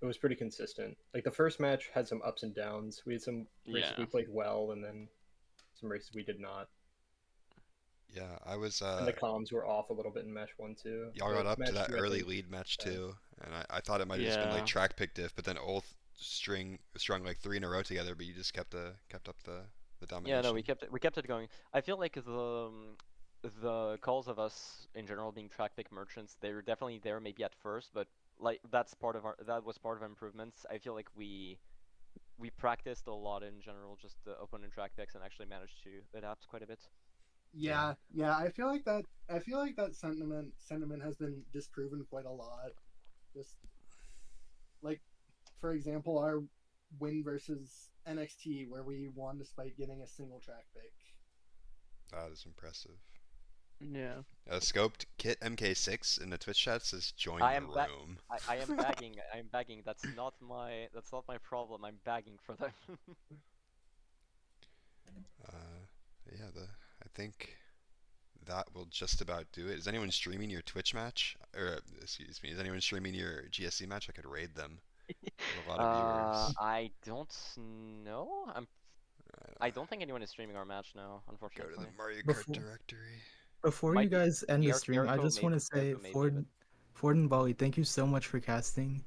It was pretty consistent. Like the first match had some ups and downs. We had some races Yeah. we played well, and then some races we did not. Yeah, I was And the comms were off a little bit in match one too. y'all got But up to match that two, I early think. lead match Uh, too, and I thought it might have just been like Yeah. track pick diff, but then Ulf strung like three in a row together, but you just kept up the Yeah, no, domination. we kept it going. I feel like the calls of us in general being track pick merchants, they were definitely there maybe at first, but like that was part of our improvements. I feel like we practiced a lot in general, just the opponent track picks, and actually managed to adapt quite a bit. Yeah. Yeah. I feel like that sentiment has been disproven quite a lot. Just like, for example, our win versus NXT where we won despite getting a single track pick. That is impressive. Yeah. Scoped Kit MK6 in the Twitch chat says join I the am ba room. I am bagging. I am bagging. That's not my problem. I'm bagging for them. Uh, yeah, I think that will just about do it. Is anyone streaming your Twitch match? Or excuse me, is anyone streaming your GSC match? I could raid them. Have a lot of viewers. I don't know. I don't think anyone is streaming our match now, Go to unfortunately. the Mario Kart Before directory. before you Might be guys end the stream, I just want to say maybe, but Ford and Bali, thank you so much for casting.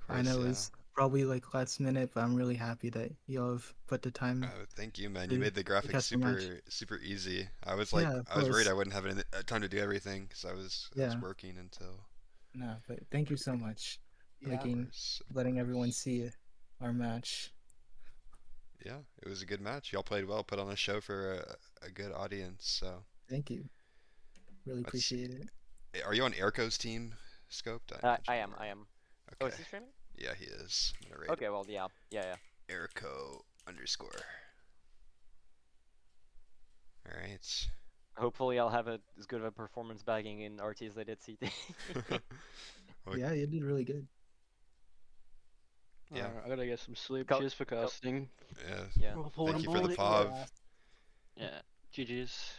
Of I course, know yeah. it's probably like last minute, but I'm really happy that y'all have put the time Thank you, man. You to made the graphics cast the match. super easy. Yeah, of I was worried course. I wouldn't have any time to do everything because I was Yeah, working until. no, but thank you so much Yeah. Of making course, of letting everyone course. see our match. yeah, it was a good match. Y'all played well, put on a show for a good audience. So Thank you. Really let's see. appreciate it. Are you on Airco's team, Scoped? I I imagine am. you I are. am. Oh, is Okay. he streaming? Yeah, he is. I'm gonna rate Okay, well, yeah. Yeah. Airco underscore. All right. Hopefully, I'll have as good of a performance bagging in RT as I did CT. Well, Yeah, you did really good. Yeah. I gotta get some sleep. Go- Cheers for go- casting. yeah. Yeah. Thank you for the Kick POV. your ass. Yeah. GG's.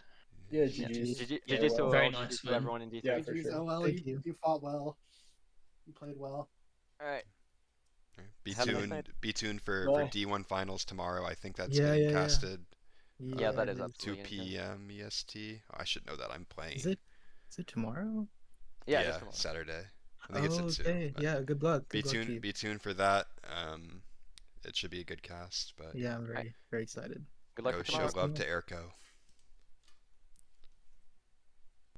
Yeah, Yeah. GG's. GG's to Very OL, nice GG's to win. everyone in D3. Yeah, for GG's, sure. OL, Thank you. you fought well. You played well. Alright. Be Have a nice tuned. night. Be tuned for Bye. D1 finals tomorrow. I think that's Yeah, getting yeah, yeah. casted Yeah, that is it absolutely 2 insane. p.m. EST. Oh, I should know that. I'm playing. Is it tomorrow? Yeah, it is tomorrow. Saturday. I think it's Oh, at 2. okay. but Yeah, good luck. Be Good luck to tuned. you. Be tuned for that. It should be a good cast. But Yeah, I'm very excited. Good luck go for show tomorrow. love to Airco.